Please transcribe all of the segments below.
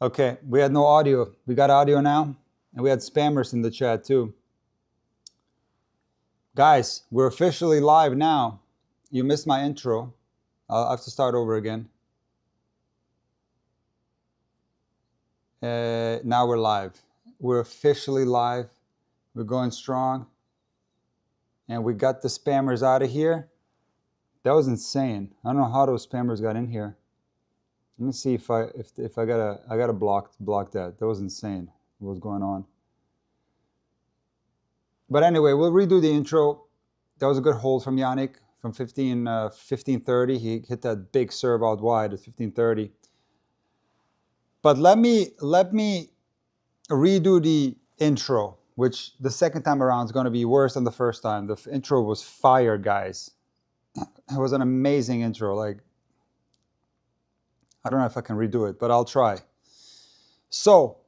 Okay, we had no audio. We got audio now, and we had spammers in the chat too. Guys, we're officially live now. You missed my intro. I'll have to start over again. Now we're live. We're officially live. We're going strong. And we got the spammers out of here. That was insane. I don't know how those spammers got in here. Let me see if I gotta block that. That was insane. What was going on? But anyway, we'll redo the intro. That was a good hold from Yannick from 1530. He hit that big serve out wide at 1530. But let me redo the intro, which the second time around is going to be worse than the first time. The intro was fire, guys. It was an amazing intro. Like, I don't know if I can redo it, but I'll try. So,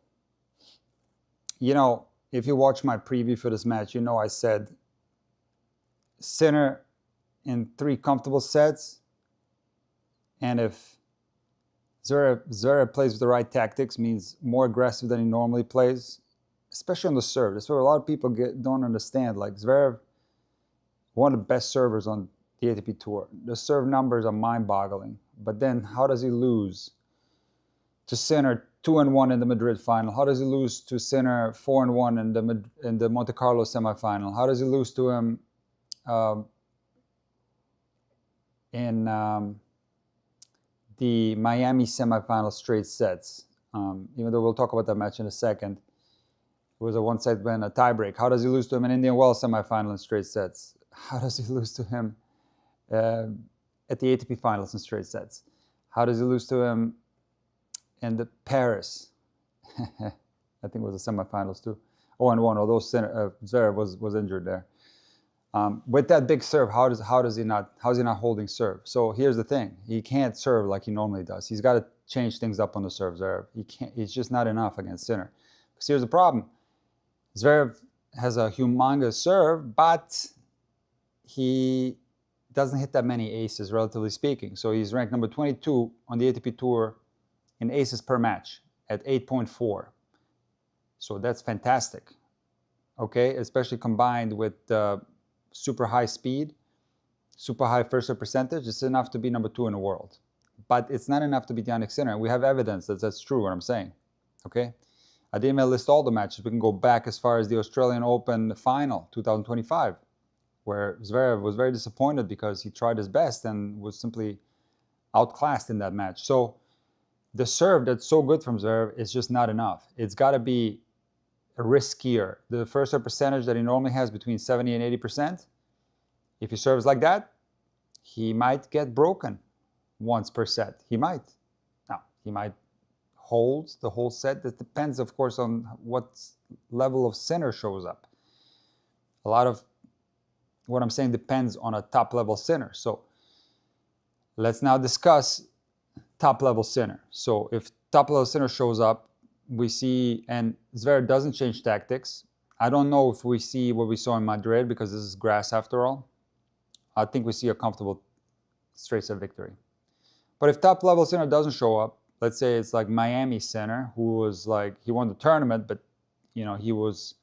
you know, if you watch my preview for this match, you know I said Sinner in 3 comfortable sets. And if Zverev plays with the right tactics, means more aggressive than he normally plays, especially on the serve. That's what a lot of people don't understand. Like, Zverev, one of the best servers on the ATP Tour. The serve numbers are mind-boggling. But then how does he lose to Sinner 2-1 in the Madrid final? How does he lose to Sinner 4-1 in the Monte Carlo semifinal? How does he lose to him in the Miami semifinal straight sets? Even though we'll talk about that match in a second. It was a one-set win, a tiebreak. How does he lose to him in Indian Wells semifinal in straight sets? How does he lose to him at the ATP finals in straight sets? How does he lose to him in the Paris? I think it was the semifinals too. 0-1, although Zverev was injured there. With that big serve, how is he not holding serve? So here's the thing: he can't serve like he normally does. He's got to change things up on the serve. Zverev, it's just not enough against Sinner. Because here's the problem: Zverev has a humongous serve, but he doesn't hit that many aces, relatively speaking. So he's ranked number 22 on the ATP Tour in aces per match at 8.4. So that's fantastic. Okay, especially combined with super high speed, super high first serve percentage. It's enough to be number 2 in the world. But it's not enough to beat Yannick Sinner. We have evidence that that's true, what I'm saying. Okay? I didn't even list all the matches. We can go back as far as the Australian Open final, 2025, where Zverev was very disappointed because he tried his best and was simply outclassed in that match. So the serve that's so good from Zverev is just not enough. It's got to be riskier. The first serve percentage that he normally has between 70 and 80%, if he serves like that, he might get broken once per set. He might. Now, he might hold the whole set. That depends, of course, on what level of Sinner shows up. A lot of what I'm saying depends on a top-level Sinner. So let's now discuss top-level Sinner. So if top-level Sinner shows up, we see, and Zverev doesn't change tactics. I don't know if we see what we saw in Madrid, because this is grass after all. I think we see a comfortable straight set victory. But if top-level Sinner doesn't show up, let's say it's like Miami Sinner, who was like, he won the tournament, but you know, he was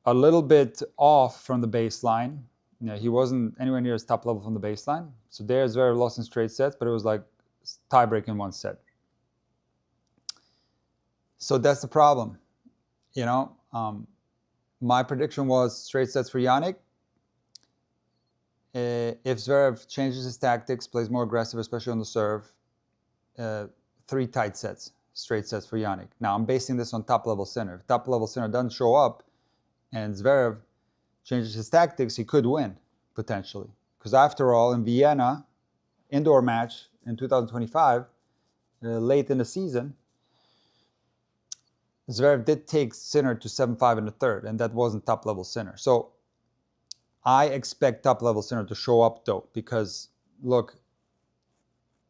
a little bit off from the baseline. You know, he wasn't anywhere near his top level from the baseline. So there's Zverev lost in straight sets, but it was like tie-break in one set. So that's the problem. You know, my prediction was straight sets for Yannick. If Zverev changes his tactics, plays more aggressive, especially on the serve, 3 tight sets, straight sets for Yannick. Now, I'm basing this on top-level Sinner. If top-level Sinner doesn't show up and Zverev changes his tactics, he could win, potentially. Because after all, in Vienna, indoor match in 2025, late in the season, Zverev did take Sinner to 7-5 in the third, and that wasn't top-level Sinner. So I expect top-level Sinner to show up, though, because, look,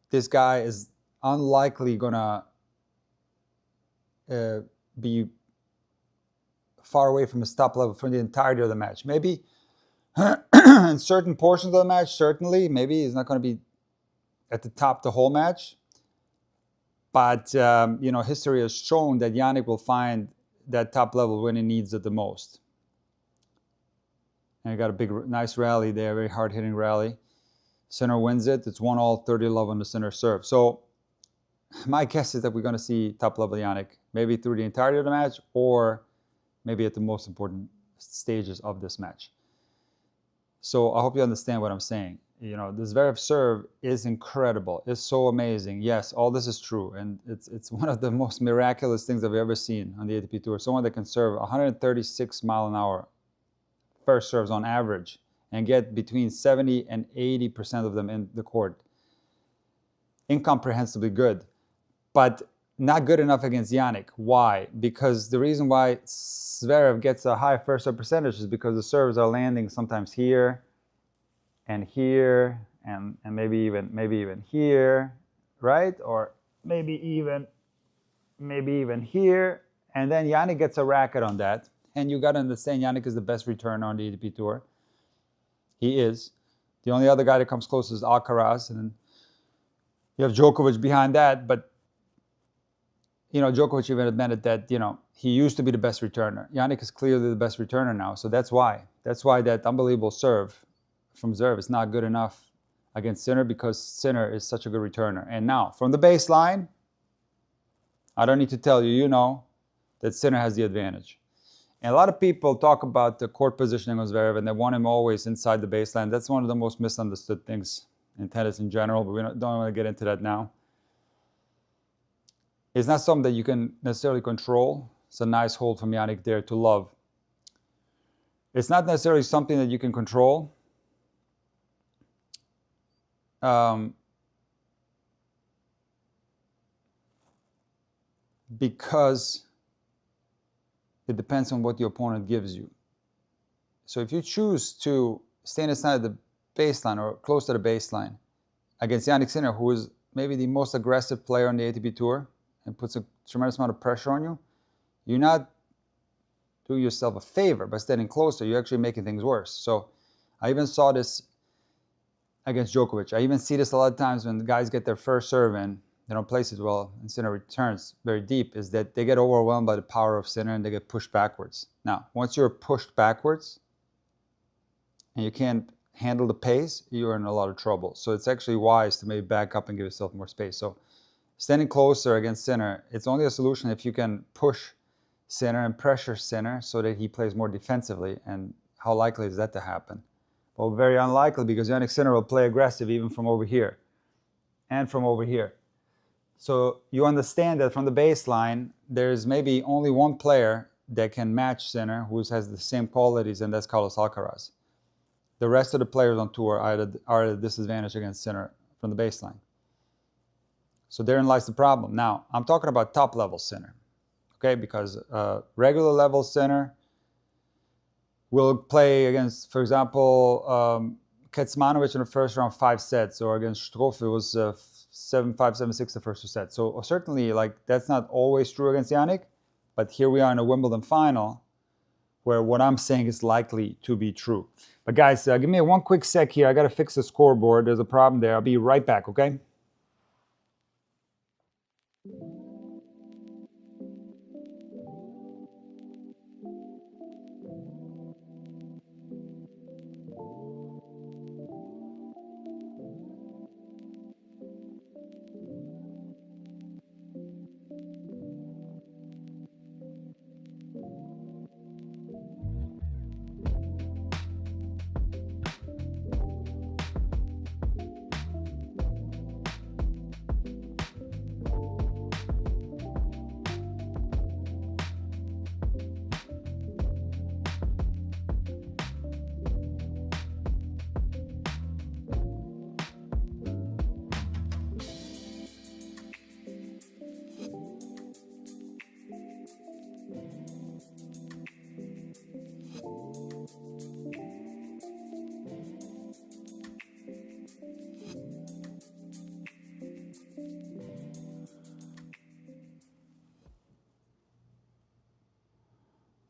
this guy is unlikely going to be far away from his top level for the entirety of the match. Maybe in certain portions of the match, certainly. Maybe he's not going to be at the top the whole match. But, you know, history has shown that Yannick will find that top level when he needs it the most. And he got a big, nice rally there, very hard-hitting rally. Sinner wins it. It's 1-all, 30-love on the Sinner serve. So my guess is that we're going to see top-level Yannick, maybe through the entirety of the match, or maybe at the most important stages of this match. So I hope you understand what I'm saying. You know, the Zverev serve is incredible. It's so amazing. Yes, all this is true. And it's one of the most miraculous things I've ever seen on the ATP Tour. Someone that can serve 136 mile an hour first serves on average and get between 70 and 80% of them in the court. Incomprehensibly good. But not good enough against Yannick. Why? Because the reason why Zverev gets a high first serve percentage is because the serves are landing sometimes here and here and maybe even here, right? Or maybe even here. And then Yannick gets a racket on that. And you got to understand, Yannick is the best returner on the ATP Tour. He is. The only other guy that comes close is Alcaraz, and then you have Djokovic behind that. But you know, Djokovic even admitted that, you know, he used to be the best returner. Yannick is clearly the best returner now, so that's why. That's why that unbelievable serve from Zverev is not good enough against Sinner, because Sinner is such a good returner. And now, from the baseline, I don't need to tell you, you know that Sinner has the advantage. And a lot of people talk about the court positioning of Zverev, and they want him always inside the baseline. That's one of the most misunderstood things in tennis in general, but we don't want to get into that now. It's not something that you can necessarily control. It's a nice hold from Yannick there to love. It's not necessarily something that you can control. Because it depends on what the opponent gives you. So if you choose to stand inside the baseline or close to the baseline against Yannick Sinner, who is maybe the most aggressive player on the ATP Tour and puts a tremendous amount of pressure on you, you're not doing yourself a favor by standing closer. You're actually making things worse. So I even saw this against Djokovic. I even see this a lot of times when the guys get their first serve in, they don't place it well, and Sinner returns very deep, is that they get overwhelmed by the power of Sinner and they get pushed backwards. Now, once you're pushed backwards and you can't handle the pace, you're in a lot of trouble. So it's actually wise to maybe back up and give yourself more space. So standing closer against Sinner, it's only a solution if you can push Sinner and pressure Sinner so that he plays more defensively. And how likely is that to happen? Well, very unlikely, because Yannick Sinner will play aggressive even from over here and from over here. So you understand that from the baseline, there's maybe only one player that can match Sinner who has the same qualities, and that's Carlos Alcaraz. The rest of the players on tour are at a disadvantage against Sinner from the baseline. So therein lies the problem. Now, I'm talking about top-level Sinner, okay? Because regular level Sinner will play against, for example, Kecmanovic in the first round 5 sets, or against Struff it was 7-5, 7-6 the first 2 sets. So certainly, like, that's not always true against Yannick, but here we are in a Wimbledon final where what I'm saying is likely to be true. But guys, give me one quick sec here. I got to fix the scoreboard. There's a problem there. I'll be right back, okay?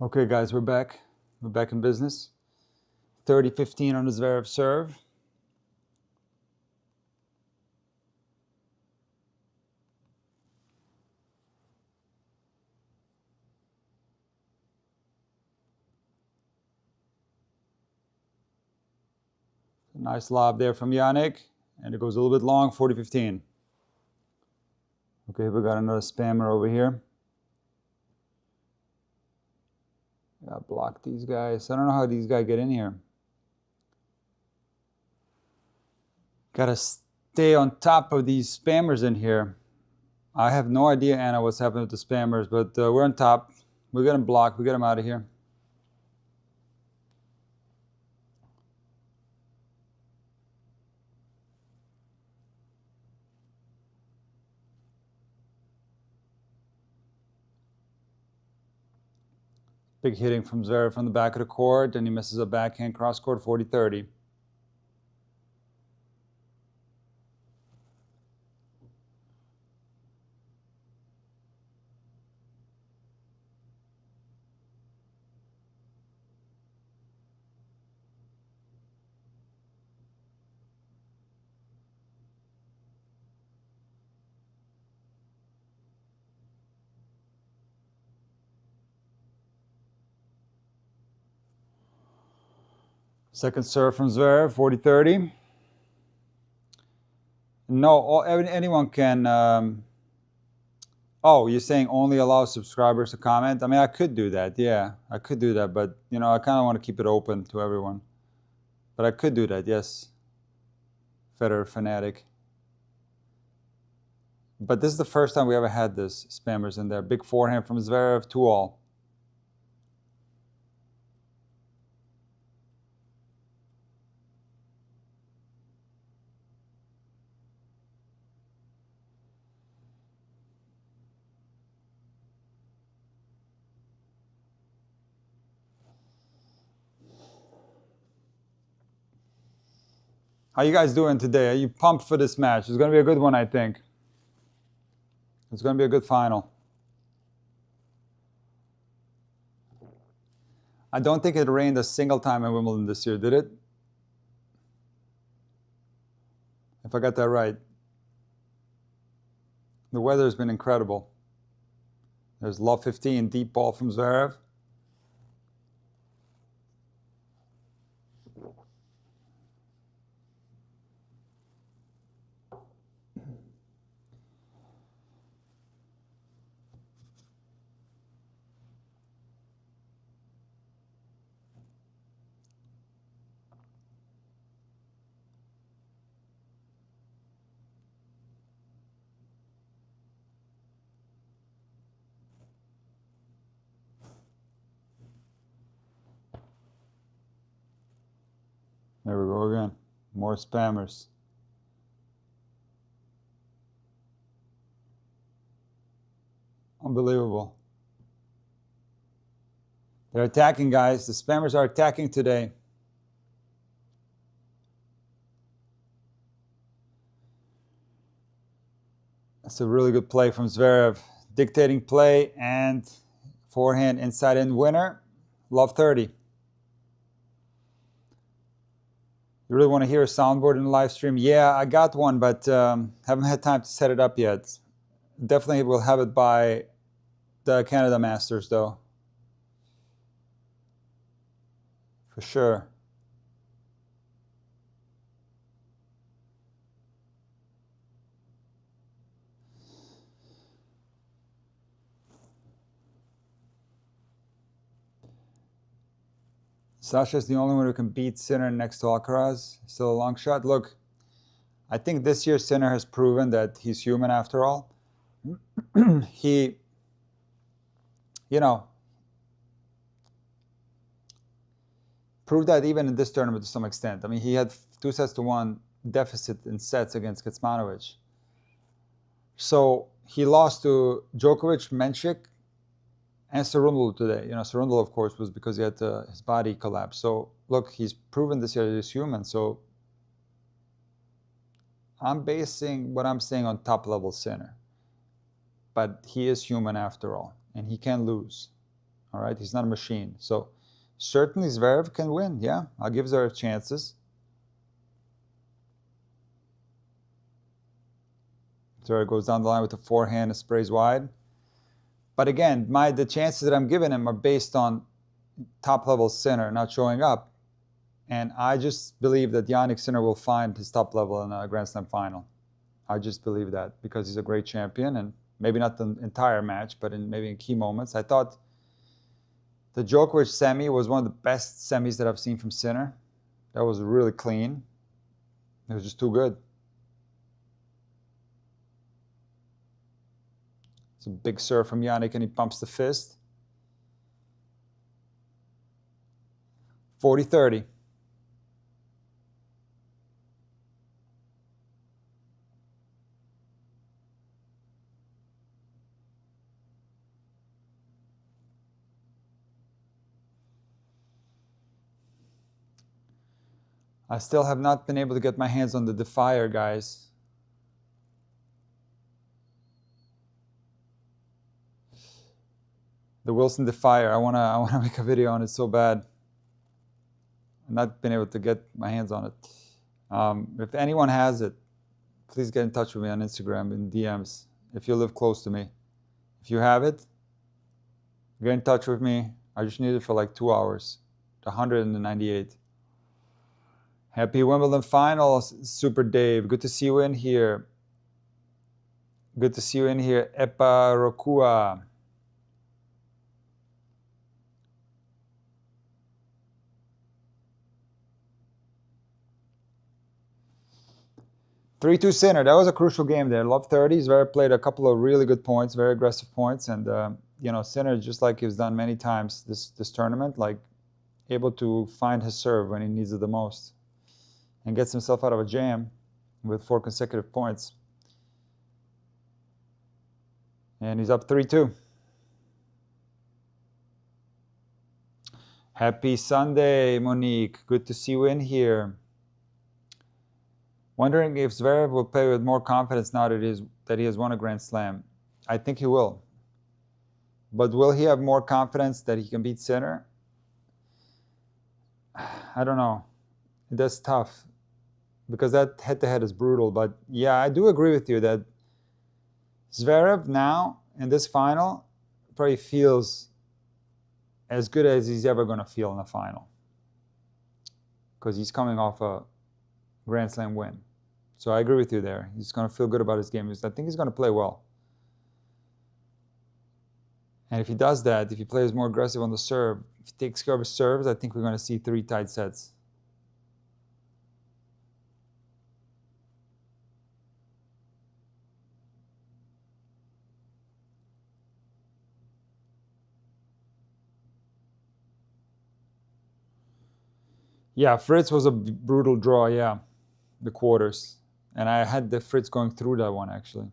Okay, guys, we're back. We're back in business. 30-15 on the Zverev serve. Nice lob there from Yannick. And it goes a little bit long, 40-15. Okay, we got another spammer over here. Gotta block these guys. I don't know how these guys get in here. Gotta stay on top of these spammers in here. I have no idea, Anna, what's happening with the spammers, but we're on top. We got them blocked. We get them out of here. Big hitting from Zverev from the back of the court, and he misses a backhand cross court, 40-30. Second serve from Zverev, 40-30. No, anyone can... oh, you're saying only allow subscribers to comment? I mean, I could do that, yeah. I could do that, but, you know, I kind of want to keep it open to everyone. But I could do that, yes. Federer fanatic. But this is the first time we ever had this spammers in there. Big forehand from Zverev, 2-all. How you guys doing today? Are you pumped for this match? It's going to be a good one, I think. It's going to be a good final. I don't think it rained a single time in Wimbledon this year, did it? If I got that right. The weather has been incredible. There's love 15, deep ball from Zverev. There we go again. More spammers. Unbelievable. They're attacking, guys. The spammers are attacking today. That's a really good play from Zverev. Dictating play and forehand inside in winner. Love 30. You really want to hear a soundboard in the live stream? Yeah, I got one, but haven't had time to set it up yet. Definitely will have it by the Canada Masters, though. For sure. Sasha's the only one who can beat Sinner next to Alcaraz. Still a long shot. Look, I think this year Sinner has proven that he's human after all. He, you know, proved that even in this tournament to some extent. I mean, he had 2-1 deficit in sets against Kecmanovic. So he lost to Djokovic, Menchik, and Cerundolo today. You know, Cerundolo, of course, was because he had his body collapse. So, look, he's proven this year that he's human. So, I'm basing what I'm saying on top-level Sinner. But he is human after all, and he can lose. All right? He's not a machine. So, certainly Zverev can win. Yeah, I'll give Zverev chances. Zverev goes down the line with the forehand and sprays wide. But again, the chances that I'm giving him are based on top-level Sinner not showing up. And I just believe that Jannik Sinner will find his top level in a Grand Slam final. I just believe that because he's a great champion, and maybe not the entire match, but maybe in key moments. I thought the Djokovic semi was one of the best semis that I've seen from Sinner. That was really clean. It was just too good. It's a big serve from Jannik, and he pumps the fist. 40-30. I still have not been able to get my hands on the Defier, guys. The Wilson Defier. I wanna make a video on it so bad. I've not been able to get my hands on it. If anyone has it, please get in touch with me on Instagram in DMs if you live close to me. If you have it, get in touch with me. I just need it for like 2 hours. 198. Happy Wimbledon final, Super Dave. Good to see you in here. Good to see you in here, Epa Rokua. Three-two Sinner. That was a crucial game there. Love 30. Zverev played a couple of really good points, very aggressive points, and Sinner, just like he's done many times this tournament, like able to find his serve when he needs it the most, and gets himself out of a jam with 4 consecutive points. And he's up 3-2. Happy Sunday, Monique. Good to see you in here. Wondering if Zverev will play with more confidence now that he has won a Grand Slam. I think he will. But will he have more confidence that he can beat Sinner? I don't know. That's tough because that head-to-head is brutal. But yeah, I do agree with you that Zverev now in this final probably feels as good as he's ever going to feel in a final because he's coming off a Grand Slam win. So I agree with you there. He's going to feel good about his game. I think he's going to play well. And if he does that, if he plays more aggressive on the serve, if he takes care of his serves, I think we're going to see 3 tight sets. Yeah, Fritz was a brutal draw, yeah, the quarters. And I had the Fritz going through that one, actually.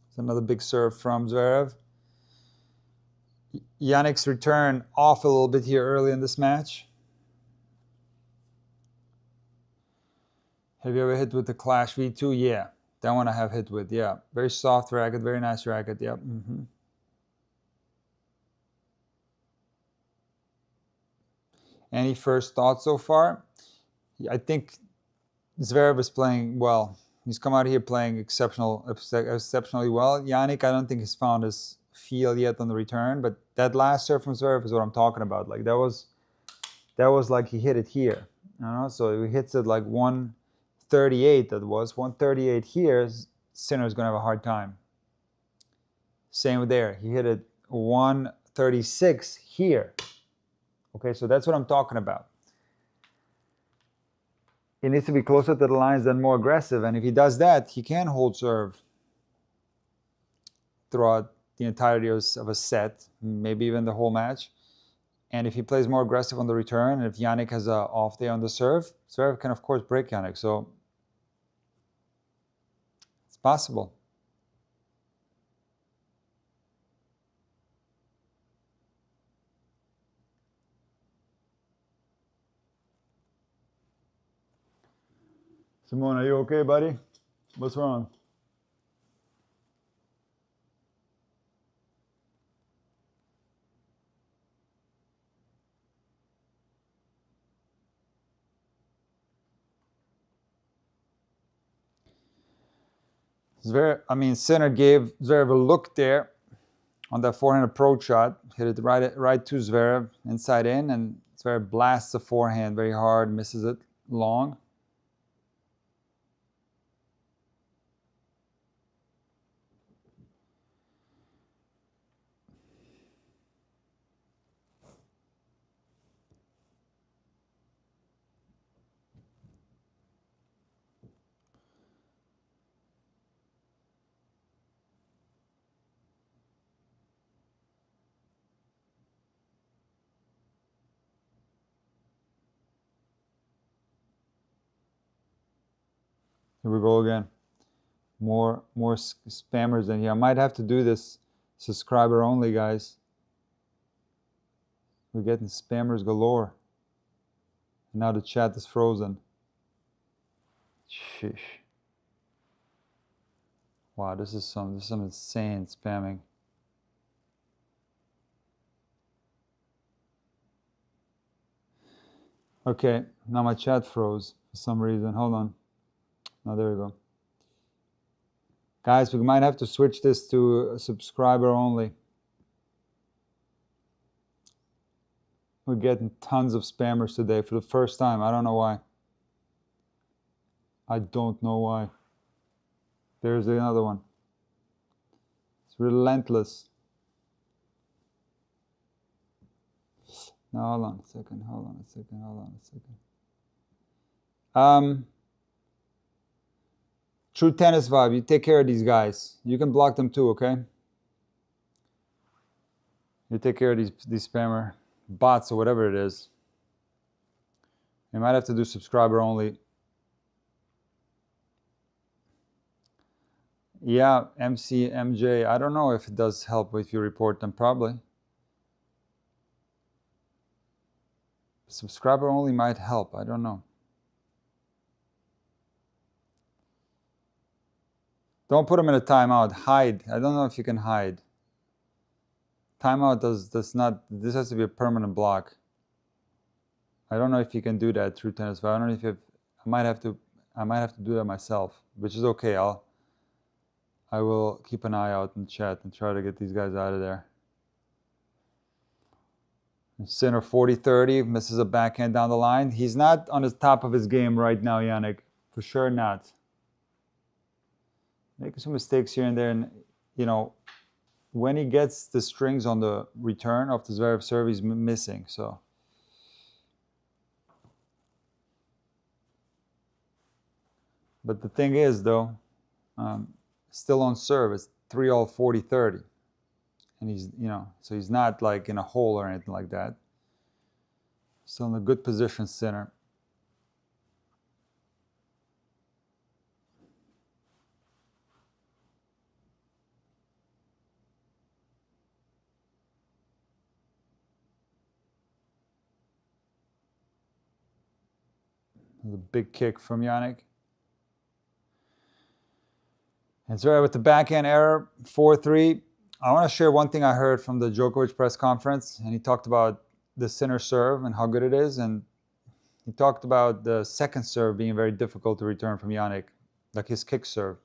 It's another big serve from Zverev. Jannik's return off a little bit here early in this match. Have you ever hit with the Clash V2? Yeah, that one I have hit with, yeah. Very soft racket, very nice racket, yep. Any first thoughts so far? I think Zverev is playing well. He's come out here playing exceptionally well. Jannik, I don't think he's found his feel yet on the return, but that last serve from Zverev is what I'm talking about. Like that was like he hit it here. So he hits it like 138. That was 138 here. Sinner's gonna have a hard time. Same there. He hit it 136 here. Okay, so that's what I'm talking about. He needs to be closer to the lines and more aggressive. And if he does that, he can hold serve throughout the entirety of a set, maybe even the whole match. And if he plays more aggressive on the return, and if Jannik has an off day on the serve, Zverev can, of course, break Jannik. So it's possible. Simone, are you okay, buddy? What's wrong? Sinner gave Zverev a look there on that forehand approach shot. Hit it right to Zverev, inside in, and Zverev blasts the forehand very hard, misses it long. Here we go again. More spammers in here. I might have to do this subscriber only, guys. We're getting spammers galore. And now the chat is frozen. Sheesh. Wow, this is some insane spamming. Okay, now my chat froze for some reason. Hold on. Oh, there we go. Guys, we might have to switch this to a subscriber only. We're getting tons of spammers today for the first time. I don't know why. I don't know why. There's another one. It's relentless. No, hold on a second. Hold on a second. Hold on a second. True Tennis Vibe, you take care of these guys. You can block them too, okay? You take care of these spammer bots or whatever it is. You might have to do subscriber only. Yeah, MJ. I don't know if it does help if you report them, probably. Subscriber only might help. I don't know. Don't put them in a timeout. Hide. I don't know if you can hide. Timeout does not. This has to be a permanent block. I don't know if you can do that through Tennis Vibe. I don't know if you have, I might have to do that myself, which is okay. I will keep an eye out in chat and try to get these guys out of there. Sinner 40-30 misses a backhand down the line. He's not on the top of his game right now, Yannick. For sure not. Making some mistakes here and there, and you know, when he gets the strings on the return of the Zverev serve, he's missing. So, but the thing is, though, still on serve, it's 3-all 40-30, and he's, you know, so he's not like in a hole or anything like that. Still in a good position, Sinner. The big kick from Yannick. And Zverev with the backhand error, 4-3. I want to share one thing I heard from the Djokovic press conference, and he talked about the Sinner serve and how good it is, and he talked about the second serve being very difficult to return from Yannick, like his kick serve.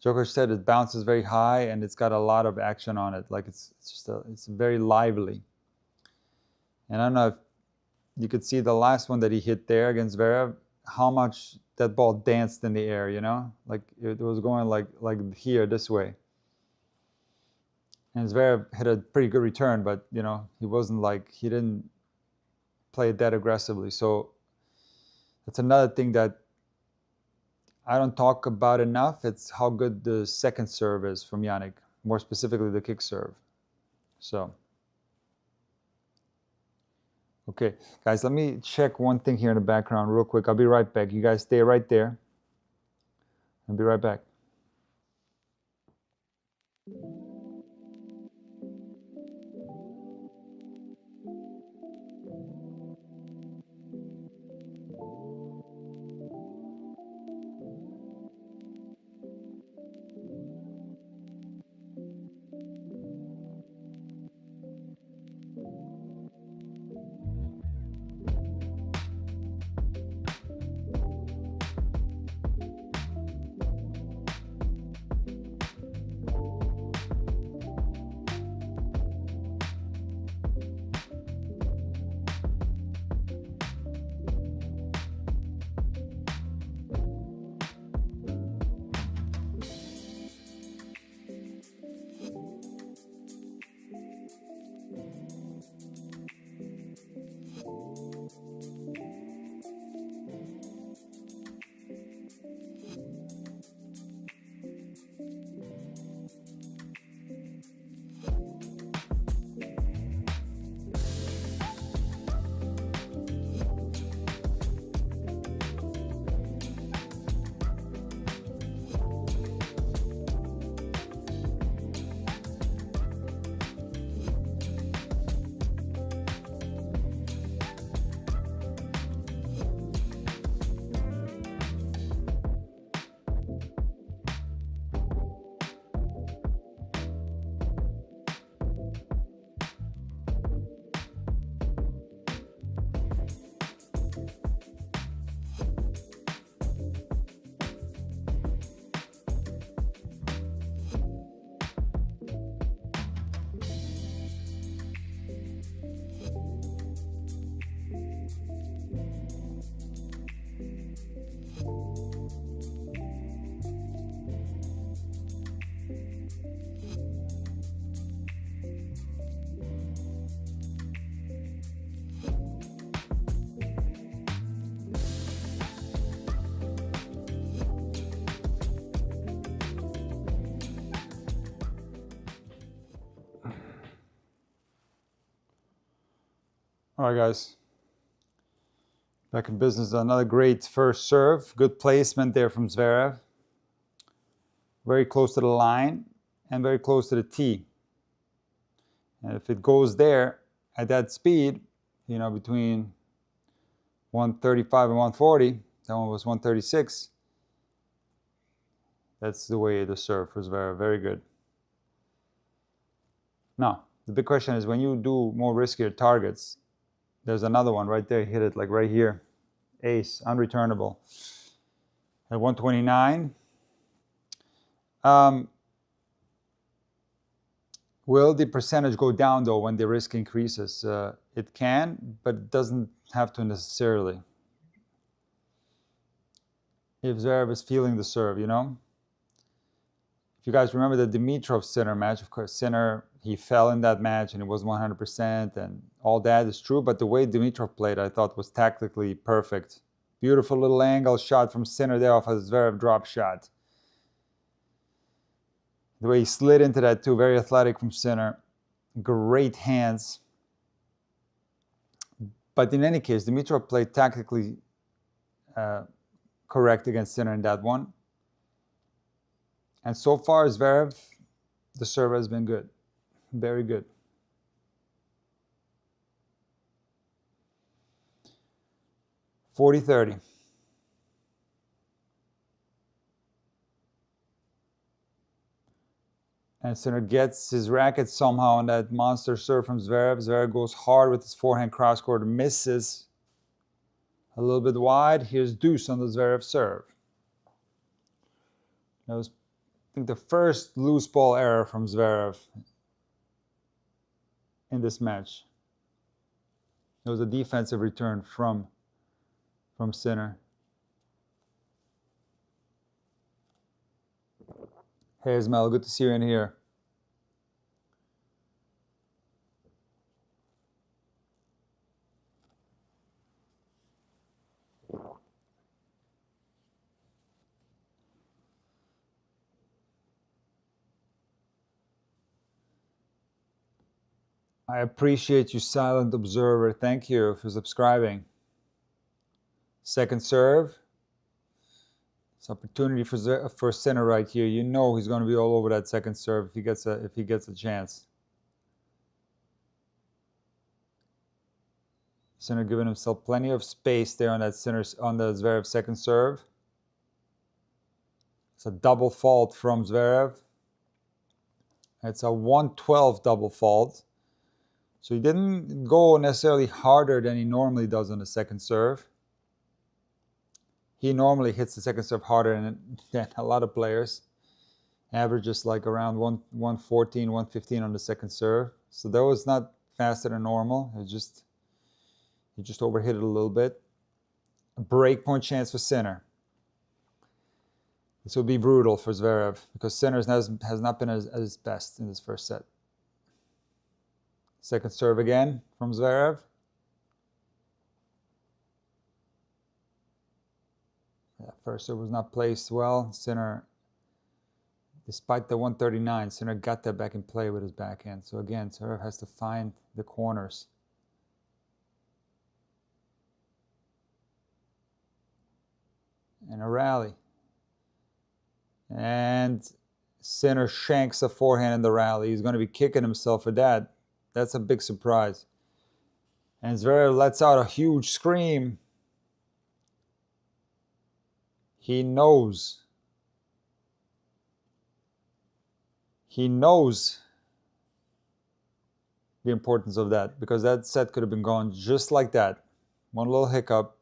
Djokovic said it bounces very high and it's got a lot of action on it, like it's very lively. And I don't know if you could see the last one that he hit there against Zverev, how much that ball danced in the air, you know? Like it was going like here, this way. And Zverev hit a pretty good return, but, you know, he wasn't like, he didn't play it that aggressively. So that's another thing that I don't talk about enough. It's how good the second serve is from Yannick, more specifically the kick serve. So, okay, guys, let me check one thing here in the background real quick. I'll be right back. You guys stay right there. I'll be right back. All right, guys. Back in business. Another great first serve. Good placement there from Zverev. Very close to the line and very close to the tee. And if it goes there at that speed, you know, between 135 and 140, that one was 136. That's the way to serve for Zverev. Very good. Now, the big question is when you do more riskier targets, there's another one right there. Hit it like right here. Ace, unreturnable. At 129. Will the percentage go down though when the risk increases? It can, but it doesn't have to necessarily. If Zverev is feeling the serve, you know? If you guys remember the Dimitrov-Sinner match, of course, Sinner, he fell in that match and it was 100%, and all that is true, but the way Dimitrov played, I thought, was tactically perfect. Beautiful little angle shot from Sinner there off a Zverev drop shot. The way he slid into that too, very athletic from Sinner. Great hands. But in any case, Dimitrov played tactically correct against Sinner in that one. And so far, Zverev, the serve has been good. Very good. .40-30. And Sinner gets his racket somehow on that monster serve from Zverev. Zverev goes hard with his forehand cross-court, misses a little bit wide. Here's deuce on the Zverev serve. That was, I think, the first loose ball error from Zverev in this match. It was a defensive return from Sinner. Hey Ismail, good to see you in here. I appreciate you, silent observer. Thank you for subscribing. Second serve. It's opportunity for Sinner right here. You know he's going to be all over that second serve if he gets a chance. Sinner giving himself plenty of space there on that Zverev second serve. It's a double fault from Zverev. It's a 112 double fault. So he didn't go necessarily harder than he normally does on the second serve. He normally hits the second serve harder than a lot of players. Averages like around 114, 115 on the second serve. So that was not faster than normal. He just overhit it a little bit. A break point chance for Sinner. This will be brutal for Zverev because Sinner has not been at his best in this first set. Second serve again from Zverev. That first serve was not placed well. Sinner, despite the 139, Sinner got that back in play with his backhand. So again, Zverev has to find the corners. And a rally. And Sinner shanks a forehand in the rally. He's going to be kicking himself for that. That's a big surprise. And Zverev lets out a huge scream. He knows. He knows the importance of that because that set could have been gone just like that. One little hiccup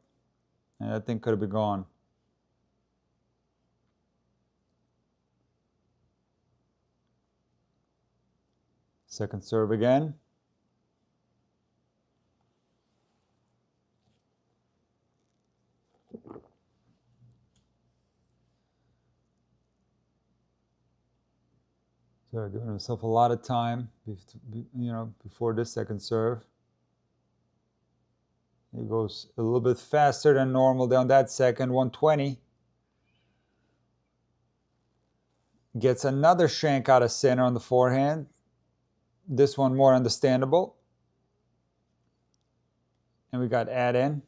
and that thing could have been gone. Second serve again. So giving himself a lot of time, before this second serve. He goes a little bit faster than normal down that second, 120. Gets another shank out of Sinner on the forehand. This one more understandable. And we got add in.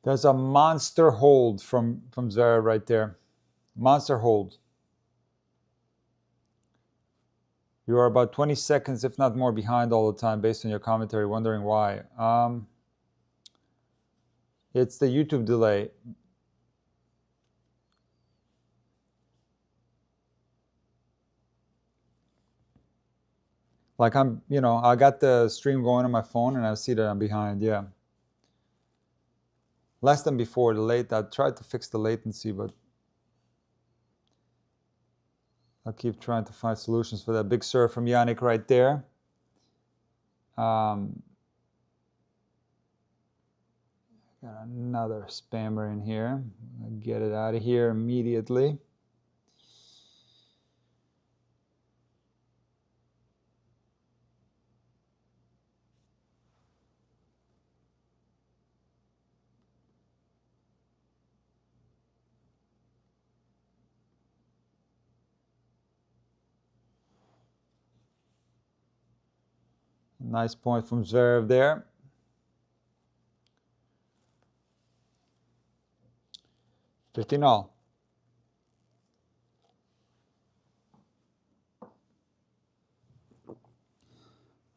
There's a monster hold from Zverev right there. Monster hold. You are about 20 seconds, if not more, behind all the time based on your commentary, wondering why. It's the YouTube delay. Like I got the stream going on my phone and I see that I'm behind, yeah. Less than before, I tried to fix the latency, but I'll keep trying to find solutions for that. Big serve from Yannick right there. Got another spammer in here. I'll get it out of here immediately. Nice point from Zverev there. $15 all.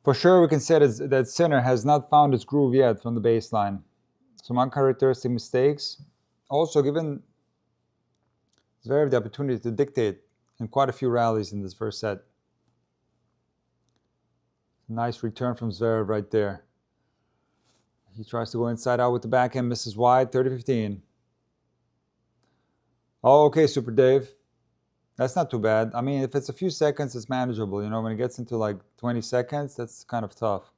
For sure, we can say that Sinner has not found its groove yet from the baseline. Some uncharacteristic mistakes. Also, given Zverev the opportunity to dictate in quite a few rallies in this first set. Nice return from Zverev right there. He tries to go inside out with the backhand, misses wide, 30-15. Oh, okay, Super Dave. That's not too bad. I mean, if it's a few seconds, it's manageable. You know, when it gets into like 20 seconds, that's kind of tough.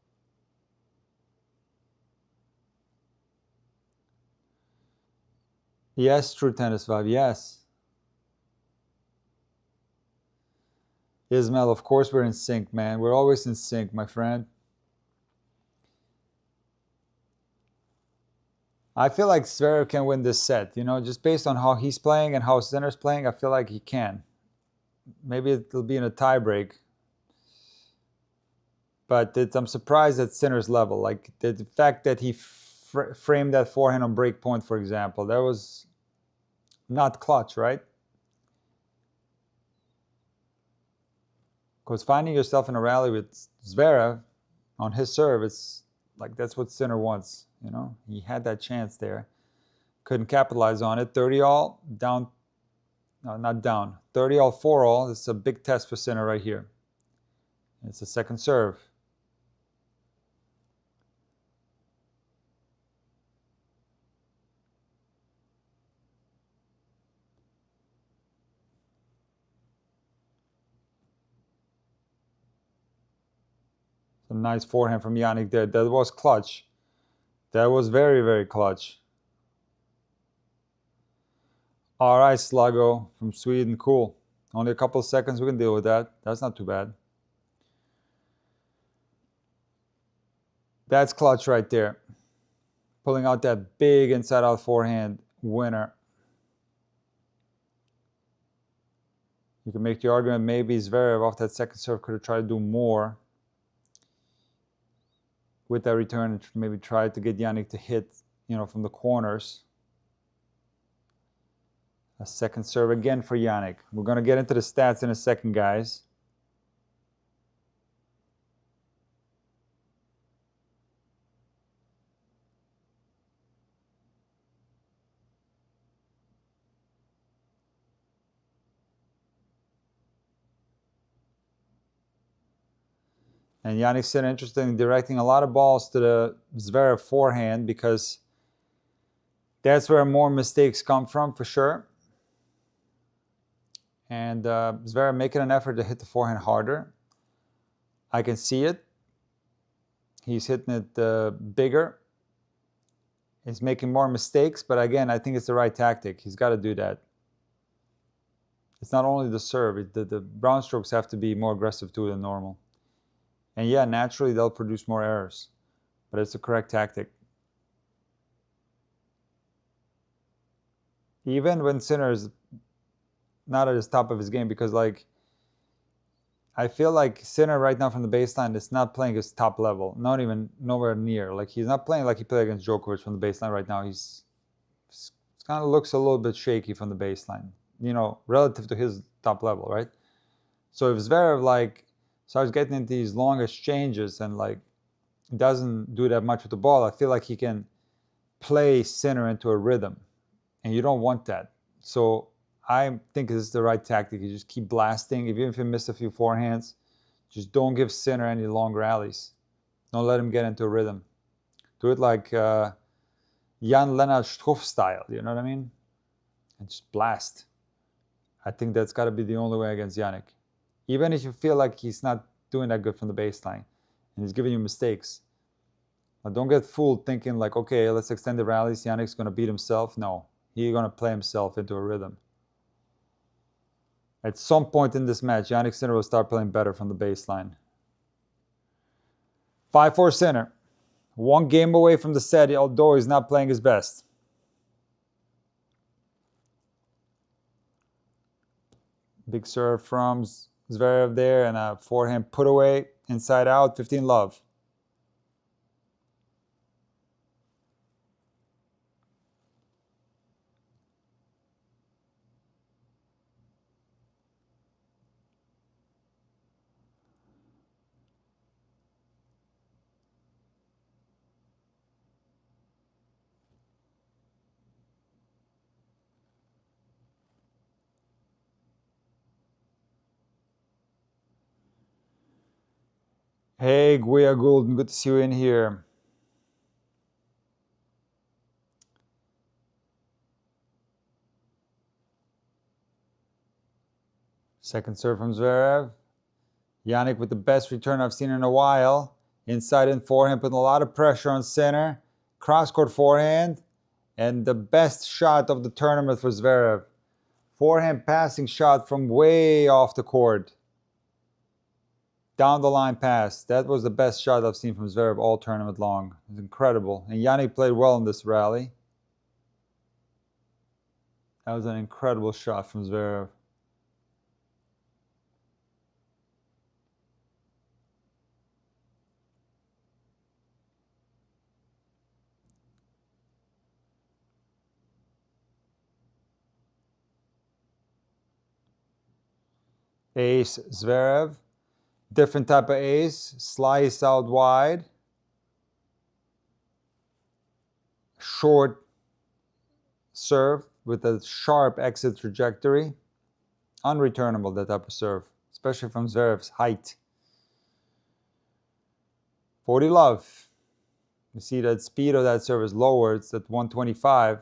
Yes, True Tennis Vibe, yes. Ismail, of course we're in sync, man. We're always in sync, my friend. I feel like Zverev can win this set, you know, just based on how he's playing and how Sinner's playing, I feel like he can. Maybe it'll be in a tiebreak. But I'm surprised at Sinner's level. Like the fact that he framed that forehand on break point, for example, that was not clutch, right? Because finding yourself in a rally with Zverev on his serve, it's like that's what Sinner wants, you know? He had that chance there. Couldn't capitalize on it. 30-all, down, no, not down. 30-all, 4-all. This is a big test for Sinner right here. It's a second serve. A nice forehand from Yannick there. That was clutch. That was very, very clutch. All right, Slago from Sweden. Cool. Only a couple of seconds. We can deal with that. That's not too bad. That's clutch right there. Pulling out that big inside-out forehand winner. You can make the argument maybe Zverev off that second serve could have tried to do more with that return and maybe try to get Yannick to hit, you know, from the corners. A second serve again for Yannick. We're going to get into the stats in a second, guys. And Yannick Sinner interested in directing a lot of balls to the Zverev forehand because that's where more mistakes come from for sure. And Zverev making an effort to hit the forehand harder. I can see it. He's hitting it bigger. He's making more mistakes, but again, I think it's the right tactic. He's got to do that. It's not only the serve. The brown strokes have to be more aggressive too than normal. And yeah, naturally they'll produce more errors. but it's the correct tactic. Even when Sinner is not at his top of his game, because like I feel like Sinner right now from the baseline is not playing his top level, not even nowhere near. Like he's not playing like he played against Djokovic from the baseline right now. He's kind of looks a little bit shaky from the baseline, you know, relative to his top level, right? So if Zverev like starts getting into these long exchanges and like doesn't do that much with the ball, I feel like he can play Sinner into a rhythm, and you don't want that. So I think this is the right tactic. You just keep blasting. Even if you miss a few forehands, just don't give Sinner any long rallies. Don't let him get into a rhythm. Do it like Jan-Lennart Struff style, you know what I mean? And just blast. I think that's got to be the only way against Yannick. Even if you feel like he's not doing that good from the baseline and he's giving you mistakes. But don't get fooled thinking like, okay, let's extend the rallies. Yannick's going to beat himself. No, he's going to play himself into a rhythm. At some point in this match, Jannik Sinner will start playing better from the baseline. 5-4 Sinner. One game away from the set, although he's not playing his best. Big serve from Zverev there, and a forehand put away, inside out, 15-love. Hey, Guia Goulden, good to see you in here. Second serve from Zverev. Yannick with the best return I've seen in a while. Inside and forehand, putting a lot of pressure on Sinner. Cross-court forehand. And the best shot of the tournament for Zverev. Forehand passing shot from way off the court. Down the line pass. That was the best shot I've seen from Zverev all tournament long. It's incredible. And Yannick played well in this rally. That was an incredible shot from Zverev. Ace Zverev. Different type of ace. Slice out wide. Short serve with a sharp exit trajectory. Unreturnable, that type of serve, especially from Zverev's height. 40-love. You see that speed of that serve is lower. It's at 125.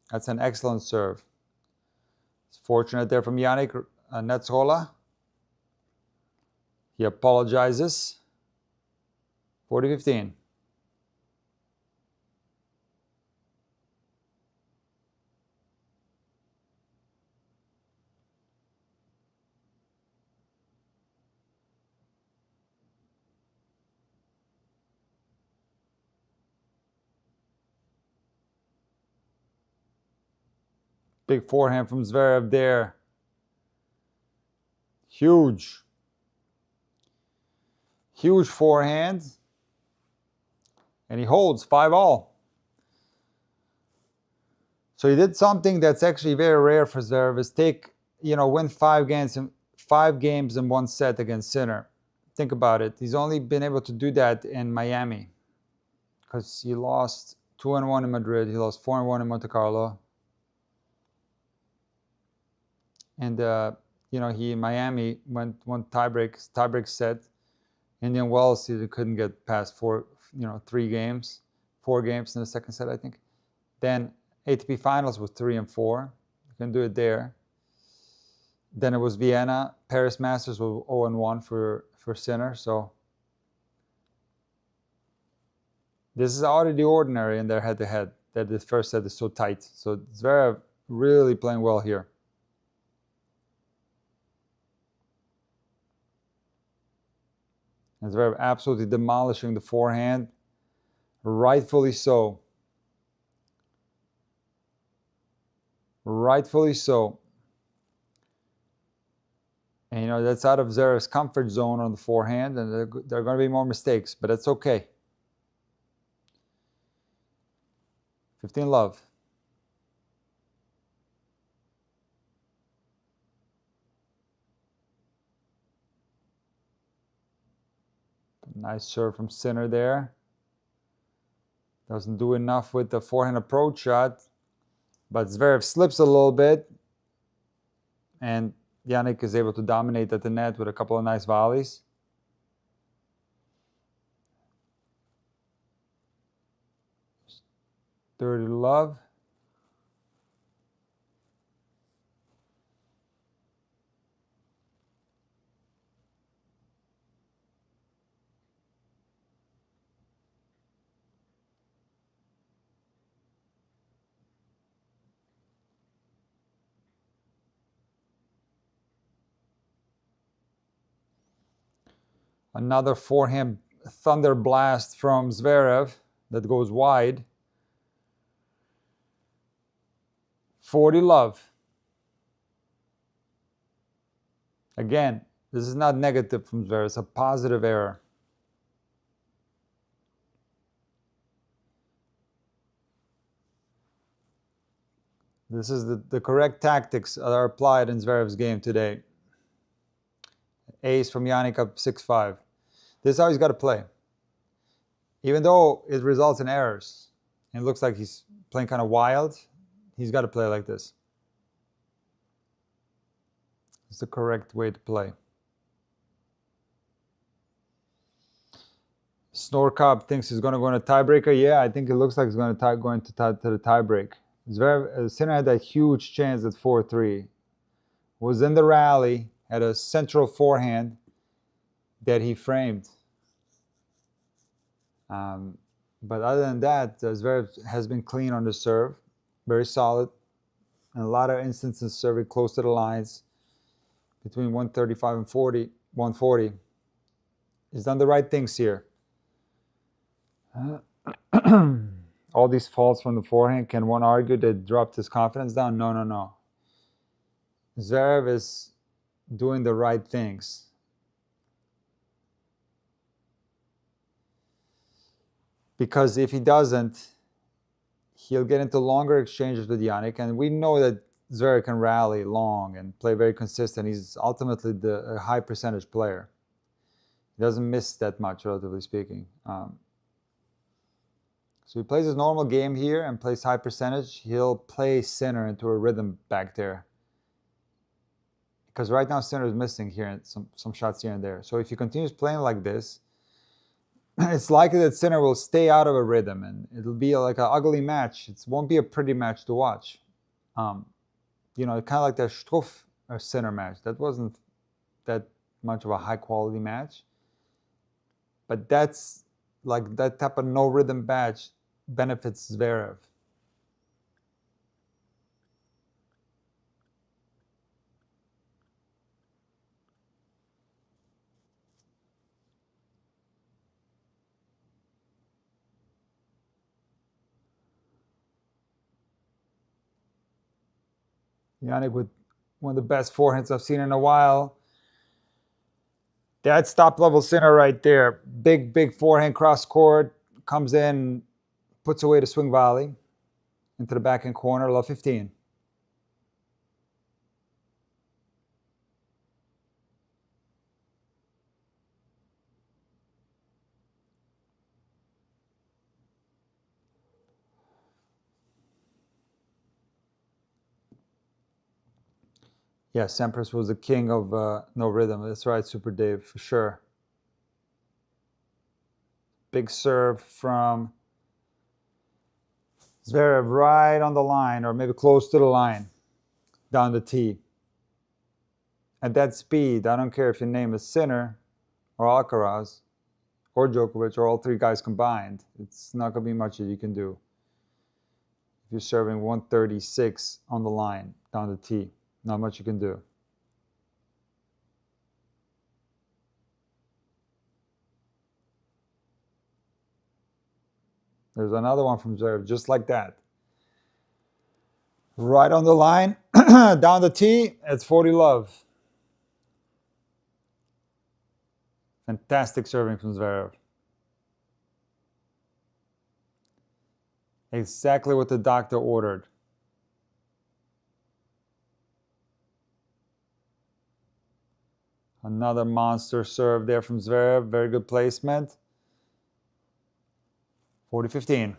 That's an excellent serve. It's fortunate there from Yannick Netzrola. He apologizes. 40-15. Big forehand from Zverev there. Huge. Huge forehand. And he holds 5-all. So he did something that's actually very rare for Zverev, is win 5 games in one set against Sinner. Think about it. He's only been able to do that in Miami, because he lost 2-1 in Madrid. He lost 4-1 in Monte Carlo. And he in Miami won tiebreak set. Indian Wells, he couldn't get past 4 games in the second set, I think. Then ATP Finals was 3-4. You can do it there. Then it was Vienna. Paris Masters was 0-1 for Sinner. So this is out of the ordinary in their head-to-head, that the first set is so tight. So Zverev really playing well here. And Zverev absolutely demolishing the forehand. Rightfully so. Rightfully so. And you know, that's out of Zverev's comfort zone on the forehand, and there are going to be more mistakes, but that's okay. 15 love. Nice serve from Sinner there. Doesn't do enough with the forehand approach shot, but Zverev slips a little bit, and Jannik is able to dominate at the net with a couple of nice volleys. Dirty love. Another forehand thunder blast from Zverev that goes wide. 40 love. Again, this is not negative from Zverev, it's a positive error. This is the correct tactics that are applied in Zverev's game today. Ace from Jannik up 6-5. This is how he's got to play. Even though it results in errors, and it looks like he's playing kind of wild, he's got to play like this. It's the correct way to play. Snorkop thinks he's going to go in a tiebreaker. Yeah, I think it looks like he's going to the tiebreak. Sinner had that huge chance at 4-3. Was in the rally, had a central forehand that he framed. But other than that, Zverev has been clean on the serve, very solid, and a lot of instances serving close to the lines, between 135 and 140. He's done the right things here. All these faults from the forehand, can one argue that dropped his confidence down? No, no, no. Zverev is doing the right things. Because if he doesn't, he'll get into longer exchanges with Jannik, and we know that Zverev can rally long and play very consistent. He's ultimately a high percentage player. He doesn't miss that much, relatively speaking. So he plays his normal game here and plays high percentage. He'll play Sinner into a rhythm back there. Because right now Sinner is missing here and some shots here and there. So if he continues playing like this, it's likely that Sinner will stay out of a rhythm, and it'll be like an ugly match. It won't be a pretty match to watch. You know, kind of like the Struff or Sinner match. That wasn't that much of a high quality match. But that's like that type of no rhythm match benefits Zverev. Jannik with one of the best forehands I've seen in a while. That's top level Sinner right there. Big, big forehand cross court. Comes in, puts away the swing volley into the backhand corner, love 15. Yeah, Sampras was the king of no rhythm. That's right, Super Dave, for sure. Big serve from Zverev right on the line, or maybe close to the line, down the tee. At that speed, I don't care if your name is Sinner or Alcaraz or Djokovic or all three guys combined. It's not going to be much that you can do. If you're serving 136 on the line, down the tee, not much you can do. There's another one from Zverev, just like that. Right on the line, down the tee, it's 40 love. Fantastic serving from Zverev. Exactly what the doctor ordered. Another monster serve there from Zverev. Very good placement. 40-15.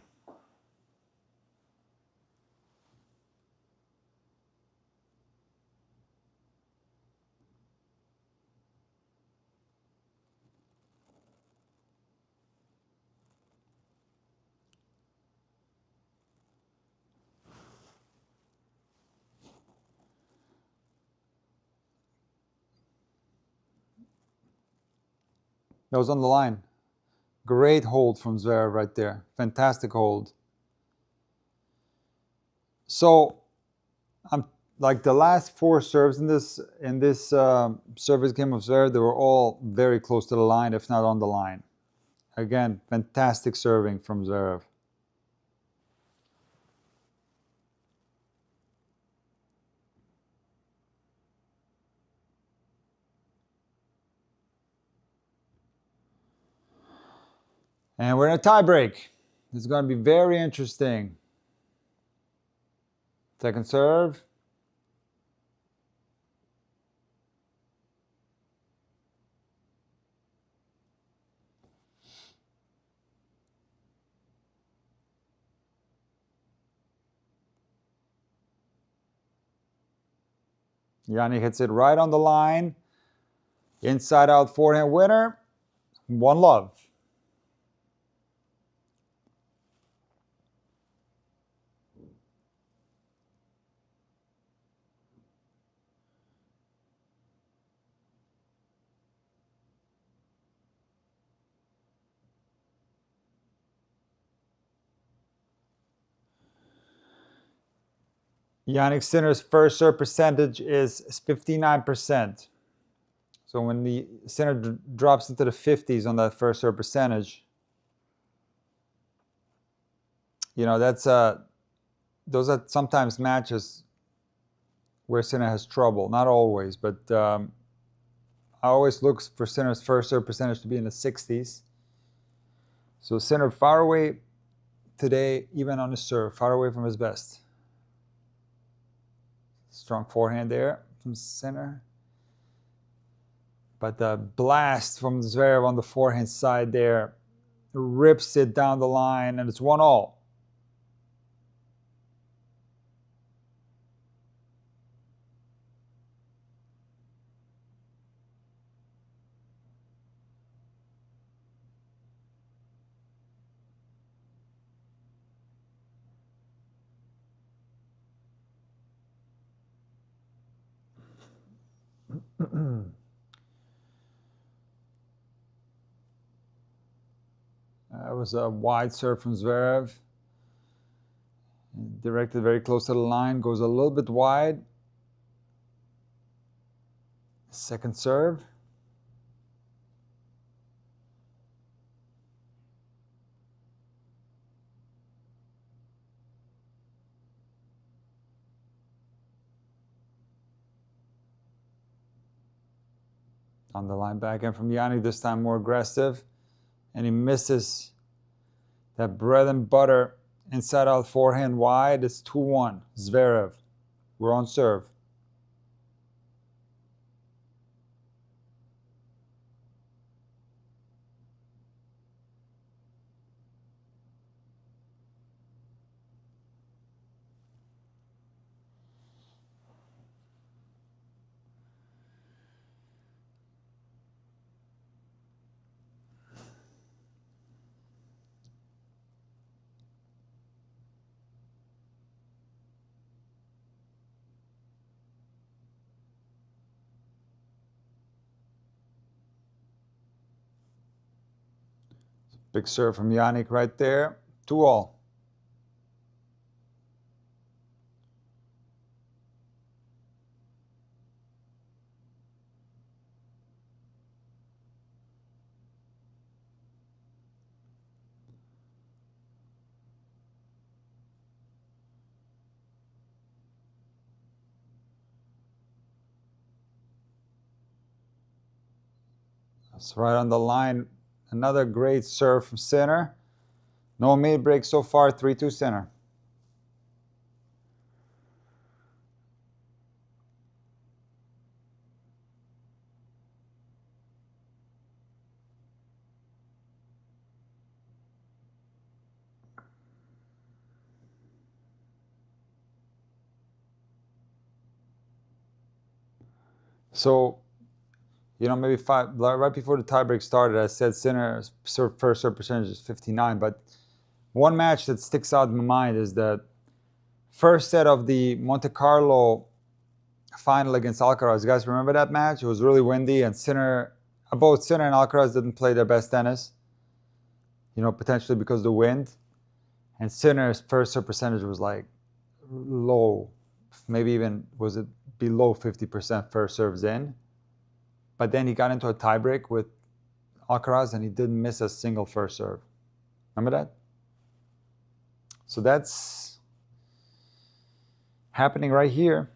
That was on the line. Great hold from Zverev right there. Fantastic hold. So, I'm like the last 4 serves in this service game of Zverev, they were all very close to the line, if not on the line. Again, fantastic serving from Zverev. And we're in a tie break. This is going to be very interesting. Second serve. Yanni hits it right on the line. Inside out forehand winner. 1 love. Yannick Sinner's first serve percentage is 59%. So when the Sinner drops into the 50s on that first serve percentage, you know, that's those are sometimes matches where Sinner has trouble. Not always, but I always look for Sinner's first serve percentage to be in the 60s. So Sinner far away today, even on his serve, far away from his best. Strong forehand there from Sinner. But the blast from Zverev on the forehand side there rips it down the line, and it's 1-all. That was a wide serve from Zverev. Directed very close to the line, goes a little bit wide. Second serve. On the line backhand from Yanni, this time more aggressive. And he misses that bread and butter inside out forehand wide. It's 2-1. Zverev. We're on serve. Big serve from Yannick right there. 2-all. It's right on the line. Another great serve from Sinner. No mid break so far, 3-2 Sinner. So, maybe right before the tiebreak started, I said Sinner's first serve percentage is 59, but one match that sticks out in my mind is the first set of the Monte Carlo final against Alcaraz. You guys remember that match? It was really windy, and both Sinner and Alcaraz didn't play their best tennis, potentially because of the wind. And Sinner's first serve percentage was like low, maybe even was it below 50% first serves in. But then he got into a tiebreak with Alcaraz and he didn't miss a single first serve. Remember that? So that's happening right here.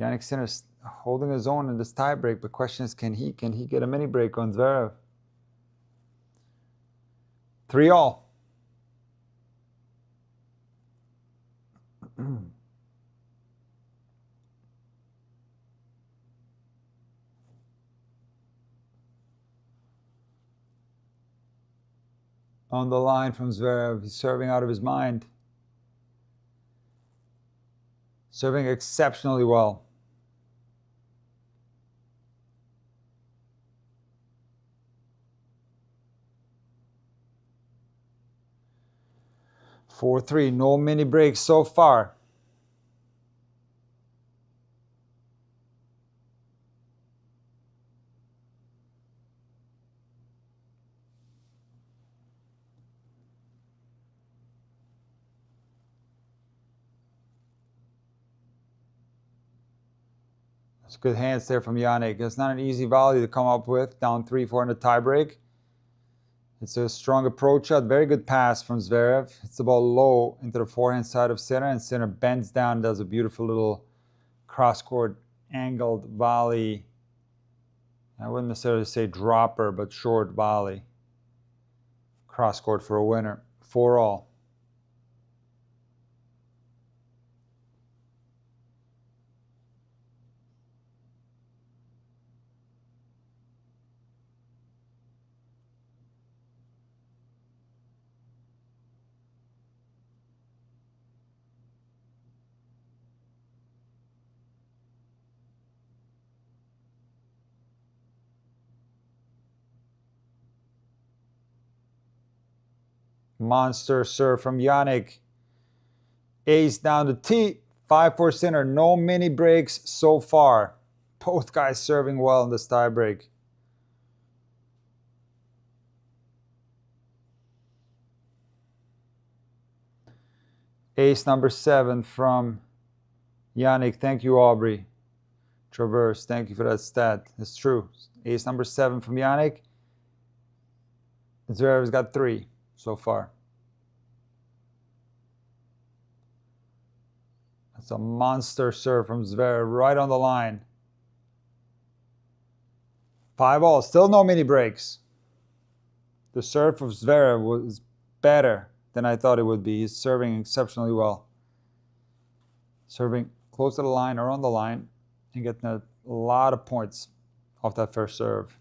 Jannik Sinner's holding his own in this tiebreak. The question is, can he get a mini break on Zverev? 3-all. On the line from Zverev. He's serving out of his mind. Serving exceptionally well. Four, 3, no mini breaks so far. That's good hands there from Jannik. It's not an easy volley to come up with, down 3-4 in the tiebreak. It's a strong approach shot. Very good pass from Zverev. It's the ball low into the forehand side of Sinner, and Sinner bends down, does a beautiful little cross-court angled volley. I wouldn't necessarily say dropper, but short volley. Cross-court for a winner. 4-all. Monster serve from Jannik. Ace down the tee. 5-4 Sinner. No mini breaks so far. Both guys serving well in this tiebreak. Ace number 7 from Jannik. Thank you, Aubrey. Traverse, thank you for that stat. It's true. Ace number 7 from Jannik. Zverev's got 3 so far. That's a monster serve from Zverev right on the line. 5-all. Still no mini breaks. The serve of Zverev was better than I thought it would be. He's serving exceptionally well. Serving close to the line or on the line and getting a lot of points off that first serve.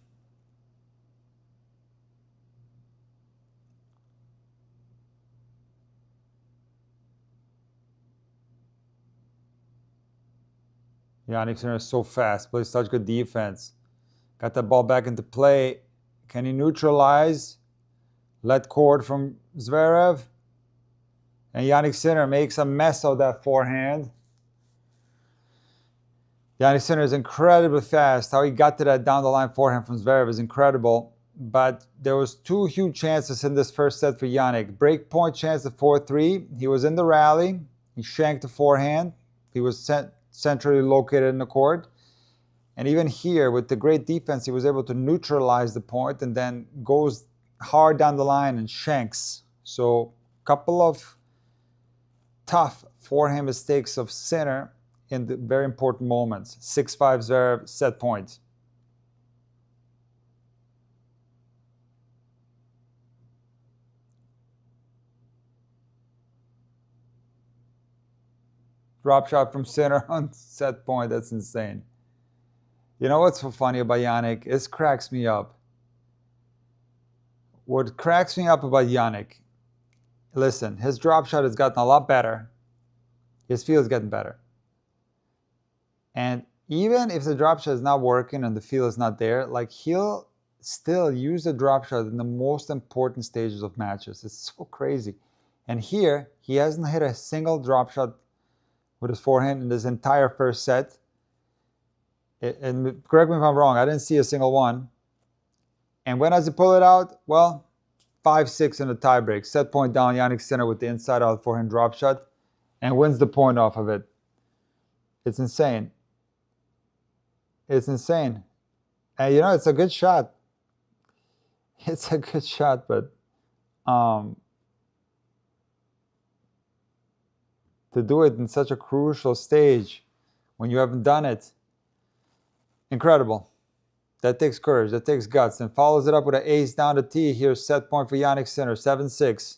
Jannik Sinner is so fast, plays such good defense. Got that ball back into play. Can he neutralize? Let court from Zverev. And Jannik Sinner makes a mess of that forehand. Jannik Sinner is incredibly fast. How he got to that down the line forehand from Zverev is incredible. But there was 2 huge chances in this first set for Jannik. Break point chance at 4-3. He was in the rally. He shanked the forehand. He was centrally located in the court. And even here, with the great defense, he was able to neutralize the point and then goes hard down the line and shanks. So a couple of tough forehand mistakes of Sinner in the very important moments. 6-5 Zverev, set point. Drop shot from Sinner on set point. That's insane. You know what's so funny about Yannick? This cracks me up. What cracks me up about Yannick, listen, his drop shot has gotten a lot better. His feel is getting better. And even if the drop shot is not working and the feel is not there, like he'll still use the drop shot in the most important stages of matches. It's so crazy. And here, he hasn't hit a single drop shot with his forehand in this entire first set. And correct me if I'm wrong, I didn't see a single one. And when does he pull it out? Well, 5-6 in the tiebreak. Set point down, Jannik Sinner with the inside-out forehand drop shot and wins the point off of it. It's insane. It's insane. And, you know, it's a good shot. It's a good shot, but to do it in such a crucial stage when you haven't done it, incredible. That takes courage. That takes guts. And follows it up with an ace down the tee. Here's set point for Jannik Sinner, 7-6.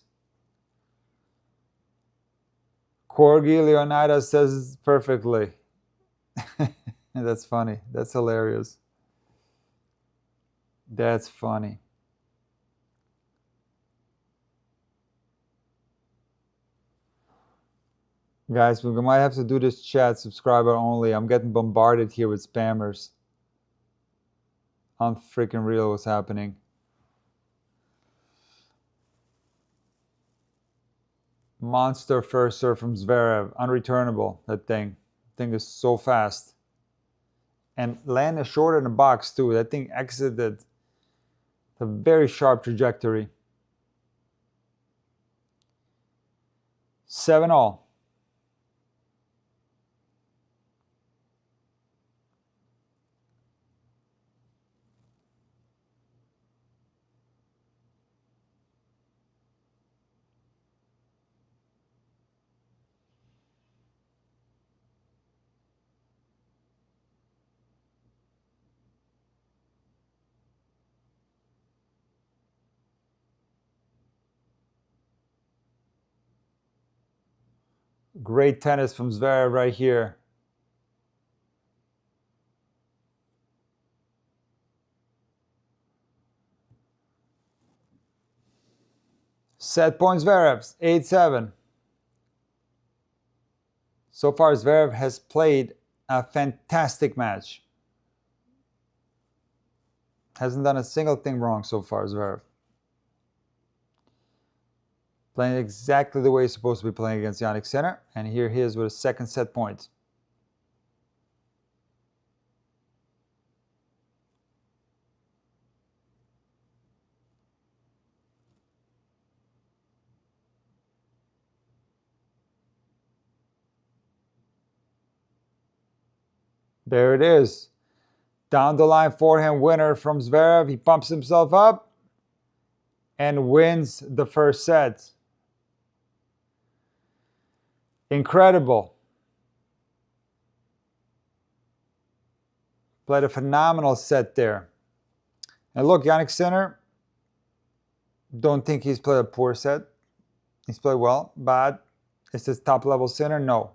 Corgi Leonidas says it perfectly. That's funny. That's hilarious. That's funny. Guys, we might have to do this chat subscriber only. I'm getting bombarded here with spammers. Unfreaking real what's happening. Monster first serve from Zverev. Unreturnable, that thing. Thing is so fast. And landed short in the box too. That thing exited a very sharp trajectory. 7-all. Great tennis from Zverev right here. Set point Zverev, 8-7. So far, Zverev has played a fantastic match. Hasn't done a single thing wrong so far, Zverev. Playing exactly the way he's supposed to be playing against Jannik Sinner. And here he is with a second set point. There it is. Down the line forehand winner from Zverev. He pumps himself up and wins the first set. Incredible. Played a phenomenal set there. And look, Jannik Sinner, don't think he's played a poor set. He's played well, but is this top-level Sinner? No.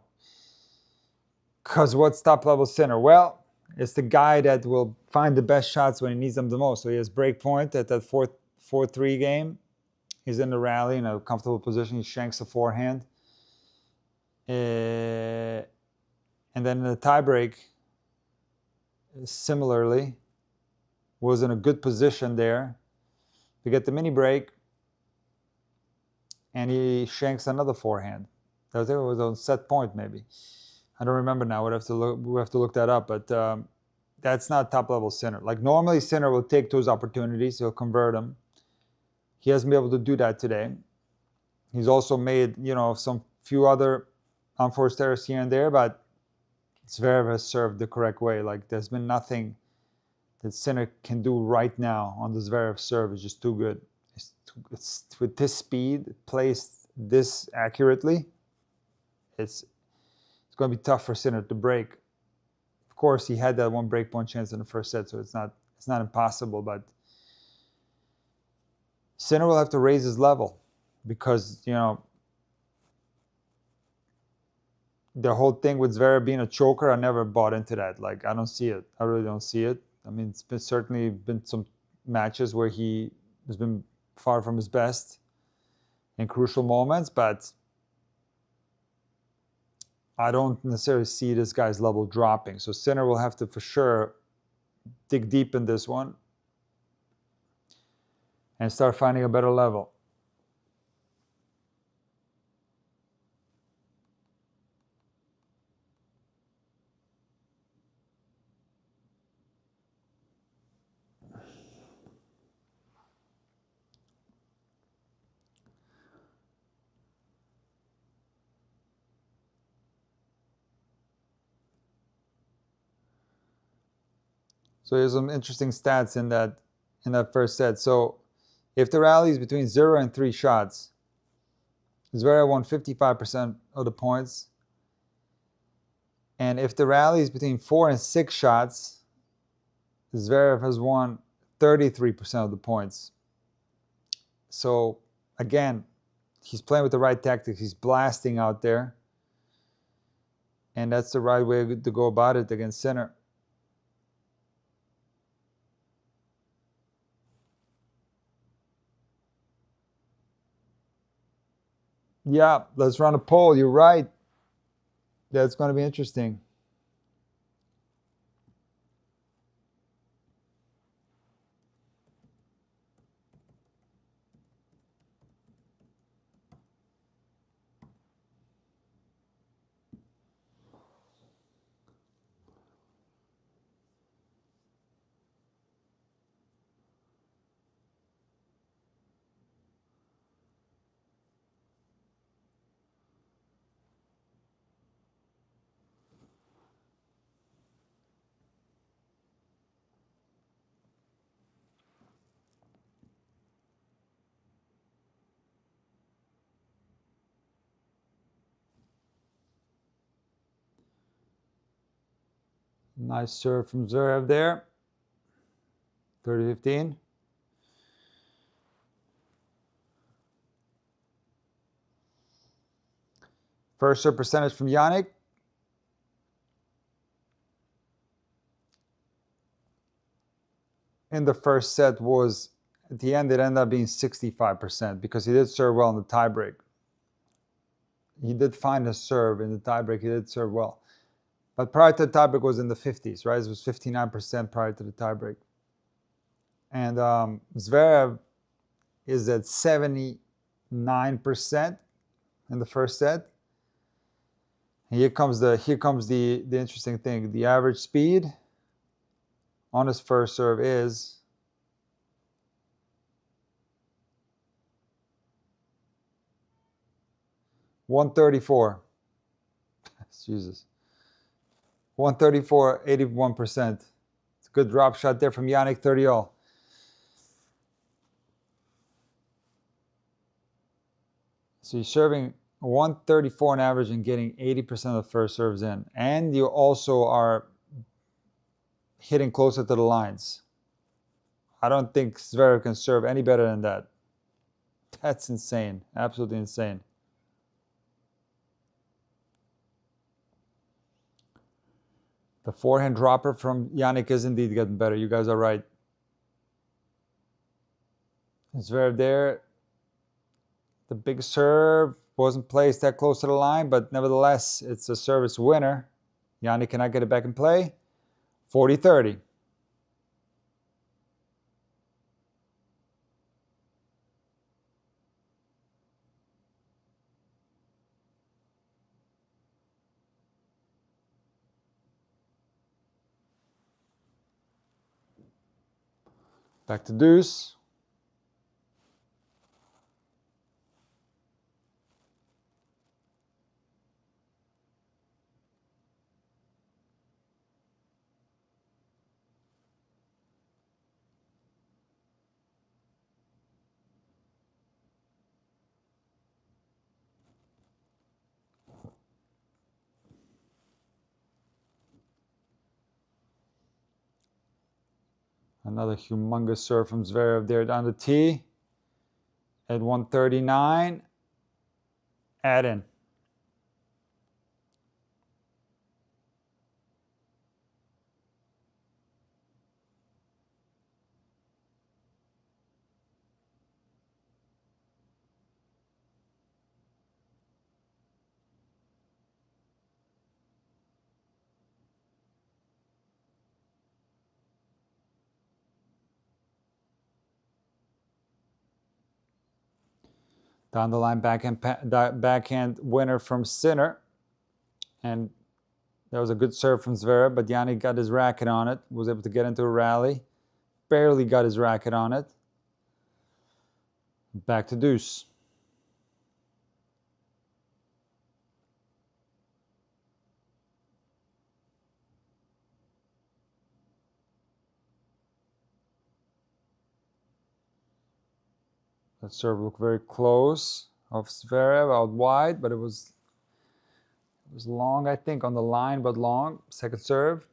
Because what's top-level Sinner? Well, it's the guy that will find the best shots when he needs them the most. So he has break point at that 4-3 game. He's in the rally in a comfortable position. He shanks the forehand. And then in the tiebreak, similarly, was in a good position there to get the mini break. And he shanks another forehand. That was on set point maybe. I don't remember now. We have to look that up. But that's not top-level Sinner. Like normally, Sinner will take those opportunities. He'll convert them. He hasn't been able to do that today. He's also made, you know, some few other unforced errors here and there, but Zverev has served the correct way. Like there's been nothing that Sinner can do right now on the Zverev serve. It's just too good. It's with this speed, placed this accurately, it's going to be tough for Sinner to break. Of course, he had that one break point chance in the first set, so it's not impossible. But Sinner will have to raise his level because, you know, the whole thing with Zverev being a choker, I never bought into that. Like, I don't see it. I really don't see it. I mean, it's certainly been some matches where he has been far from his best in crucial moments, but I don't necessarily see this guy's level dropping. So Sinner will have to, for sure, dig deep in this one and start finding a better level. So here's some interesting stats in that first set. So if the rally is between 0 and 3 shots, Zverev won 55% of the points. And if the rally is between 4 and 6 shots, Zverev has won 33% of the points. So again, he's playing with the right tactics. He's blasting out there. And that's the right way to go about it against Sinner. Yeah, let's run a poll. You're right. That's going to be interesting. Nice serve from Zverev there. 30-15. First serve percentage from Yannick. In the first set was, at the end, it ended up being 65% because he did serve well in the tiebreak. He did find a serve in the tiebreak. He did serve well. But prior to the tiebreak was in the 50s, right? It was 59% prior to the tiebreak. And Zverev is at 79% in the first set. And here comes the interesting thing. The average speed on his first serve is 134. Jesus. 134, 81%. It's a good drop shot there from Yannick 30-all. So you're serving 134 on average and getting 80% of the first serves in. And you also are hitting closer to the lines. I don't think Zverev can serve any better than that. That's insane. Absolutely insane. The forehand dropper from Yannick is indeed getting better. You guys are right. Zverev there. The big serve wasn't placed that close to the line, but nevertheless, it's a service winner. Yannick cannot get it back in play. 40-30. Back to deuce. Another humongous serve from Zverev there down the tee at 139. Add in. Down the line backhand winner from Sinner. And that was a good serve from Zverev, but Yannick got his racket on it, was able to get into a rally. Barely got his racket on it. Back to deuce. That serve looked very close of Zverev, out wide, but it was long, I think, on the line, but long. Second serve.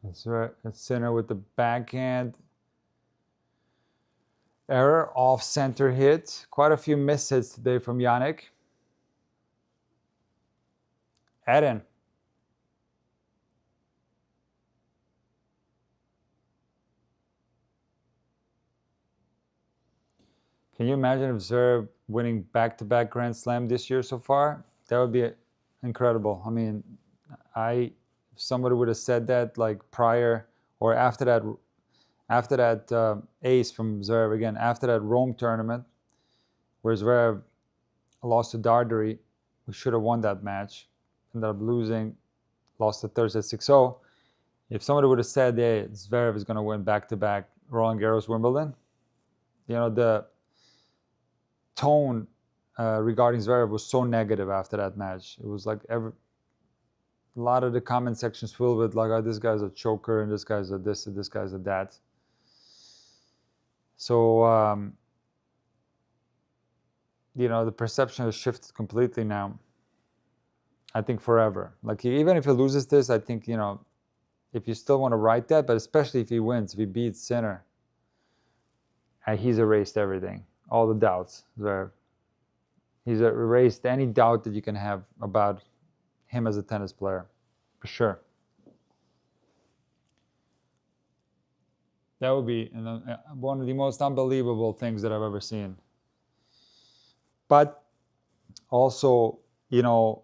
It's Sinner with the backhand error, off center hit. Quite a few miss hits today from Yannick. Eden. Can you imagine if Zverev winning back-to-back Grand Slam this year so far? That would be incredible. I mean, if somebody would have said that like prior or after that ace from Zverev again, after that Rome tournament, where Zverev lost to Darderi, we should have won that match. Ended up losing, lost to Thursday 6-0. If somebody would have said, hey, Zverev is going to win back-to-back Roland Garros Wimbledon, you know, the tone regarding Zverev was so negative after that match. It was like a lot of the comment sections filled with like, oh, this guy's a choker and this guy's a this and this guy's a that. So, you know, the perception has shifted completely now. I think forever. Like, even if he loses this, I think, you know, if you still want to write that, but especially if he wins, if he beats Sinner, he's erased everything, all the doubts there. He's erased any doubt that you can have about him as a tennis player, for sure. That would be one of the most unbelievable things that I've ever seen. But also, you know,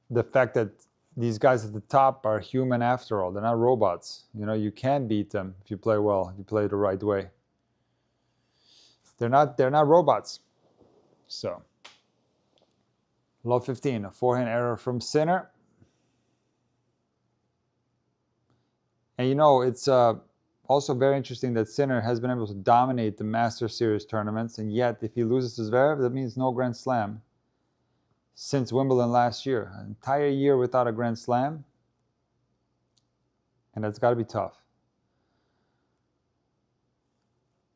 the fact that these guys at the top are human after all. They're not robots. You know, you can beat them if you play well, if you play the right way. They're not robots. So, love 15, a forehand error from Sinner. And you know, it's also very interesting that Sinner has been able to dominate the Masters Series tournaments, and yet if he loses to Zverev, that means no Grand Slam since Wimbledon last year. An entire year without a Grand Slam, and that's got to be tough.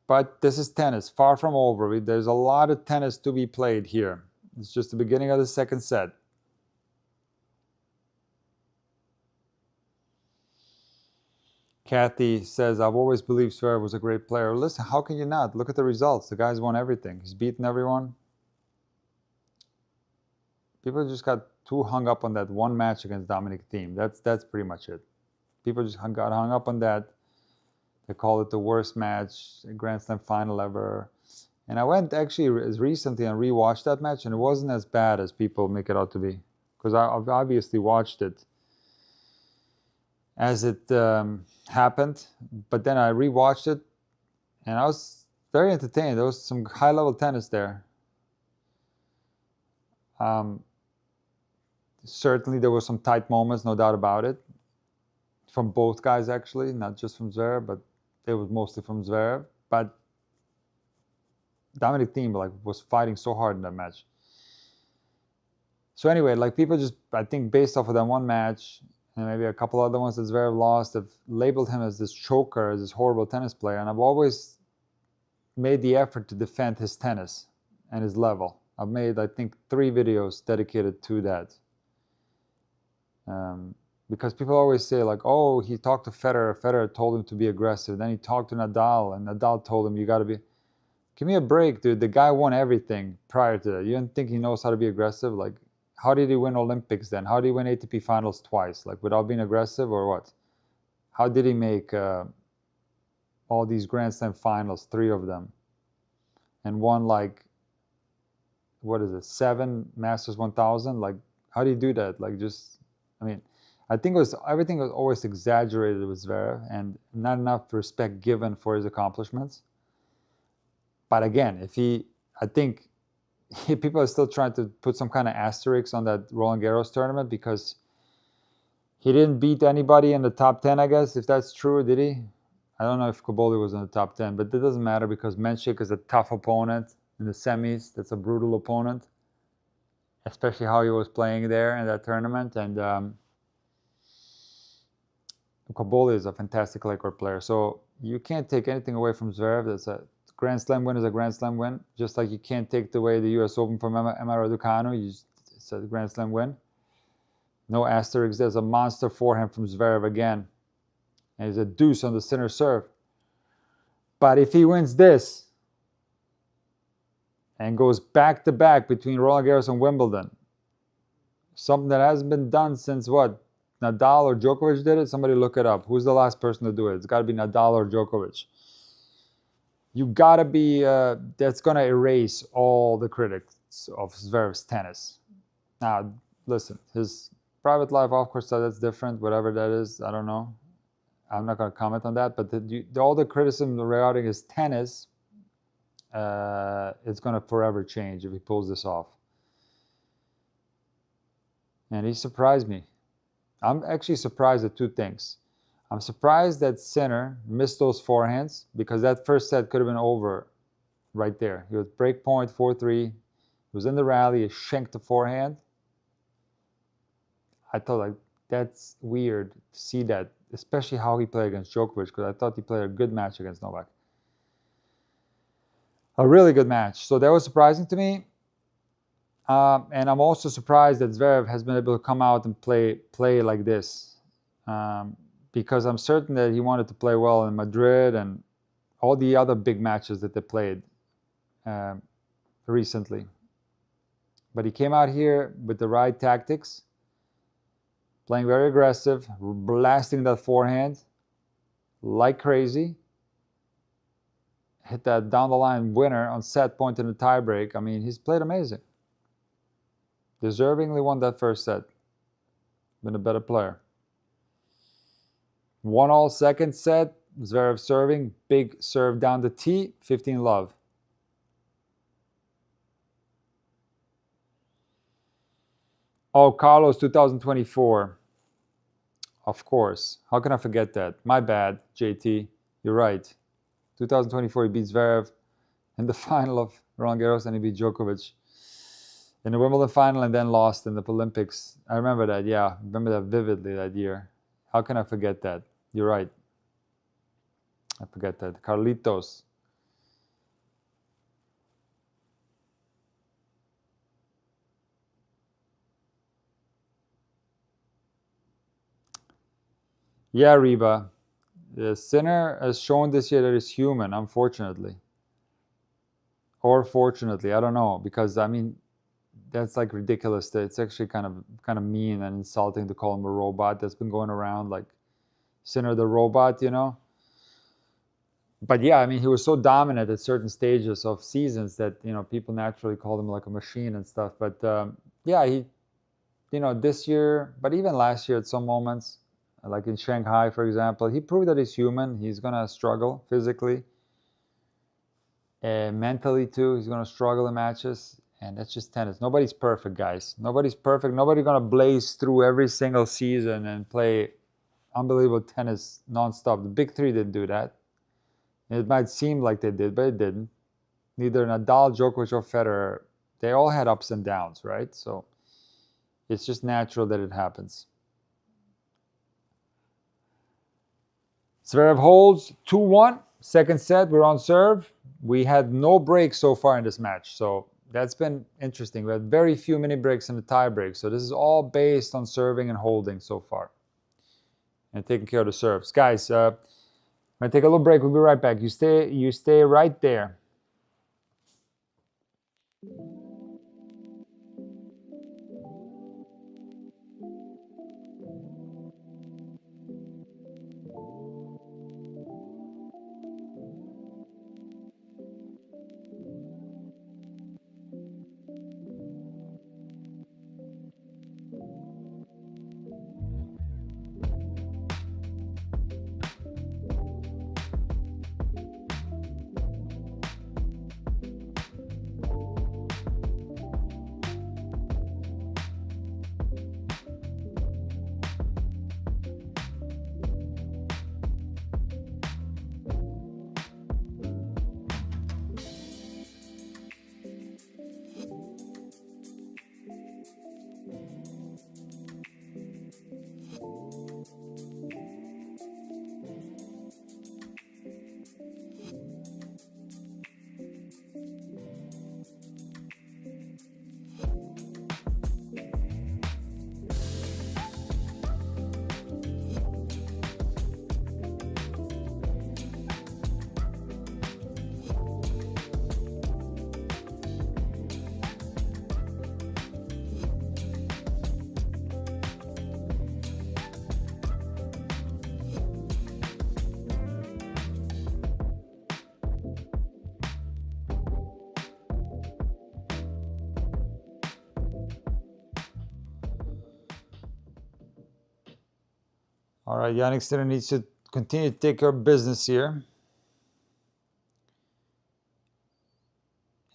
But this is tennis, far from over. There's a lot of tennis to be played here. It's just the beginning of the second set. Kathy says, I've always believed Zverev was a great player. Listen, how can you not? Look at the results. The guy's won everything. He's beaten everyone. People just got too hung up on that one match against Dominic Thiem. That's pretty much it. People just got hung up on that. They call it the worst match, Grand Slam final ever. And I went actually as recently and rewatched that match, and it wasn't as bad as people make it out to be. Because I've obviously watched it as it happened, but then I rewatched it, and I was very entertained. There was some high-level tennis there. Certainly there were some tight moments, no doubt about it, from both guys actually, not just from Zverev, but it was mostly from Zverev. But Dominic Thiem was fighting so hard in that match. So anyway, like people just, I think based off of that one match, and maybe a couple other ones that Zverev lost, have labeled him as this choker, as this horrible tennis player. And I've always made the effort to defend his tennis and his level. I've made, I think, 3 videos dedicated to that. Because people always say, like, oh, he talked to Federer. Federer told him to be aggressive. Then he talked to Nadal, and Nadal told him, you got to be... Give me a break, dude. The guy won everything prior to that. You don't think he knows how to be aggressive? Like, how did he win Olympics then? How did he win ATP finals twice? Like, without being aggressive or what? How did he make all these Grand Slam finals, 3 of them? And won, like, what is it, 7 Masters 1000? Like, how do you do that? Like, just, I mean, I think everything was always exaggerated with Zverev and not enough respect given for his accomplishments. But again, I think people are still trying to put some kind of asterisk on that Roland Garros tournament because he didn't beat anybody in the top 10, I guess, if that's true, did he? I don't know if Kaboli was in the top 10, but that doesn't matter because Menchik is a tough opponent in the semis. That's a brutal opponent, especially how he was playing there in that tournament. And Kaboli is a fantastic clay court player. So you can't take anything away from Zverev. That's a Grand Slam win is a Grand Slam win. Just like you can't take away the U.S. Open from Emma Raducanu. It's a Grand Slam win. No asterisks. There's a monster forehand from Zverev again. And he's a deuce on the Sinner serve. But if he wins this and goes back-to-back between Roland Garros and Wimbledon, something that hasn't been done since what? Nadal or Djokovic did it? Somebody look it up. Who's the last person to do it? It's got to be Nadal or Djokovic. You got to be, that's going to erase all the critics of Zverev's tennis. Now, listen, his private life, of course, that's different, whatever that is, I don't know. I'm not going to comment on that, but all the criticism regarding his tennis, it's going to forever change if he pulls this off. And he surprised me. I'm actually surprised at two things. I'm surprised that Sinner missed those forehands because that first set could have been over right there. He was break point, 4-3. He was in the rally. He shanked the forehand. I thought, like, that's weird to see that, especially how he played against Djokovic, because I thought he played a good match against Novak. A really good match. So that was surprising to me. And I'm also surprised that Zverev has been able to come out and play like this. Because I'm certain that he wanted to play well in Madrid and all the other big matches that they played recently. But he came out here with the right tactics, playing very aggressive, blasting that forehand like crazy. Hit that down-the-line winner on set point in the tiebreak. I mean, he's played amazing. Deservingly won that first set. Been a better player. 1-all second set. Zverev serving. Big serve down the tee. 15-love. Oh, Carlos 2024. Of course. How can I forget that? My bad, JT. You're right. 2024, he beats Zverev in the final of Roland Garros, and he beat Djokovic in the Wimbledon final and then lost in the Olympics. I remember that, yeah. I remember that vividly that year. How can I forget that? You're right. I forget that. Carlitos. Yeah, Reba. The Sinner has shown this year that he's human, unfortunately. Or fortunately, I don't know. Because, I mean, that's like ridiculous. It's actually kind of mean and insulting to call him a robot. That's been going around like Sinner the robot, you know. But yeah, I mean, he was so dominant at certain stages of seasons that, you know, people naturally called him like a machine and stuff. But yeah, he, you know, this year, but even last year at some moments, like in Shanghai, for example, he proved that he's human. He's gonna struggle physically, and mentally too. He's gonna struggle in matches. And that's just tennis. Nobody's perfect, guys. Nobody's perfect. Nobody's going to blaze through every single season and play unbelievable tennis nonstop. The big three didn't do that. It might seem like they did, but it didn't. Neither Nadal, Djokovic, or Federer, they all had ups and downs, right? So it's just natural that it happens. Zverev holds 2-1. Second set, we're on serve. We had no breaks so far in this match, so that's been interesting. We had very few mini breaks in the tie break, so this is all based on serving and holding so far and taking care of the serves. Guys, I'm gonna take a little break. We'll be right back. You stay right there. All right, Yannick Sinner needs to continue to take care of business here.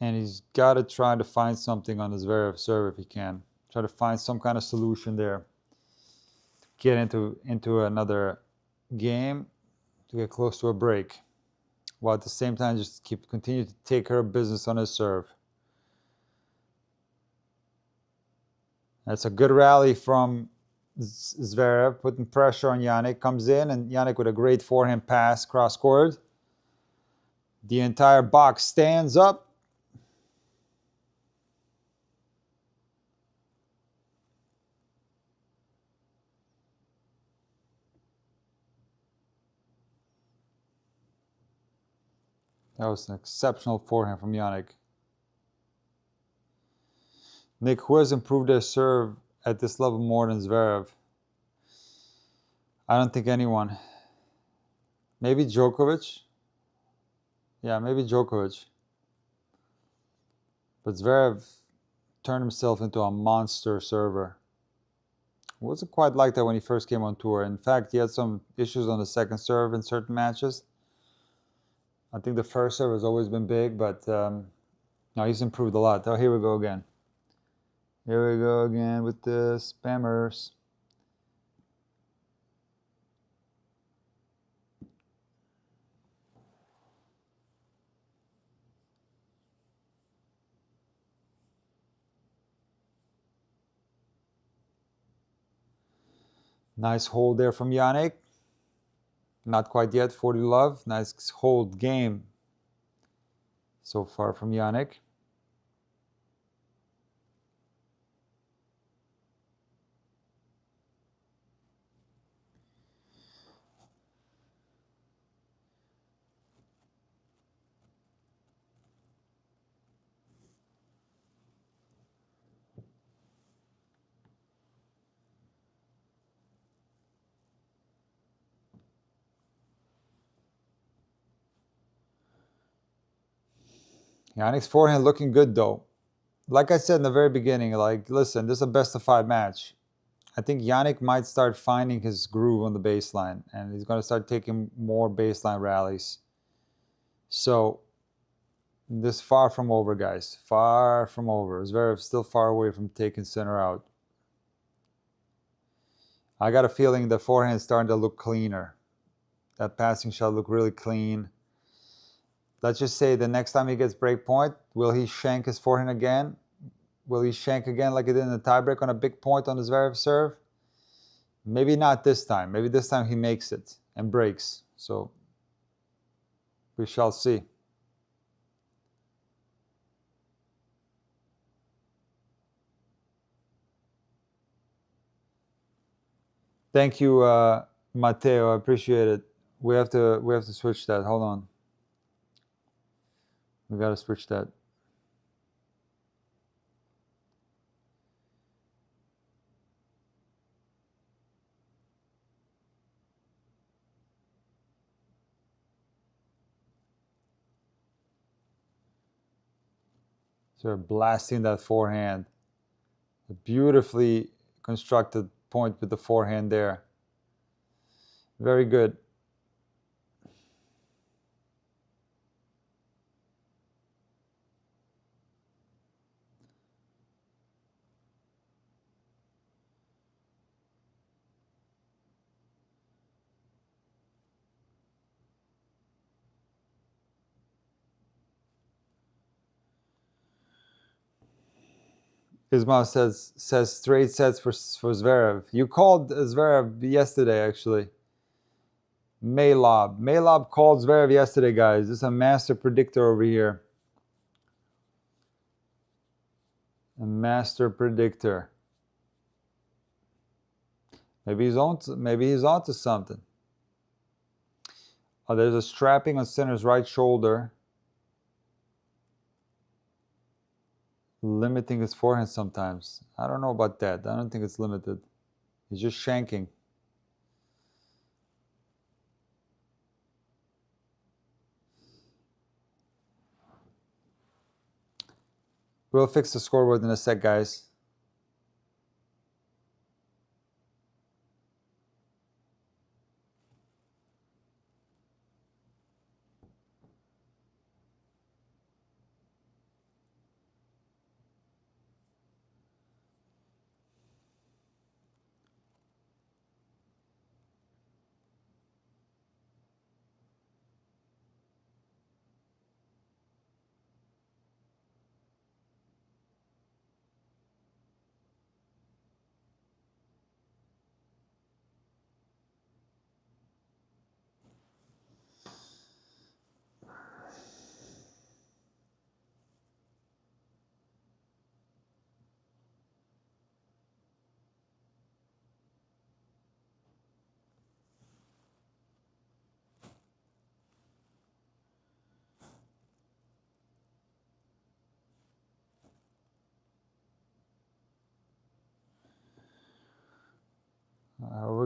And he's got to try to find something on his Zverev serve if he can. Try to find some kind of solution there. Get into another game to get close to a break. While at the same time just continue to take care of business on his serve. That's a good rally from Zverev, putting pressure on Yannick. Comes in, and Yannick with a great forehand pass cross-court. The entire box stands up. That was an exceptional forehand from Yannick. Nick, who has improved their serve at this level more than Zverev? I don't think anyone. Maybe Djokovic. Yeah, maybe Djokovic. But Zverev turned himself into a monster server. It wasn't quite like that when he first came on tour. In fact, he had some issues on the second serve in certain matches. I think the first serve has always been big, but no, he's improved a lot. Oh, here we go again. Here we go again with the spammers. Nice hold there from Yannick. Not quite yet, 40 love. Nice hold game so far from Yannick. Yannick's forehand looking good though. Like I said in the very beginning, listen, this is a best of 5 match. I think Yannick might start finding his groove on the baseline, and he's going to start taking more baseline rallies. So, this far from over, guys. Far from over. Zverev still far away from taking Sinner out. I got a feeling the forehand is starting to look cleaner. That passing shot look really clean. Let's just say the next time he gets break point, will he shank his forehand again? Will he shank again like he did in the tiebreak on a big point on his Zverev serve? Maybe not this time. Maybe this time he makes it and breaks. So we shall see. Thank you, Matteo. I appreciate it. We have to switch that. Hold on. We got to switch that. So we're blasting that forehand. A beautifully constructed point with the forehand there. Very good. Ismail says straight sets for Zverev. You called Zverev yesterday, actually. Maylob called Zverev yesterday, guys. This is a master predictor over here. A master predictor. Maybe he's onto something. Oh, there's a strapping on Sinner's right shoulder, limiting his forehand sometimes. I don't know about that. I don't think it's limited. He's just shanking. We'll fix the scoreboard in a sec, guys.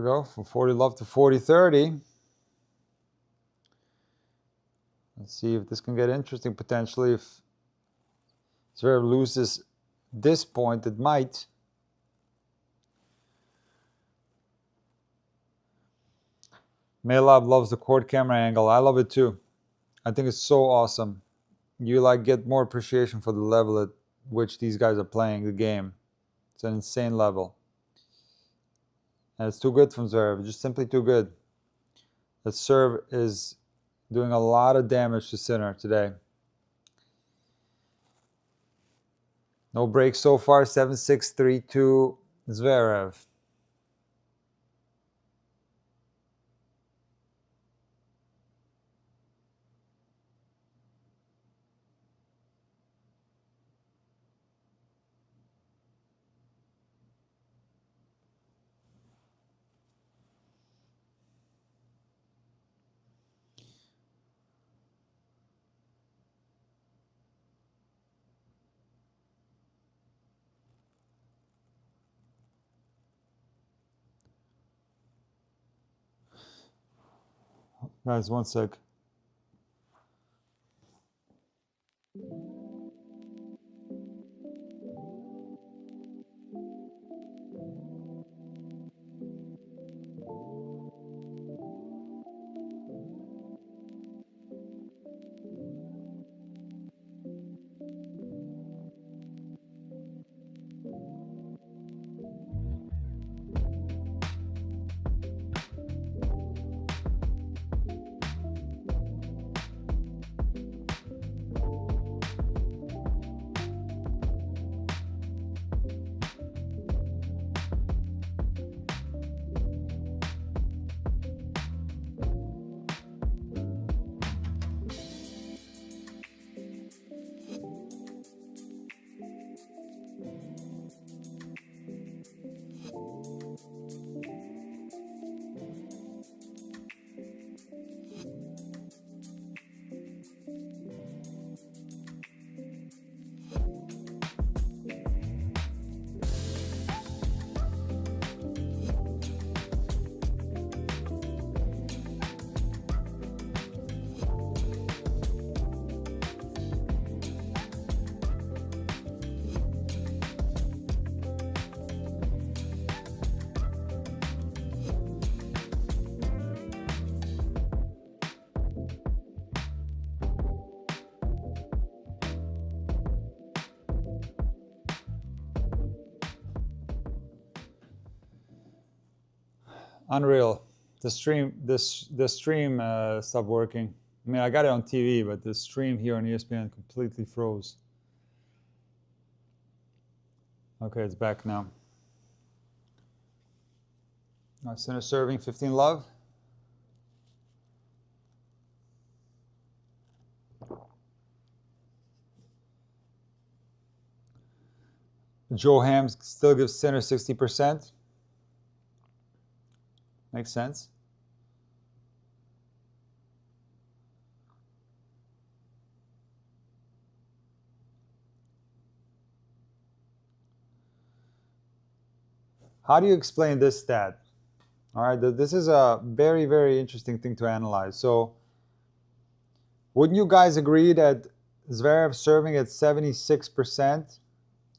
go, from 40 love to 40-30. Let's see if this can get interesting potentially. If Zverev loses this point, it might. Maylab loves the court camera angle. I love it too. I think it's so awesome. You like get more appreciation for the level at which these guys are playing the game. It's an insane level. And it's too good from Zverev, just simply too good. That serve is doing a lot of damage to Sinner today. No break so far, 7-6, 3-2, Zverev. Guys, one sec. Unreal. The stream stopped working. I mean, I got it on TV, but the stream here on ESPN completely froze. Okay, it's back now. Sinner serving, 15 love. Joe Hams still gives Sinner 60%. Makes sense. How do you explain this stat? All right, this is a very, very interesting thing to analyze. So, wouldn't you guys agree that Zverev serving at 76%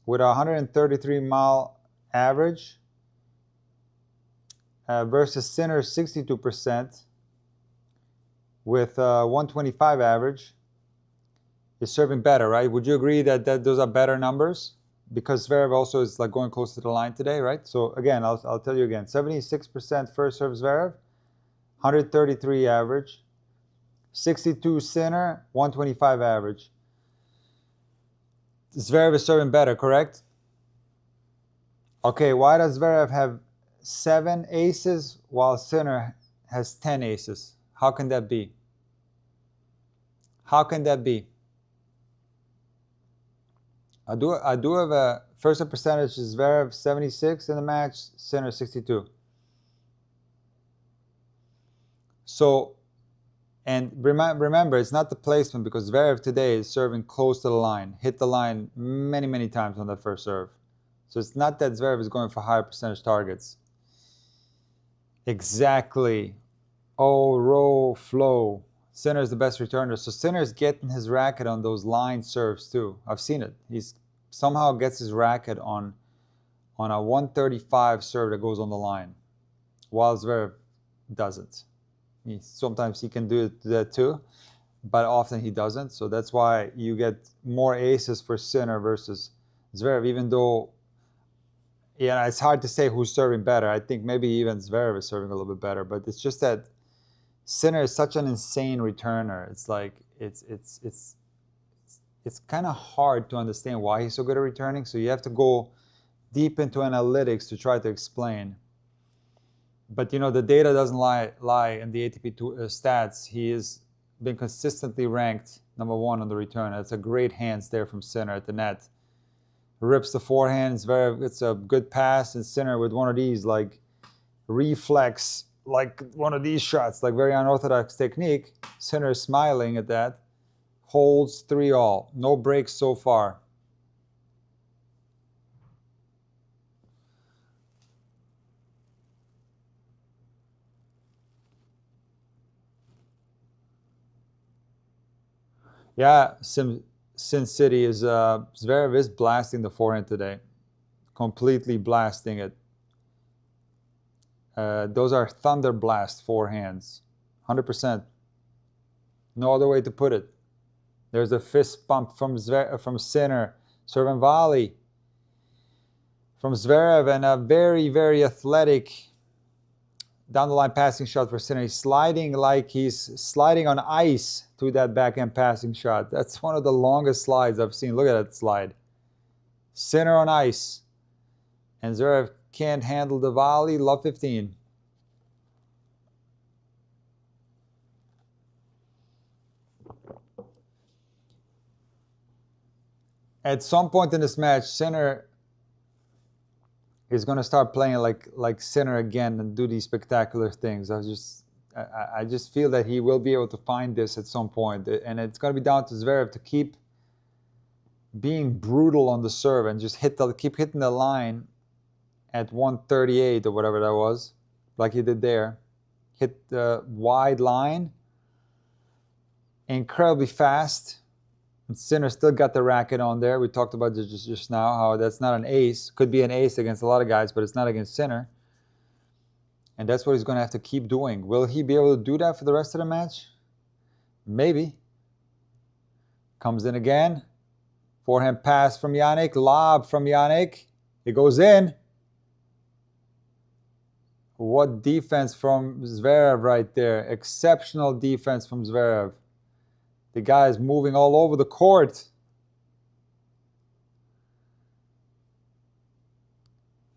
with a 133-mile average versus Sinner 62% with 125 average is serving better, right? Would you agree that those are better numbers? Because Zverev also is like going close to the line today, right? So again, I'll tell you again, 76% first serve Zverev, 133 average, 62 Sinner, 125 average. Zverev is serving better, correct? Okay, why does Zverev have 7 aces while Sinner has 10 aces? How can that be? How can that be? I do have a first serve percentage is Zverev 76 in the match, Sinner 62. So, and remember, it's not the placement because Zverev today is serving close to the line, hit the line many, many times on that first serve. So it's not that Zverev is going for higher percentage targets. Exactly. Oh, row, flow. Sinner is the best returner. So Sinner's getting his racket on those line serves too. I've seen it. He's somehow gets his racket on a 135 serve that goes on the line, while Zverev doesn't. Sometimes he can do that too, but often he doesn't. So that's why you get more aces for Sinner versus Zverev, even though, yeah, it's hard to say who's serving better. I think maybe even Zverev is serving a little bit better, but it's just that Sinner is such an insane returner. It's like it's kind of hard to understand why he's so good at returning. So you have to go deep into analytics to try to explain. But you know, the data doesn't lie in the ATP stats. He has been consistently ranked #1 on the return. That's a great hands there from Sinner at the net. Rips the forehand. It's a good pass, and Sinner with one of these like reflex, like one of these shots, like very unorthodox technique. Sinner is smiling at that. Holds 3-all. No breaks so far. Yeah, Sin City is Zverev is blasting the forehand today, completely blasting it. Those are thunder blast forehands, 100%. No other way to put it. There's a fist pump from Sinner, serve and volley from Zverev, and a very, very athletic down the line passing shot for Sinner. He's sliding like he's sliding on ice to that backhand passing shot. That's one of the longest slides I've seen. Look at that slide. Sinner on ice. And Zverev can't handle the volley. Love 15. At some point in this match, Sinner is going to start playing like Sinner again and do these spectacular things. I just feel that he will be able to find this at some point, and it's going to be down to Zverev to keep being brutal on the serve and just keep hitting the line at 138 or whatever that was, like he did there. Hit the wide line, incredibly fast. And Sinner still got the racket on there. We talked about this just now, how that's not an ace. Could be an ace against a lot of guys, but it's not against Sinner. And that's what he's going to have to keep doing. Will he be able to do that for the rest of the match? Maybe. Comes in again. Forehand pass from Jannik. Lob from Jannik. It goes in. What defense from Zverev right there. Exceptional defense from Zverev. The guy is moving all over the court.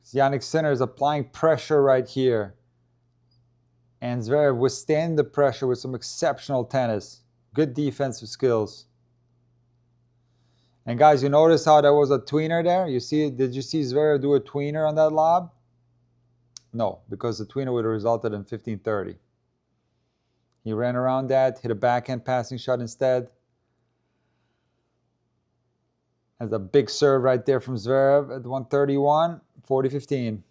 Jannik Sinner is applying pressure right here. And Zverev withstanding the pressure with some exceptional tennis. Good defensive skills. And guys, you notice how there was a tweener there? Did you see Zverev do a tweener on that lob? No, because the tweener would have resulted in 15-30. He ran around that, hit a backhand passing shot instead. Has a big serve right there from Zverev at 131, 40-15.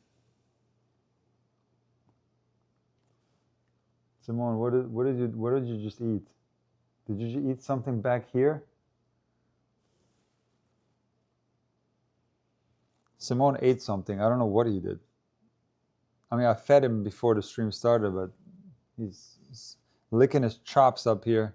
Simone, what did you just eat? Did you eat something back here? Simone ate something. I don't know what he did. I mean, I fed him before the stream started, but he's licking his chops up here.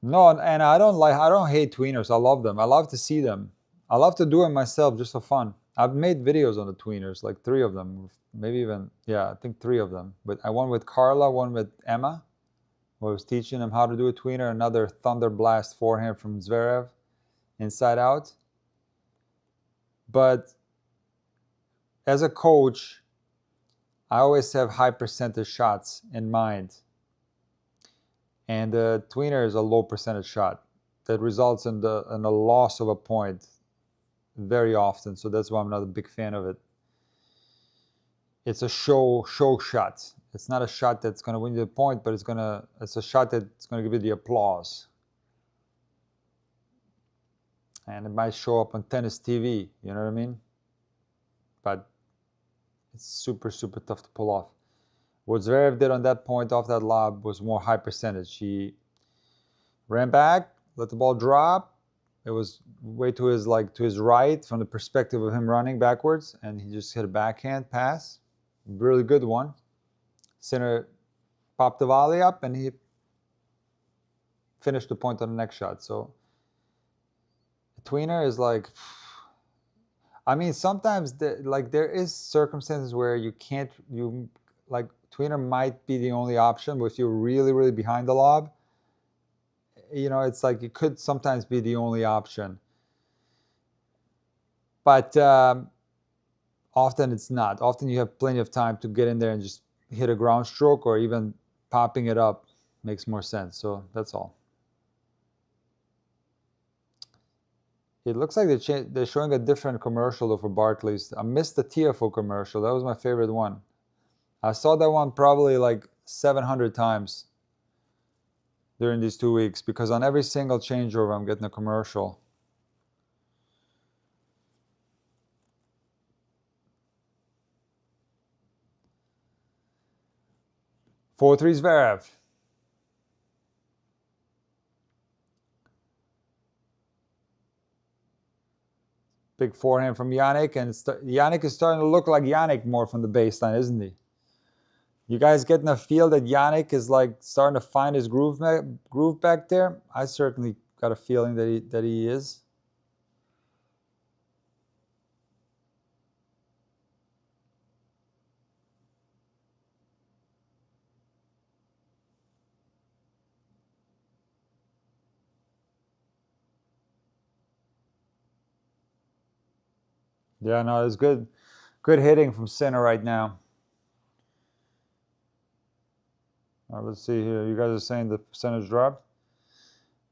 No, and I don't hate tweeners. I love them. I love to see them. I love to do them myself just for fun. I've made videos on the tweeners, like 3 of them, maybe even, yeah, I think 3 of them. But I one with Carla, one with Emma, who I was teaching them how to do a tweener, another thunder blast forehand from Zverev, inside out. But as a coach, I always have high percentage shots in mind. And the tweener is a low percentage shot that results in a loss of a point very often. So that's why I'm not a big fan of it. It's a show shot. It's not a shot that's going to win you the point, but it's a shot that's going to give you the applause. And it might show up on tennis TV, you know what I mean? but it's super, super tough to pull off. What Zverev did on that point off that lob was more high percentage. He ran back, let the ball drop. It was way to his right from the perspective of him running backwards, and he just hit a backhand pass. Really good one. Sinner popped the volley up, and he finished the point on the next shot. So a tweener is like, I mean, sometimes there is circumstances where you can't, like tweener might be the only option, but if you're really, really behind the lob, you know, it's like it could sometimes be the only option. But often it's not. Often you have plenty of time to get in there and just hit a ground stroke, or even popping it up makes more sense. So that's all. It looks like they're showing a different commercial though for Barclays. I missed the TFO commercial. That was my favorite one. I saw that one probably like 700 times during these 2 weeks, because on every single changeover I'm getting a commercial. 4-3 Zverev. Big forehand from Jannik, and Jannik is starting to look like Jannik more from the baseline, isn't he? You guys getting a feel that Jannik is like starting to find his groove back there? I certainly got a feeling that he is. Yeah, no, it's good hitting from Sinner right now. Let's see here. You guys are saying the percentage dropped?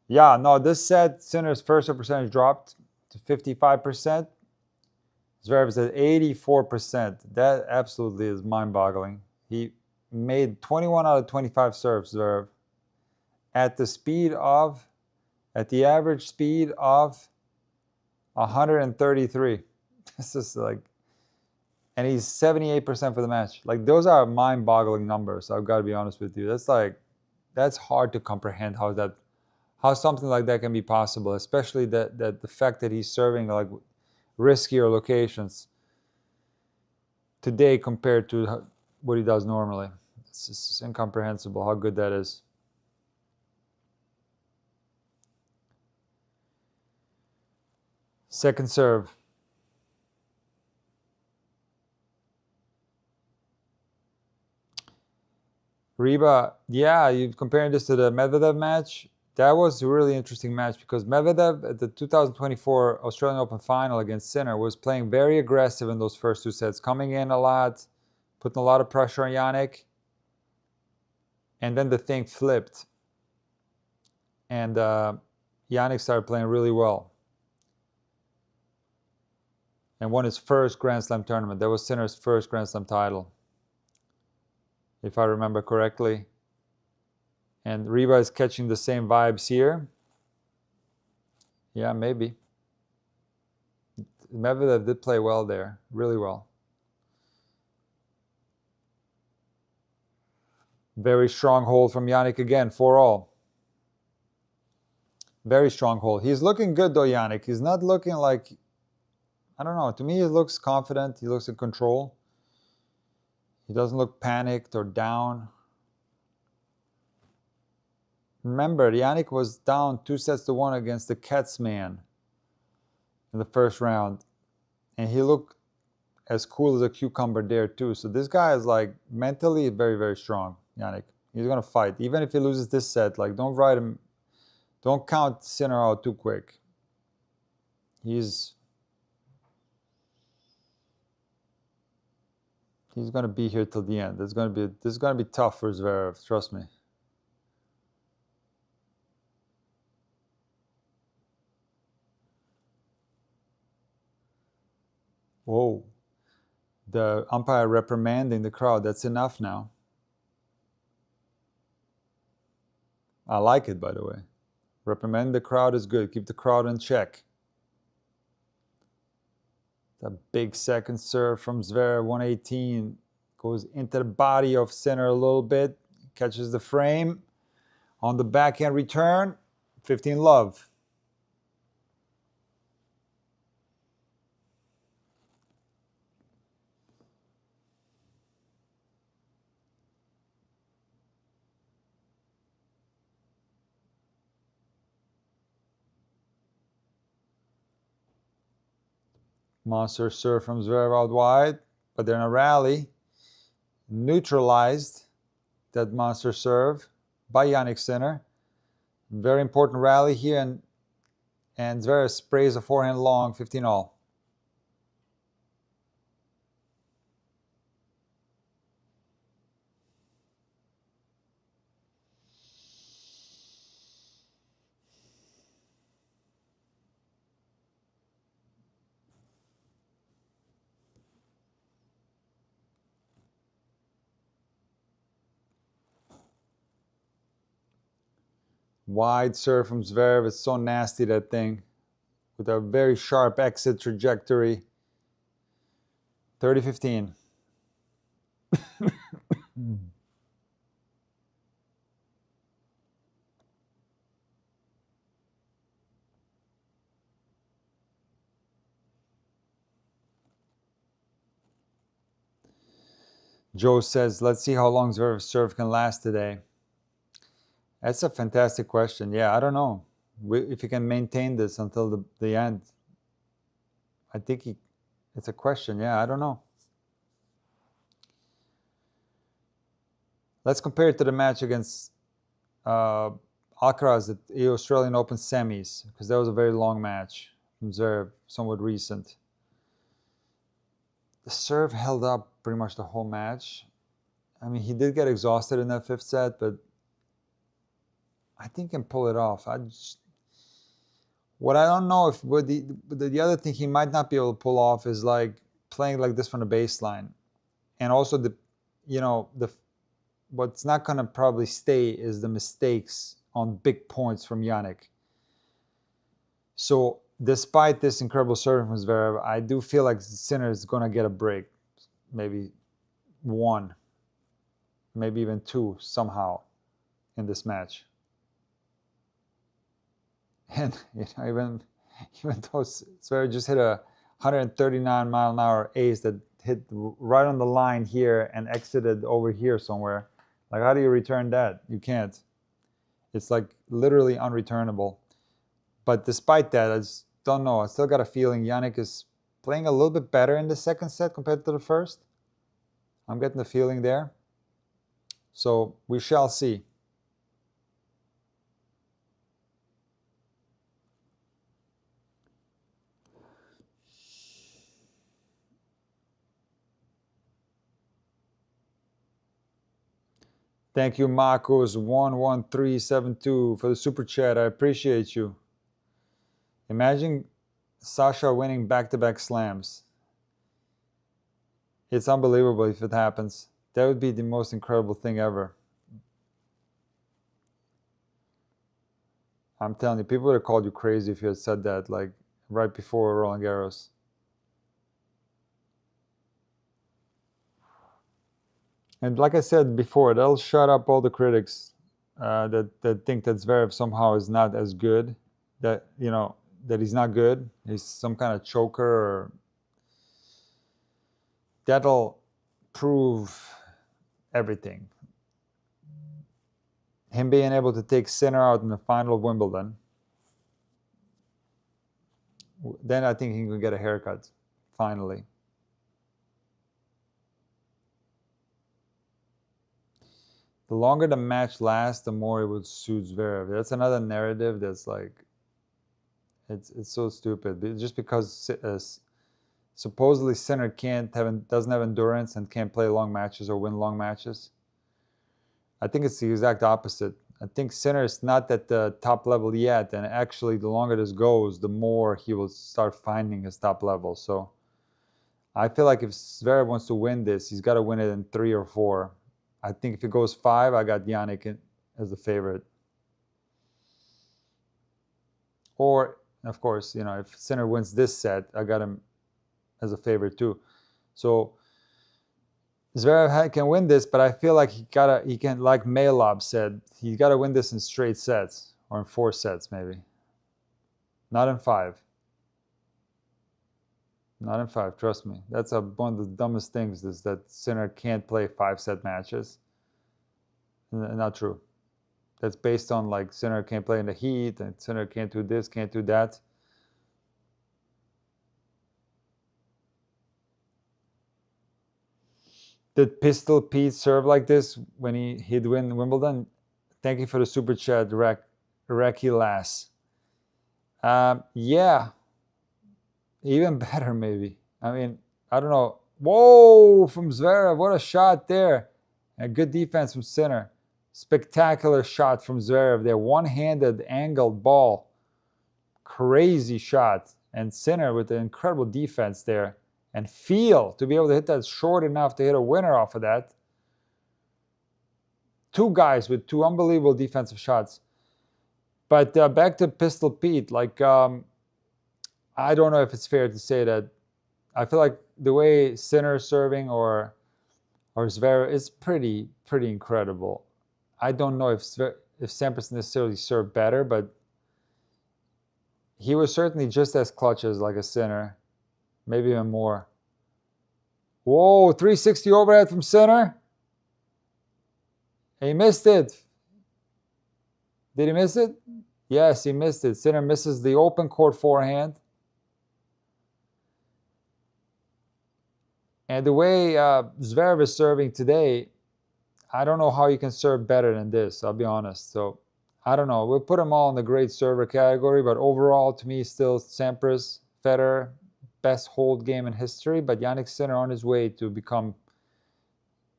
Yeah, no, this set, Sinner's first serve percentage dropped to 55%. Zverev's at 84%. That absolutely is mind-boggling. He made 21 out of 25 serves, Zverev, at the average speed of 133. This is like, and he's 78% for the match. Like, those are mind-boggling numbers. I've got to be honest with you. That's hard to comprehend how something like that can be possible, especially that the fact that he's serving like riskier locations today compared to what he does normally. It's just incomprehensible how good that is. Second serve. Riba, yeah, you're comparing this to the Medvedev match. That was a really interesting match, because Medvedev at the 2024 Australian Open final against Sinner was playing very aggressive in those first two sets, coming in a lot, putting a lot of pressure on Jannik. And then the thing flipped. And Jannik started playing really well and won his first Grand Slam tournament. That was Sinner's first Grand Slam title, if I remember correctly. And Riba is catching the same vibes here. Yeah, maybe. Medvedev did play well there, really well. Very strong hold from Jannik again, 4-all. Very strong hold. He's looking good though, Jannik. He's not looking like, I don't know, to me he looks confident, he looks in control. He doesn't look panicked or down. Remember, Jannik was down 2-1 against the Katzman in the first round, and he looked as cool as a cucumber there too. So this guy is like mentally very, very strong, Jannik. He's gonna fight, even if he loses this set. Like, don't ride him, don't count Sinner out too quick. He's gonna be here till the end. This is gonna be tough for Zverev. Trust me. Whoa. The umpire reprimanding the crowd. That's enough now. I like it, by the way. Reprimand the crowd is good. Keep the crowd in check. The big second serve from Zverev, 118. Goes into the body of Sinner a little bit. Catches the frame. On the backhand return, 15 love. Monster serve from Zverev out wide, but they're in a rally. Neutralized that monster serve by Jannik Sinner. Very important rally here, and Zverev sprays a forehand long, 15 all. Wide serve from Zverev. It's so nasty, that thing, with a very sharp exit trajectory. 30-15. Joe says, let's see how long Zverev's serve can last today. That's a fantastic question. Yeah, I don't know if he can maintain this until the end. I think it's a question. Yeah, I don't know. Let's compare it to the match against Alcaraz at the Australian Open semis, because that was a very long match from Zverev, somewhat recent. The serve held up pretty much the whole match. I mean, he did get exhausted in that fifth set, but I think he can pull it off. What I don't know if the other thing he might not be able to pull off is like playing like this from the baseline, and also what's not going to probably stay is the mistakes on big points from Jannik. So despite this incredible serving from Zverev, I do feel like Sinner is going to get a break, maybe one, maybe even two somehow in this match. And even though Zverev just hit a 139-mile-an-hour ace that hit right on the line here and exited over here somewhere, like, how do you return that? You can't. It's like literally unreturnable. But despite that, I just don't know. I still got a feeling Jannik is playing a little bit better in the second set compared to the first. I'm getting the feeling there. So we shall see. Thank you, Marcos11372, for the super chat. I appreciate you. Imagine Sasha winning back-to-back slams. It's unbelievable if it happens. That would be the most incredible thing ever. I'm telling you, people would have called you crazy if you had said that, like, right before Roland Garros. And like I said before, that'll shut up all the critics that think that Zverev somehow is not as good, that he's not good, he's some kind of choker. Or that'll prove everything. Him being able to take Sinner out in the final of Wimbledon, then I think he can get a haircut, finally. The longer the match lasts, the more it would suit Zverev. That's another narrative that's like, it's so stupid. Just because supposedly Sinner doesn't have endurance and can't play long matches or win long matches. I think it's the exact opposite. I think Sinner is not at the top level yet, and actually the longer this goes, the more he will start finding his top level. So I feel like if Zverev wants to win this, he's got to win it in 3 or 4. I think if it goes 5, I got Jannik as the favorite. Or, of course, if Sinner wins this set, I got him as a favorite too. So Zverev can win this, but I feel like he can, like Maylab said, he gotta win this in straight sets or in 4 sets maybe. Not in 5. Not in 5, trust me. That's one of the dumbest things, is that Sinner can't play 5-set matches. Not true. That's based on like Sinner can't play in the heat, and Sinner can't do this, can't do that. Did Pistol Pete serve like this when he'd win Wimbledon? Thank you for the super chat, Reki Lass. Yeah, even better maybe. I mean, I don't know. Whoa, from Zverev, what a shot there. A good defense from Sinner. Spectacular shot from Zverev there. One-handed angled ball. Crazy shot. And Sinner with an incredible defense there. And feel to be able to hit that short enough to hit a winner off of that. 2 guys with 2 unbelievable defensive shots. But back to Pistol Pete, like, I don't know if it's fair to say that. I feel like the way Sinner is serving or Zverev is pretty incredible. I don't know if Sampras necessarily served better, but he was certainly just as clutch as like a Sinner, maybe even more. Whoa, 360 overhead from Sinner. He missed it. Did he miss it? Yes, he missed it. Sinner misses the open court forehand. And the way Zverev is serving today, I don't know how you can serve better than this, I'll be honest. So, I don't know. We'll put them all in the great server category, but overall, to me, still Sampras, Federer, best hold game in history, but Jannik Sinner on his way to become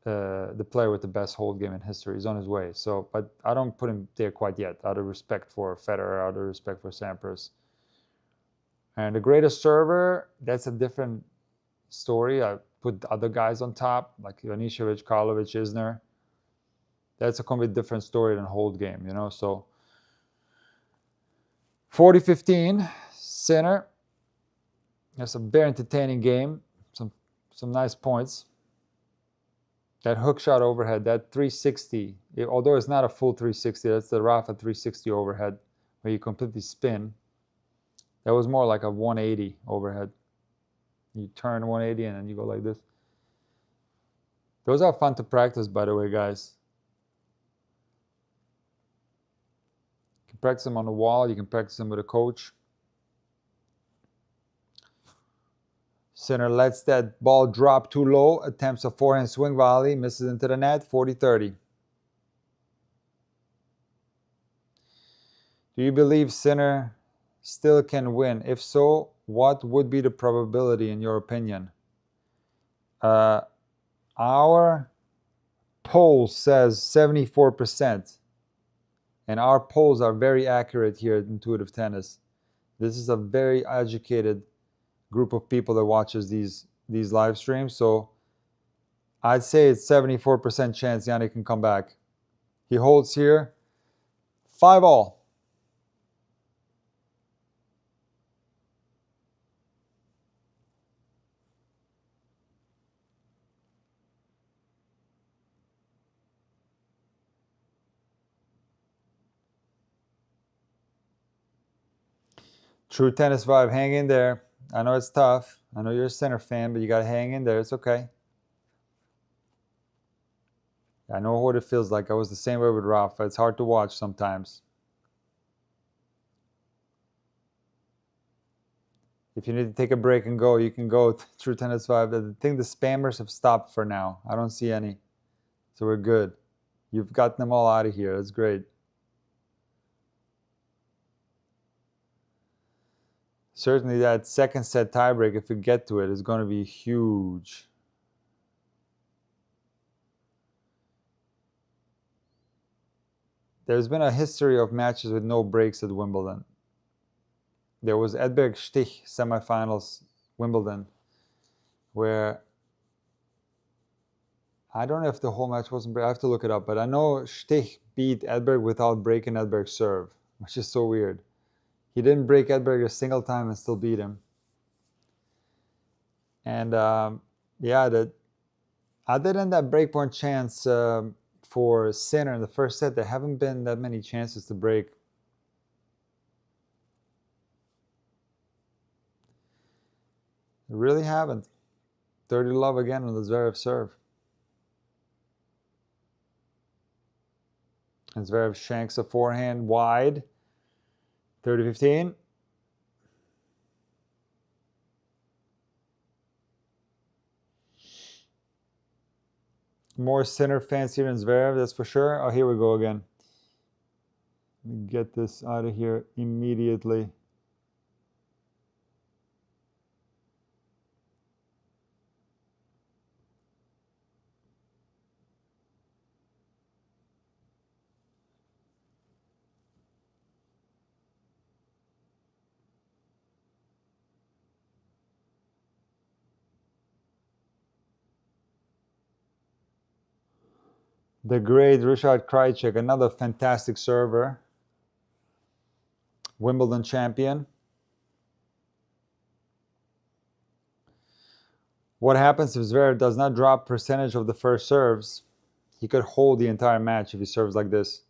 the player with the best hold game in history. He's on his way. So, but I don't put him there quite yet, out of respect for Federer, out of respect for Sampras. And the greatest server, that's a different story. I put other guys on top, like Ivanišević, Karlovic, Isner. That's a completely different story than hold game, you know. So 40-15, Sinner. That's a very entertaining game. Some nice points. That hook shot overhead, that 360, although it's not a full 360, that's the Rafa 360 overhead, where you completely spin. That was more like a 180 overhead. You turn 180 and then you go like this. Those are fun to practice, by the way, guys. You can practice them on the wall. You can practice them with a coach. Sinner lets that ball drop too low, attempts a forehand swing volley, misses into the net, 40-30. Do you believe Sinner still can win? If so, what would be the probability in your opinion? Our poll says 74%. And our polls are very accurate here at Intuitive Tennis. This is a very educated group of people that watches these live streams. So I'd say it's 74% chance Jannik can come back. He holds here. 5-all. True Tennis Vibe, hang in there. I know it's tough. I know you're a Sinner fan, but you got to hang in there. It's okay. I know what it feels like. I was the same way with Rafa. It's hard to watch sometimes. If you need to take a break and go, you can go. True Tennis Vibe. I think the spammers have stopped for now. I don't see any. So we're good. You've gotten them all out of here. That's great. Certainly that second set tiebreak, if we get to it, is going to be huge. There's been a history of matches with no breaks at Wimbledon. There was Edberg Stich semifinals Wimbledon, where I don't know if the whole match wasn't break. I have to look it up, but I know Stich beat Edberg without breaking Edberg's serve, which is so weird. He didn't break Edberg a single time and still beat him. And yeah, other than that breakpoint chance for Sinner in the first set, there haven't been that many chances to break. They really haven't. 30 love again on the Zverev serve. And Zverev shanks a forehand wide. 30-15. More Sinner fancier than Zverev, that's for sure. Oh, here we go again. Let me get this out of here immediately. The great Richard Krajicek, another fantastic server. Wimbledon champion. What happens if Zverev does not drop percentage of the first serves? He could hold the entire match if he serves like this.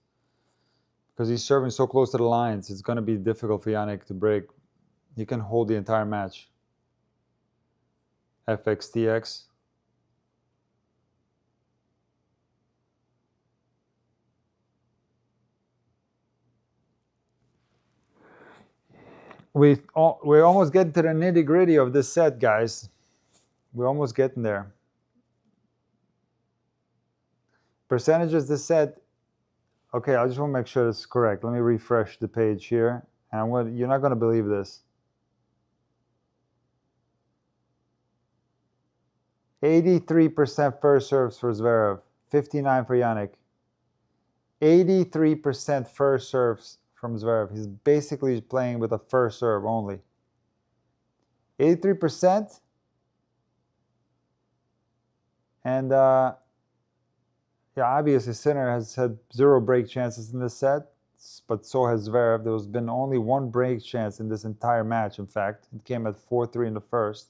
Because he's serving so close to the lines, it's going to be difficult for Jannik to break. He can hold the entire match. FXTX. We're almost getting to the nitty-gritty of this set, guys. We're almost getting there. Percentages this set. Okay, I just want to make sure this is correct. Let me refresh the page here. And you're not going to believe this. 83% first serves for Zverev. 59% for Jannik. 83% first serves from Zverev. He's basically playing with a first serve only. 83%. And yeah, obviously Sinner has had 0 break chances in this set, but so has Zverev. There's been only 1 break chance in this entire match, in fact. It came at 4-3 in the first.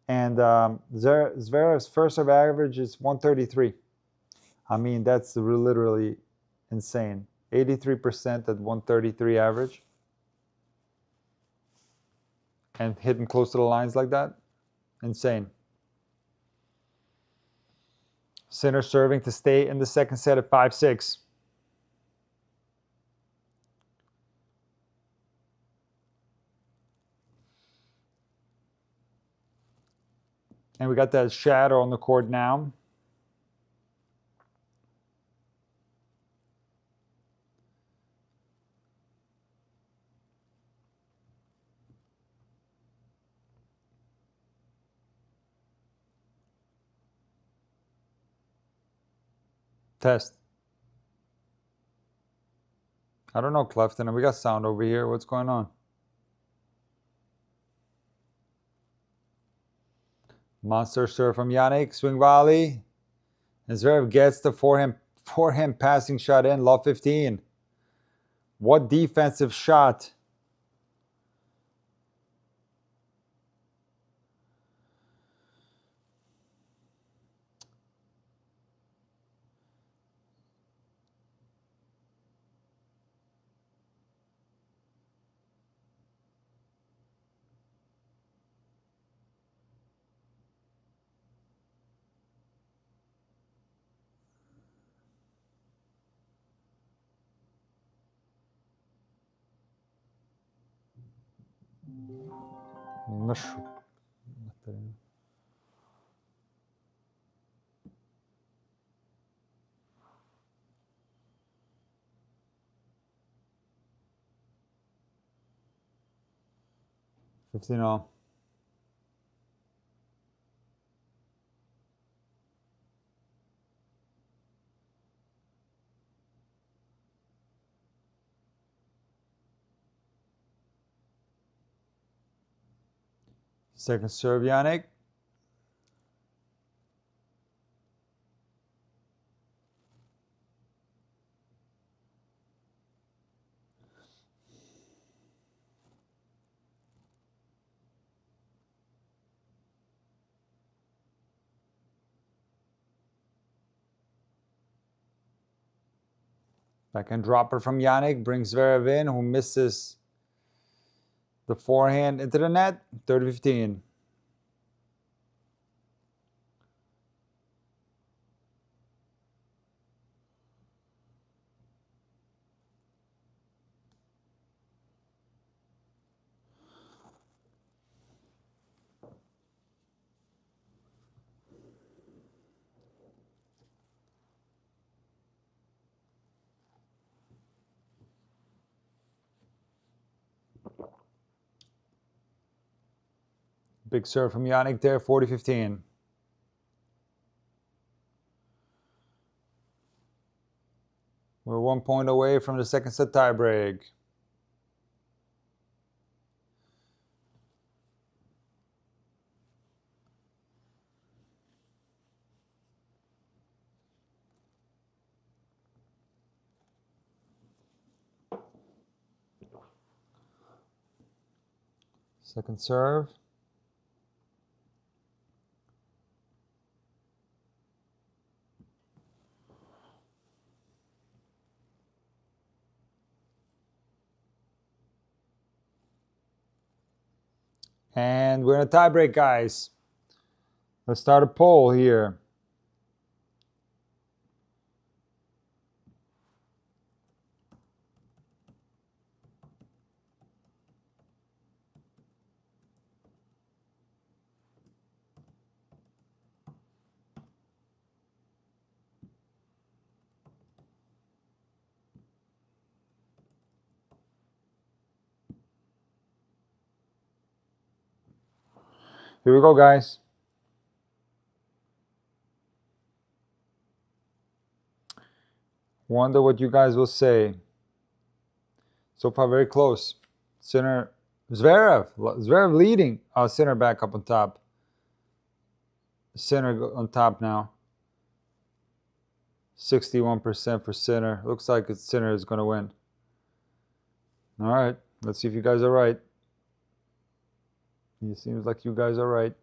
And Zverev's first serve average is 133. I mean, that's literally insane. 83% at 133 average. And hitting close to the lines like that. Insane. Sinner serving to stay in the second set at 5-6. And we got that shadow on the court now. Test. I don't know, Clefton. We got sound over here. What's going on? Monster serve from Jannik. Swing volley. And Zverev gets the forehand passing shot in. Love 15. What defensive shot. Fifteen all. Second serve, Jannik. Backhand dropper from Yannick brings Zverev in, who misses the forehand into the net. 30-15. Big serve from Yannick there, 40-15. We're 1 point away from the second set tiebreak. Second serve. And we're in a tiebreak, guys. Let's start a poll here. Here we go, guys. Wonder what you guys will say. So far, very close. Sinner, Zverev leading. Sinner back up on top. Sinner on top now. 61% for Sinner. Looks like Sinner is going to win. All right, let's see if you guys are right. It seems like you guys are right.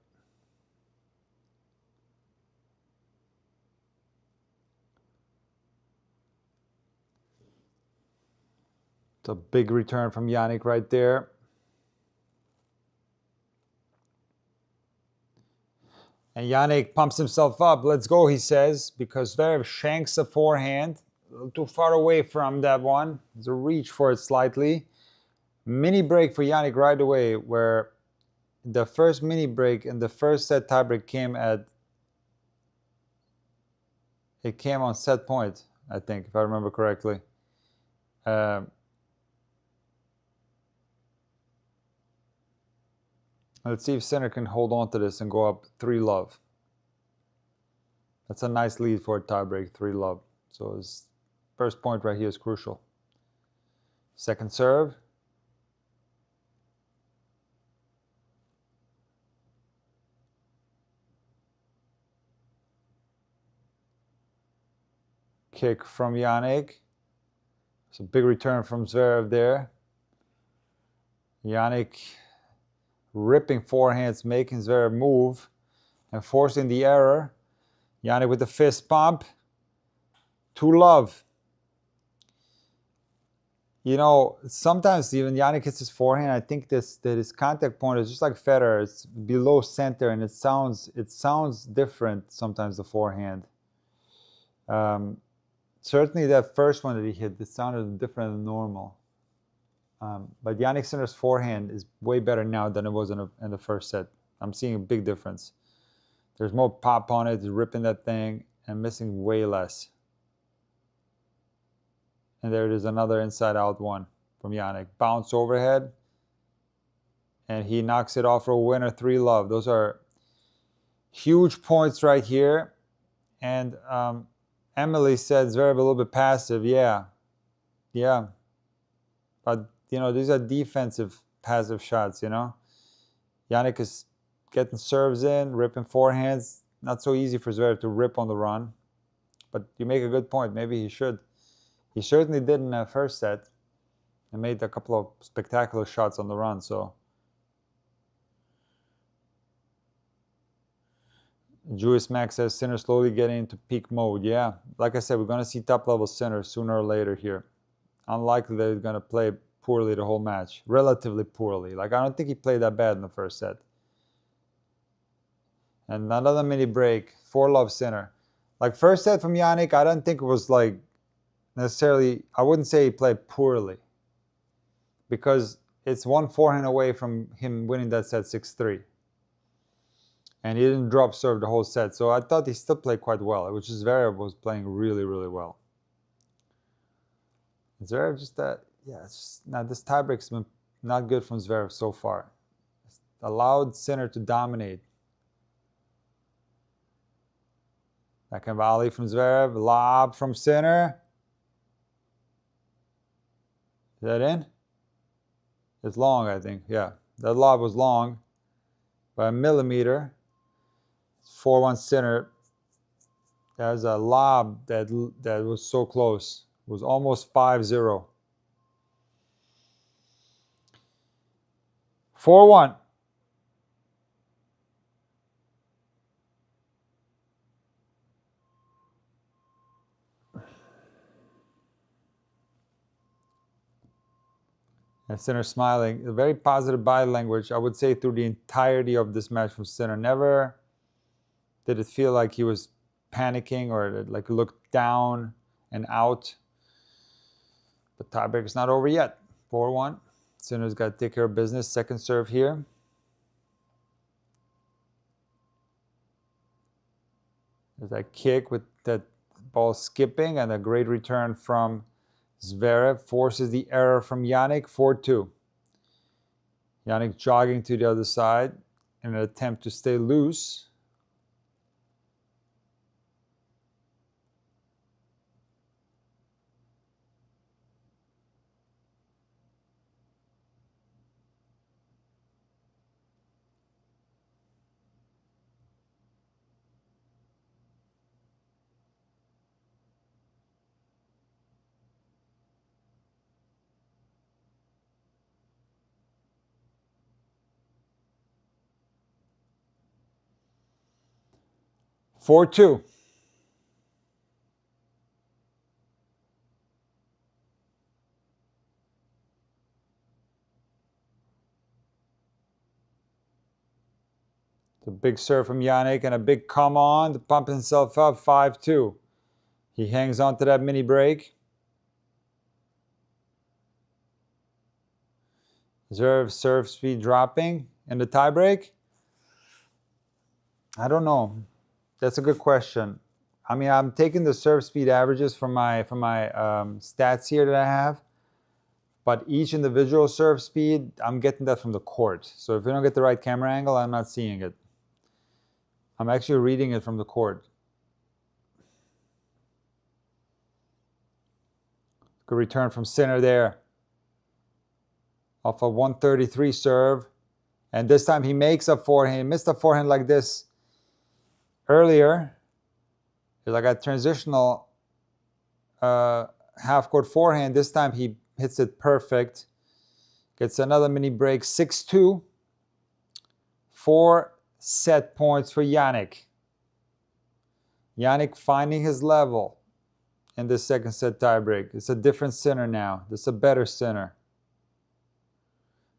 It's a big return from Yannick right there. And Yannick pumps himself up. Let's go, he says, because Zverev shanks a forehand. A little too far away from that one. There's a reach for it slightly. Mini break for Yannick right away, where the first mini break in the first set tiebreak came on set point, I think, if I remember correctly. Let's see if Sinner can hold on to this and go up 3-love. That's a nice lead for a tiebreak, 3-love. So his first point right here is crucial. Second serve. Kick from Yannick. It's a big return from Zverev there. Yannick ripping forehands, making Zverev move and forcing the error. Yannick with the fist pump. 2-love. You know, sometimes even Yannick hits his forehand. I think that his contact point is just like Federer. It's below center, and it sounds different sometimes, the forehand. Certainly that first one that he hit, it sounded different than normal. But Yannick Sinner's forehand is way better now than it was in the first set. I'm seeing a big difference. There's more pop on it. He's ripping that thing and missing way less. And there it is, another inside-out one from Yannick. Bounce overhead. And he knocks it off for a winner, 3-love. Those are huge points right here. And Emily said Zverev a little bit passive. Yeah. But, you know, these are defensive passive shots, you know. Yannick is getting serves in, ripping forehands. Not so easy for Zverev to rip on the run. But you make a good point. Maybe he should. He certainly did in the first set and made a couple of spectacular shots on the run. So Julius Max says Sinner slowly getting into peak mode. Yeah, like I said, we're going to see top-level Sinner sooner or later here. Unlikely that he's going to play poorly the whole match. Relatively poorly. Like, I don't think he played that bad in the first set. And another mini break. 4-love Sinner. Like, first set from Yannick, I don't think it was, like, necessarily... I wouldn't say he played poorly. Because it's one forehand away from him winning that set 6-3. And he didn't drop serve the whole set. So I thought he still played quite well, which is Zverev was playing really, really well. Zverev just that, yeah, it's just, now this tiebreak's been not good from Zverev so far. It's allowed Sinner to dominate. Backhand volley from Zverev, lob from Sinner. Is that in? It's long, I think, yeah. That lob was long by a millimeter. 4-1 Sinner. That was a lob that was so close. It was almost 5-0. 4-1. And Sinner smiling. A very positive body language, I would say, through the entirety of this match from Sinner. Never did it feel like he was panicking or like looked down and out. But tiebreak is not over yet. 4-1. Sinner's got to take care of business. Second serve here. There's that kick with that ball skipping and a great return from Zverev. Forces the error from Yannick. 4-2. Yannick jogging to the other side in an attempt to stay loose. Four two. The big serve from Yannick and a big come on to pump himself up. 5-2. He hangs on to that mini break. Zverev serve speed dropping in the tiebreak. I don't know. That's a good question. I mean, I'm taking the serve speed averages from my stats here that I have, but each individual serve speed, I'm getting that from the court. So if we don't get the right camera angle, I'm not seeing it. I'm actually reading it from the court. Good return from Sinner there. Off a 133 serve. And this time he makes a forehand. He missed a forehand like this earlier. It's like a transitional half-court forehand. This time he hits it perfect. Gets another mini break. 6-2. 4 set points for Yannick. Yannick finding his level in this second set tiebreak. It's a different Sinner now. This is a better Sinner.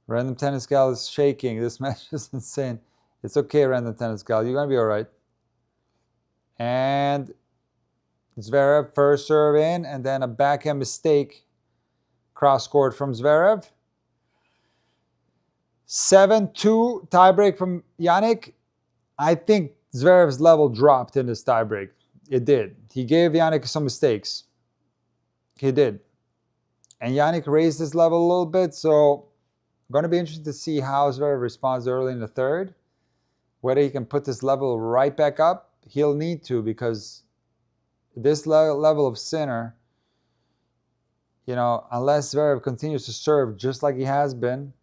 Random Tennis Gal is shaking. This match is insane. It's okay, Random Tennis Gal. You're going to be all right. And Zverev first serve in, and then a backhand mistake. Cross-court from Zverev. 7-2 tiebreak from Yannick. I think Zverev's level dropped in this tiebreak. It did. He gave Yannick some mistakes. He did. And Yannick raised his level a little bit, so going to be interesting to see how Zverev responds early in the third. Whether he can put this level right back up. He'll need to, because this level of Sinner, you know, unless Zverev continues to serve just like he has been,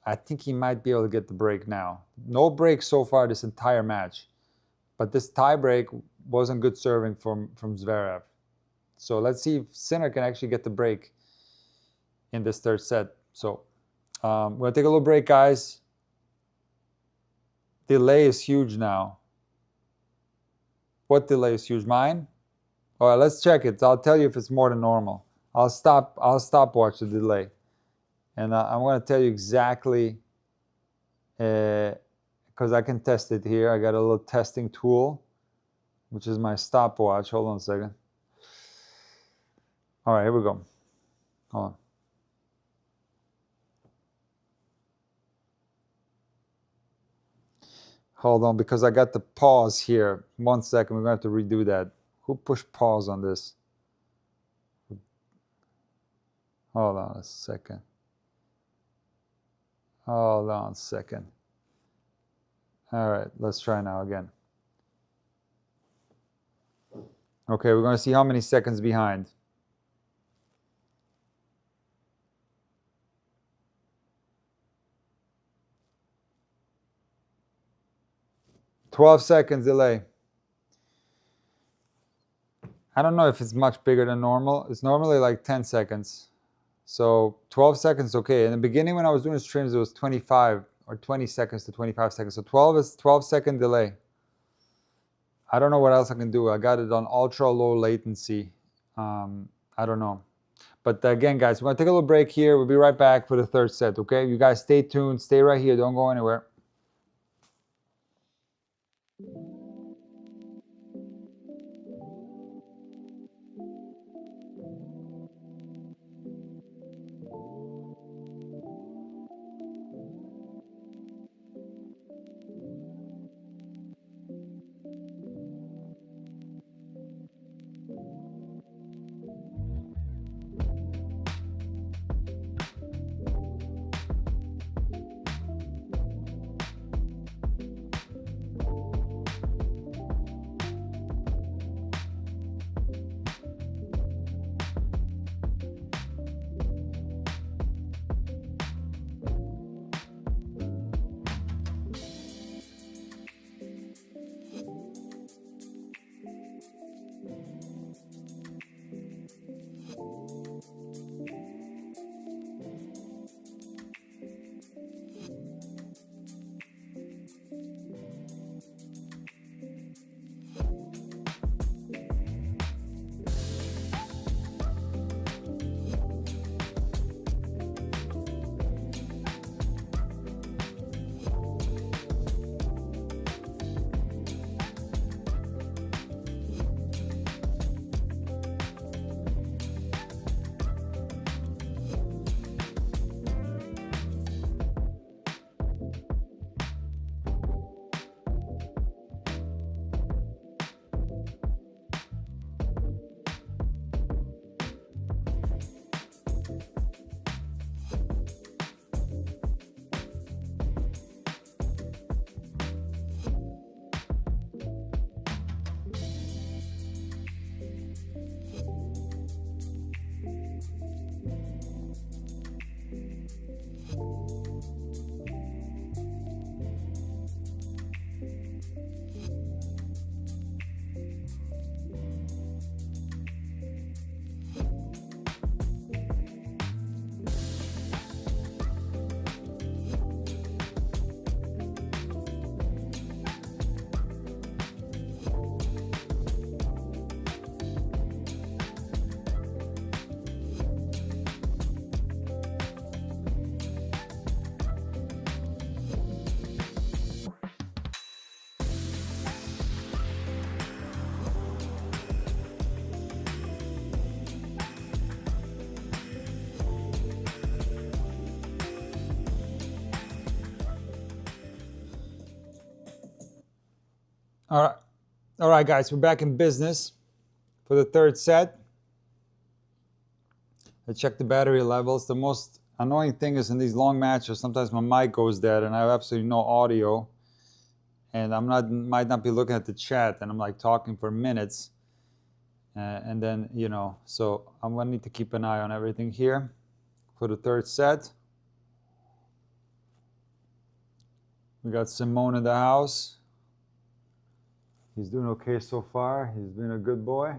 I think he might be able to get the break now. No break so far this entire match. But this tiebreak wasn't good serving from Zverev. So let's see if Sinner can actually get the break in this third set. So we're going to take a little break, guys. Delay is huge now. What delay is huge? Mine? All right, let's check it. I'll tell you if it's more than normal. I'll stopwatch the delay. And I'm going to tell you exactly, because I can test it here. I got a little testing tool, which is my stopwatch. Hold on a second. All right, here we go. Hold on. Hold on, because I got the pause here. 1 second, we're going to have to redo that. Who pushed pause on this? Hold on a second. Hold on a second. All right, let's try now again. Okay, we're going to see how many seconds behind. "12 seconds delay." I don't know if it's much bigger than normal. It's normally like 10 seconds. So 12 seconds, okay. In the beginning when I was doing streams, it was 25 or 20 seconds to 25 seconds. So 12 is 12-second delay. I don't know what else I can do. I got it on ultra low latency. I don't know. But again, guys, we're going to take a little break here. We'll be right back for the third set, okay? You guys stay tuned. Stay right here. Don't go anywhere. All right, guys, we're back in business for the third set. I checked the battery levels. The most annoying thing is in these long matches, sometimes my mic goes dead and I have absolutely no audio. And might not be looking at the chat, and I'm like talking for minutes. And then, you know, so I'm going to need to keep an eye on everything here for the third set. We got Simone in the house. He's doing okay so far. He's been a good boy.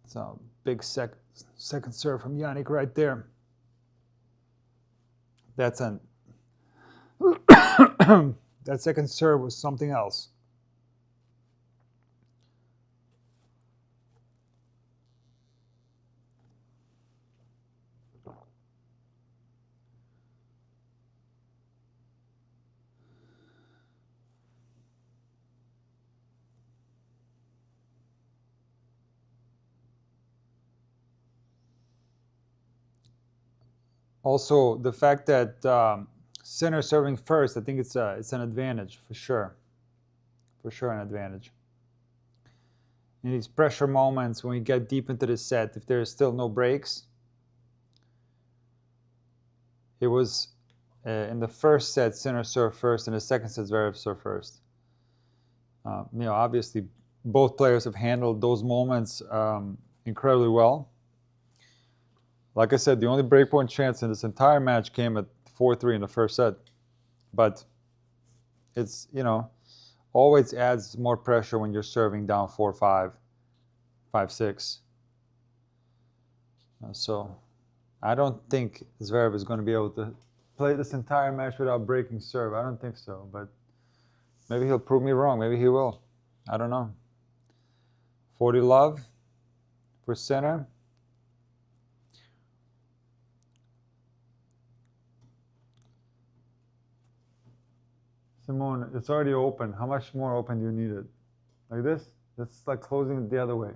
So big second serve from Yannick right there. That's an That second serve was something else. Also, the fact that Sinner serving first, I think it's an advantage for sure. For sure, an advantage. In these pressure moments, when we get deep into the set, if there's still no breaks, it was in the first set, Sinner served first, and the second set, Zverev served first. Obviously, both players have handled those moments incredibly well. Like I said, the only breakpoint chance in this entire match came at 4-3 in the first set. But it's, always adds more pressure when you're serving down 4-5, 5-6. So I don't think Zverev is going to be able to play this entire match without breaking serve. I don't think so, but maybe he'll prove me wrong. Maybe he will. I don't know. 40 love for Sinner. Simone, it's already open. How much more open do you need it? Like this? It's like closing it the other way.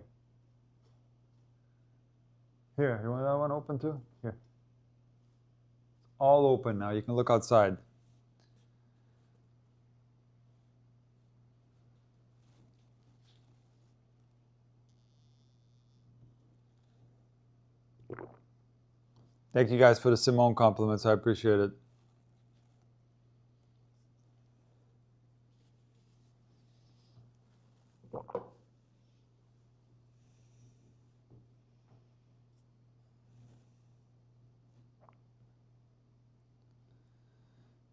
Here, you want that one open too? Here. It's all open now. You can look outside. Thank you guys for the Simone compliments. I appreciate it.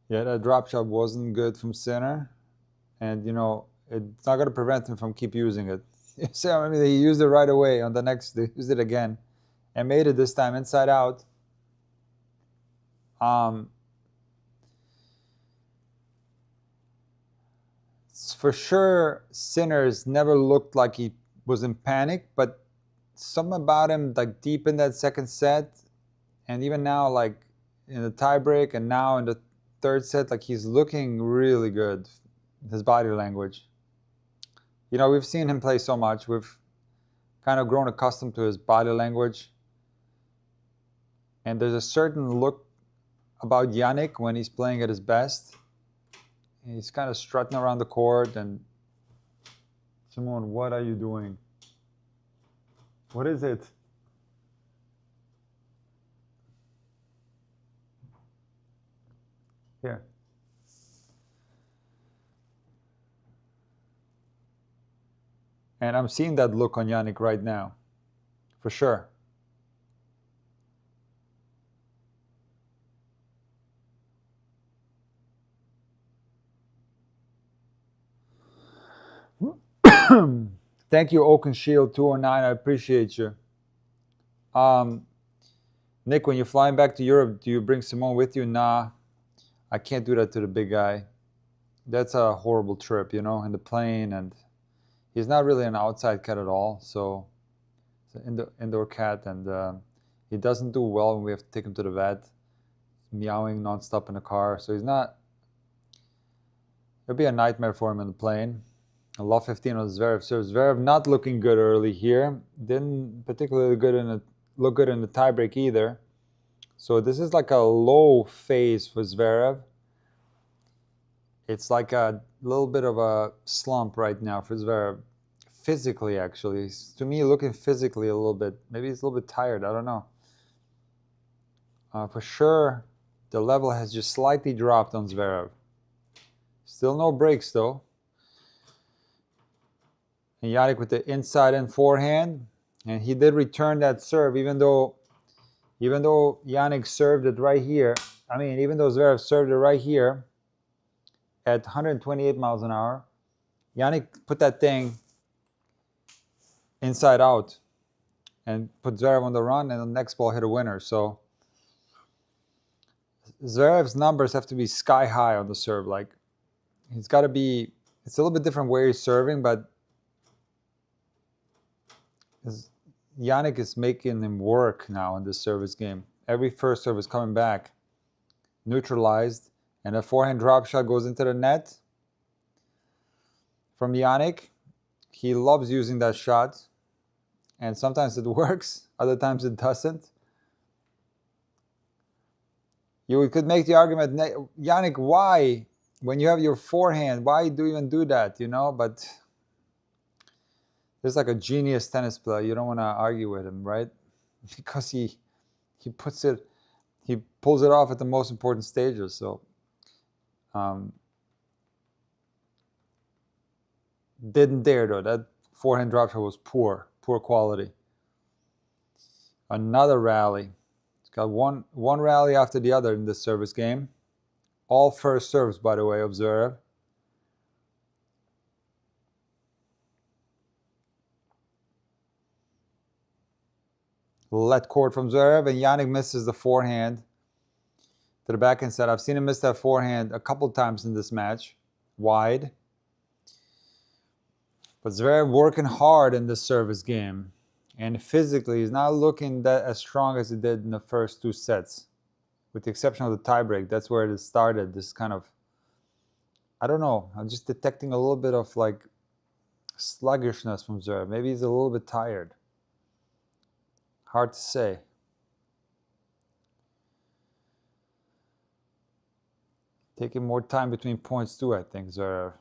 Yeah, that drop shot wasn't good from Sinner. And, it's not going to prevent him from keep using it. See, I mean, he used it right away on the next, they used it again and made it this time inside out. For sure, Sinner's never looked like he was in panic, but something about him, like deep in that second set, and even now, like in the tiebreak, and now in the third set, like he's looking really good. His body language. We've seen him play so much. We've kind of grown accustomed to his body language. And there's a certain look about Yannick when he's playing at his best. He's kind of strutting around the court and, Simone, what are you doing? What is it? Here. And I'm seeing that look on Yannick right now, for sure. Thank you, Oaken Shield 209. I appreciate you. Nick, when you're flying back to Europe, do you bring Simone with you? Nah, I can't do that to the big guy. That's a horrible trip, in the plane, and he's not really an outside cat at all. So it's an indoor cat, and he doesn't do well when we have to take him to the vet. He's meowing nonstop in the car, so it'll be a nightmare for him in the plane. I love 15 on Zverev. So Zverev not looking good early here. Didn't particularly look good in the tiebreak either. So this is like a low phase for Zverev. It's like a little bit of a slump right now for Zverev. Physically, actually. To me, looking physically a little bit. Maybe he's a little bit tired. I don't know. For sure, the level has just slightly dropped on Zverev. Still no breaks, though. And Yannick with the inside-in forehand. And he did return that serve, even though Yannick served it right here. I mean, even though Zverev served it right here at 128 miles an hour, Yannick put that thing inside out and put Zverev on the run, and the next ball hit a winner. So Zverev's numbers have to be sky high on the serve. Like, He's got to be, it's a little bit different where he's serving, but Yannick is making him work now in this service game. Every first serve is coming back, neutralized, and a forehand drop shot goes into the net from Yannick. He loves using that shot, and sometimes it works, other times it doesn't. You could make the argument, Yannick, why, when you have your forehand, why do you even do that, you know? But there's like a genius tennis player. You don't want to argue with him, right? Because he pulls it off at the most important stages. So didn't dare though. That forehand drop shot was poor quality. Another rally. It's got one rally after the other in this service game. All first serves, by the way, of Zverev. Let court from Zverev, and Yannick misses the forehand to the backhand set. I've seen him miss that forehand a couple times in this match, wide. But Zverev working hard in this service game, and physically he's not looking that as strong as he did in the first two sets, with the exception of the tiebreak. That's where it started. This kind of, I don't know. I'm just detecting a little bit of like sluggishness from Zverev. Maybe he's a little bit tired. Hard to say. Taking more time between points too, I think, Zverev.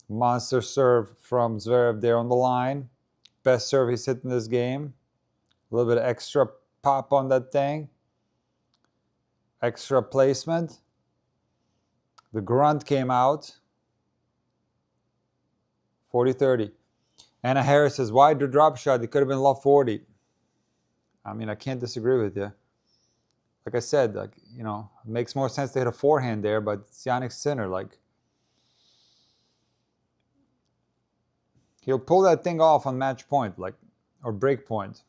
Monster serve from Zverev there on the line. Best serve he's hit in this game. A little bit of extra pop on that thing. Extra placement. The grunt came out. 40-30. Anna Harris says, wide the drop shot? It could have been love 40. I mean, I can't disagree with you. Like I said, like, you know, it makes more sense to hit a forehand there, but it's Yannick Sinner. Like, he'll pull that thing off on match point, like, or break point.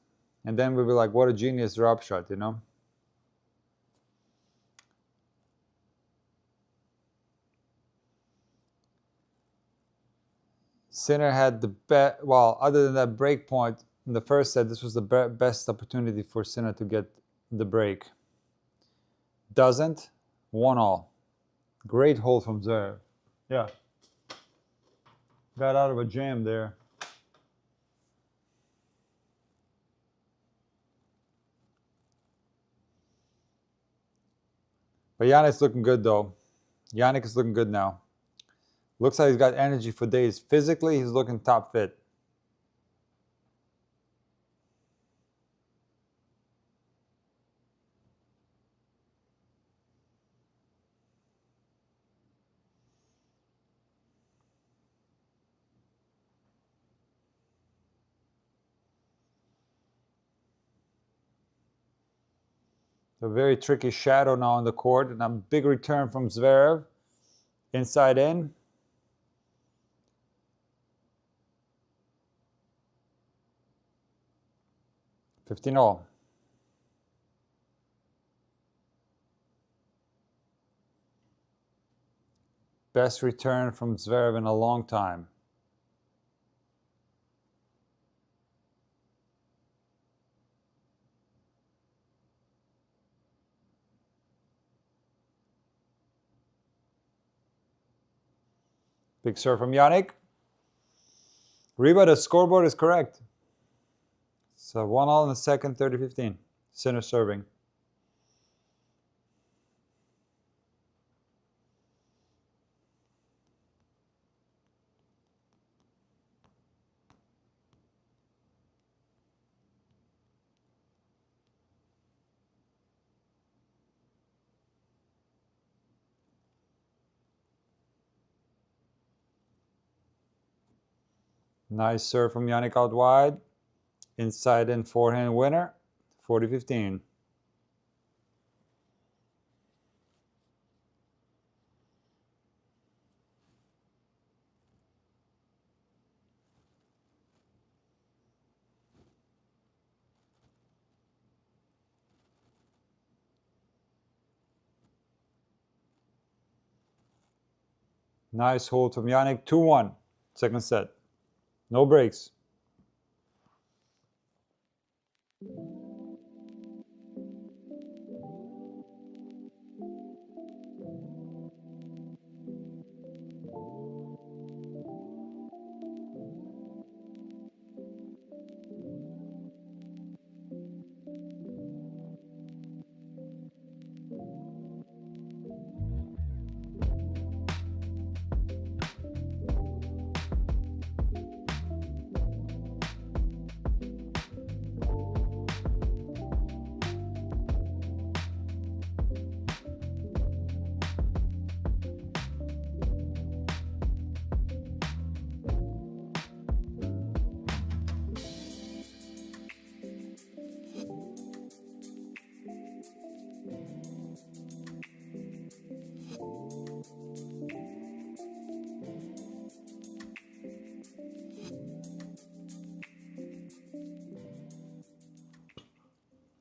And then we'll be like, what a genius drop shot, you know? Sinner had the best, well, other than that break point in the first set, this was the best opportunity for Sinner to get the break. Doesn't. 1-all. Great hold from Zverev. Yeah. Got out of a jam there. But Yannick's looking good, though. Yannick is looking good now. Looks like he's got energy for days. Physically, he's looking top fit. A very tricky shadow now on the court, and a big return from Zverev. Inside in. 15-all. Best return from Zverev in a long time. Big serve from Yannick. Reba, the scoreboard is correct. So 1-all in the second, 30-15. Sinner serving. Nice serve from Yannick out wide. Inside in forehand winner. 40-15. Nice hold from Yannick. 2-1. Second set. No breaks.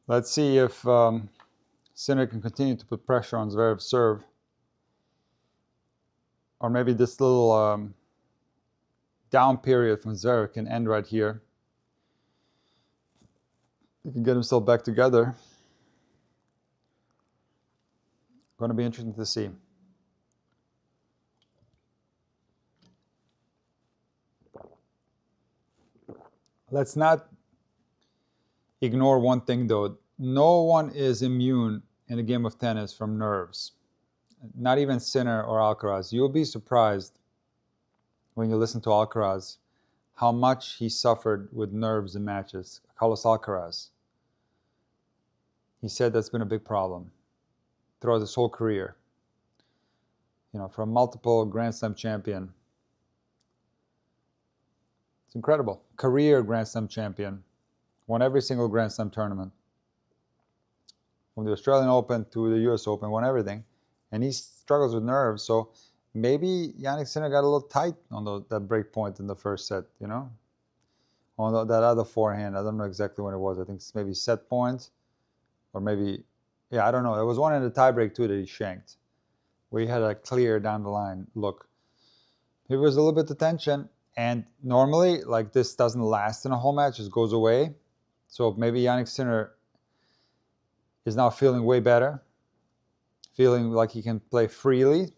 Let's see if Sinner can continue to put pressure on Zverev's serve. Or maybe this little down period from Zverev can end right here. He can get himself back together. Going to be interesting to see. Let's not ignore one thing though. No one is immune in a game of tennis from nerves. Not even Sinner or Alcaraz. You'll be surprised when you listen to Alcaraz how much he suffered with nerves in matches. Carlos Alcaraz. He said that's been a big problem throughout his whole career. You know, from multiple Grand Slam champion. It's incredible. Career Grand Slam champion. Won every single Grand Slam tournament. From the Australian Open to the US Open, won everything. And he struggles with nerves. So maybe Jannik Sinner got a little tight on that break point in the first set, you know? On that other forehand. I don't know exactly when it was. I think it's maybe set point. Or maybe, yeah, I don't know. There was one in the tiebreak too that he shanked. Where he had a clear down the line look. It was a little bit of tension. And normally, like, this doesn't last in a whole match. It just goes away. So maybe Jannik Sinner is now feeling way better. Feeling like he can play freely.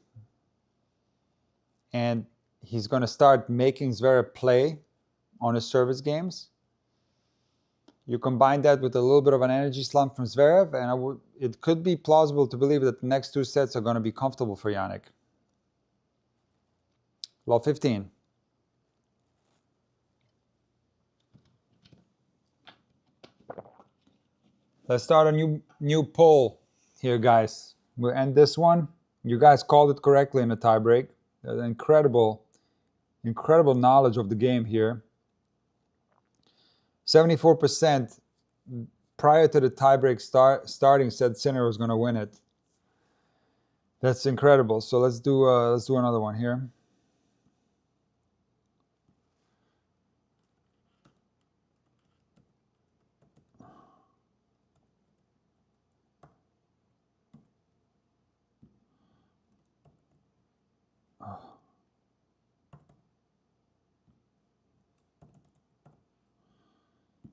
And he's going to start making Zverev play on his service games. You combine that with a little bit of an energy slump from Zverev, and it could be plausible to believe that the next two sets are going to be comfortable for Jannik. Well, 15. Let's start a new poll here, guys. We'll end this one. You guys called it correctly in the tiebreak. There's incredible knowledge of the game here. 74% prior to the tiebreak starting said Sinner was going to win it. That's incredible. So let's do another one here.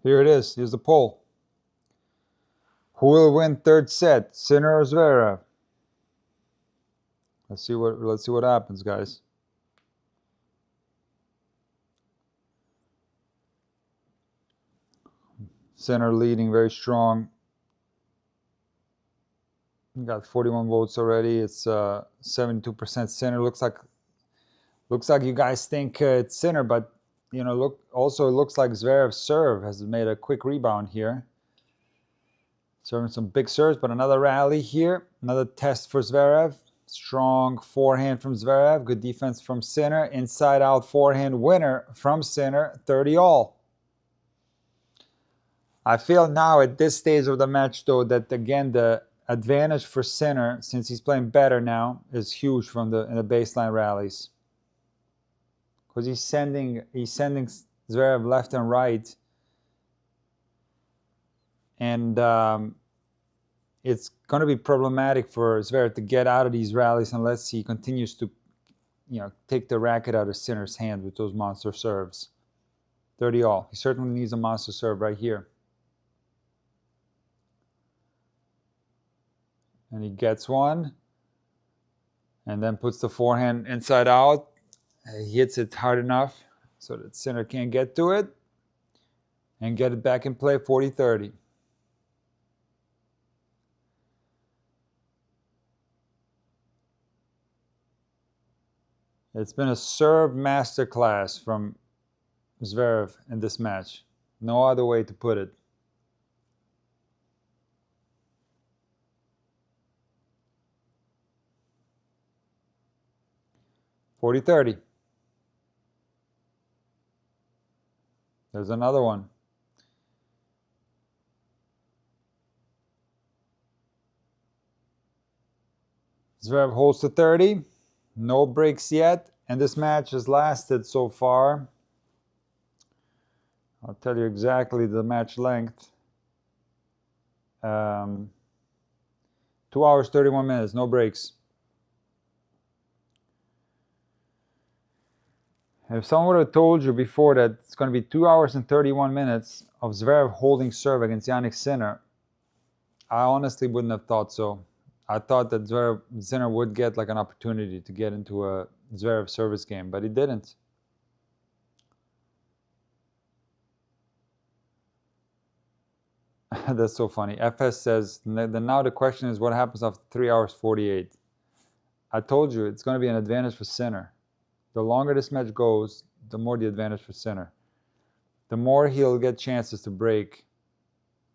Here it is. Here's the poll. Who will win third set, Sinner or Zverev? Let's see what happens, guys. Sinner leading very strong. We got 41 votes already. It's 72% Sinner. Looks like you guys think it's Sinner, but you know, it looks like Zverev's serve has made a quick rebound here. Serving some big serves, but another rally here. Another test for Zverev. Strong forehand from Zverev. Good defense from Sinner. Inside out forehand winner from Sinner. 30-all. I feel now at this stage of the match, though, that again the advantage for Sinner, since he's playing better now, is huge in the baseline rallies. Because he's sending Zverev left and right. And it's going to be problematic for Zverev to get out of these rallies unless he continues to take the racket out of Sinner's hand with those monster serves. 30 all. He certainly needs a monster serve right here. And he gets one. And then puts the forehand inside out. He hits it hard enough so that Sinner can't get to it. And get it back in play, 40-30. It's been a serve masterclass from Zverev in this match. No other way to put it. $40-30. There's another one. Zverev holds to 30. No breaks yet. And this match has lasted so far. I'll tell you exactly the match length. 2 hours, 31 minutes. No breaks. If someone would have told you before that it's going to be 2 hours and 31 minutes of Zverev holding serve against Jannik Sinner, I honestly wouldn't have thought so. I thought that Sinner would get like an opportunity to get into a Zverev service game, but he didn't. That's so funny. FS says, now the question is what happens after 3 hours 48. I told you it's going to be an advantage for Sinner. The longer this match goes, the more the advantage for Sinner. The more he'll get chances to break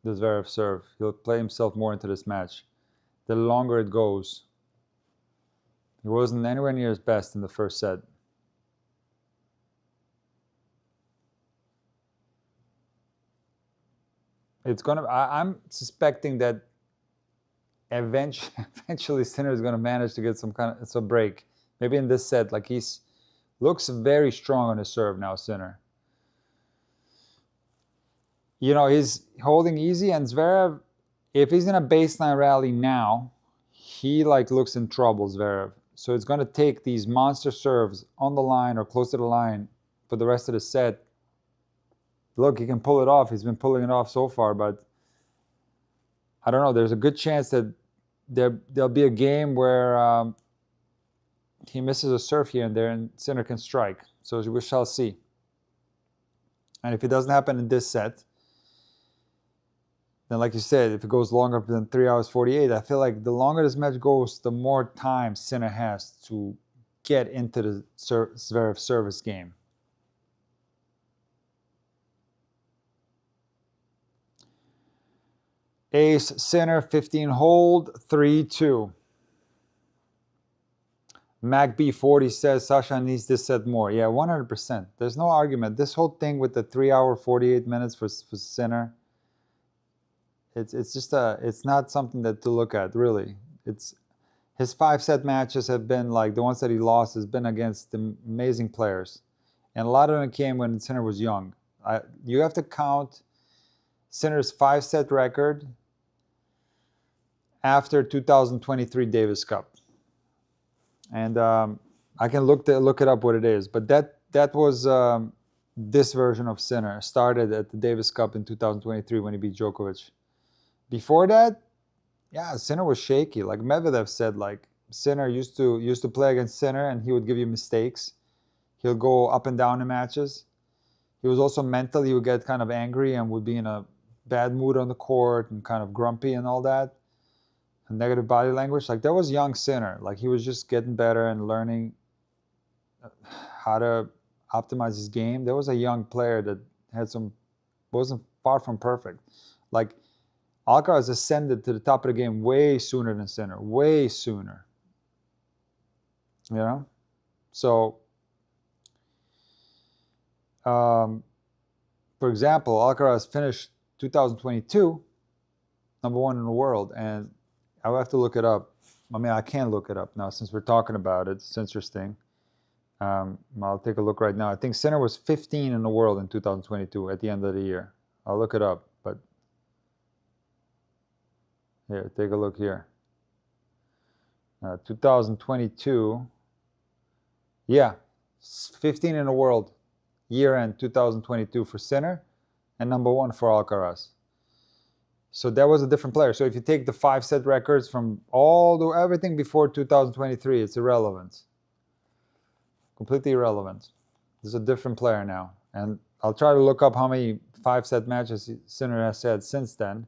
the Zverev serve. He'll play himself more into this match. The longer it goes. He wasn't anywhere near his best in the first set. I'm suspecting that eventually Sinner is going to manage to get some break. Maybe in this set, like looks very strong on his serve now, Sinner. He's holding easy, and Zverev, if he's in a baseline rally now, he looks in trouble, Zverev. So it's going to take these monster serves on the line or close to the line for the rest of the set. Look, he can pull it off. He's been pulling it off so far, but I don't know. There's a good chance that there'll be a game where he misses a serve here and there, and Sinner can strike. So we shall see. And if it doesn't happen in this set, then like you said, if it goes longer than 3 hours 48, I feel like the longer this match goes, the more time Sinner has to get into the Zverev service game. Ace, Sinner, 15 hold, 3-2. MacB40 says Sasha needs this set more. Yeah, 100%. There's no argument. This whole thing with the 3 hour 48 minutes for Sinner, it's not something to look at, really. His 5-set matches have been the ones that he lost has been against amazing players, and a lot of them came when Sinner was young. You have to count Sinner's 5-set record after 2023 Davis Cup. And I can look it up what it is, but that was this version of Sinner. Started at the Davis Cup in 2023 when he beat Djokovic. Before that, yeah, Sinner was shaky. Like Medvedev said, Sinner used to play against Sinner, and he would give you mistakes. He'll go up and down in matches. He was also mental. He would get kind of angry and would be in a bad mood on the court and kind of grumpy and all that. Negative body language. That was young Sinner. He was just getting better and learning how to optimize his game. There was a young player that wasn't far from perfect. Alcaraz ascended to the top of the game way sooner than Sinner. Way sooner. So for example, Alcaraz finished 2022 number 1 in the world, and I will have to look it up. I mean, I can look it up now since we're talking about it. It's interesting. I'll take a look right now. I think Sinner was 15 in the world in 2022 at the end of the year. I'll look it up. But here, take a look here. 2022. Yeah, 15 in the world, year-end 2022 for Sinner, and number 1 for Alcaraz. So that was a different player. So if you take the 5-set records from everything before 2023, it's irrelevant. Completely irrelevant. This is a different player now. And I'll try to look up how many 5-set matches Sinner has had since then.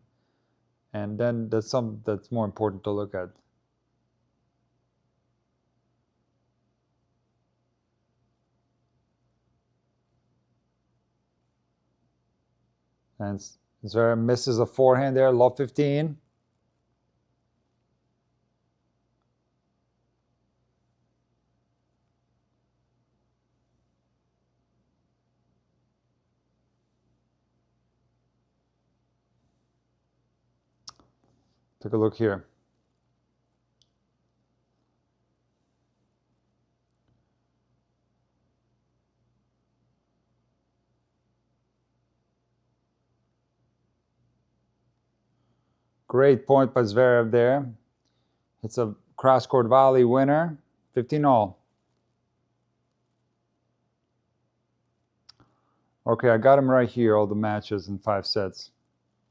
And then that's something that's more important to look at. And Zverev misses a forehand there, love 15. Take a look here. Great point by Zverev there. It's a cross-court volley winner, 15-all. Okay, I got him right here, all the matches in 5 sets.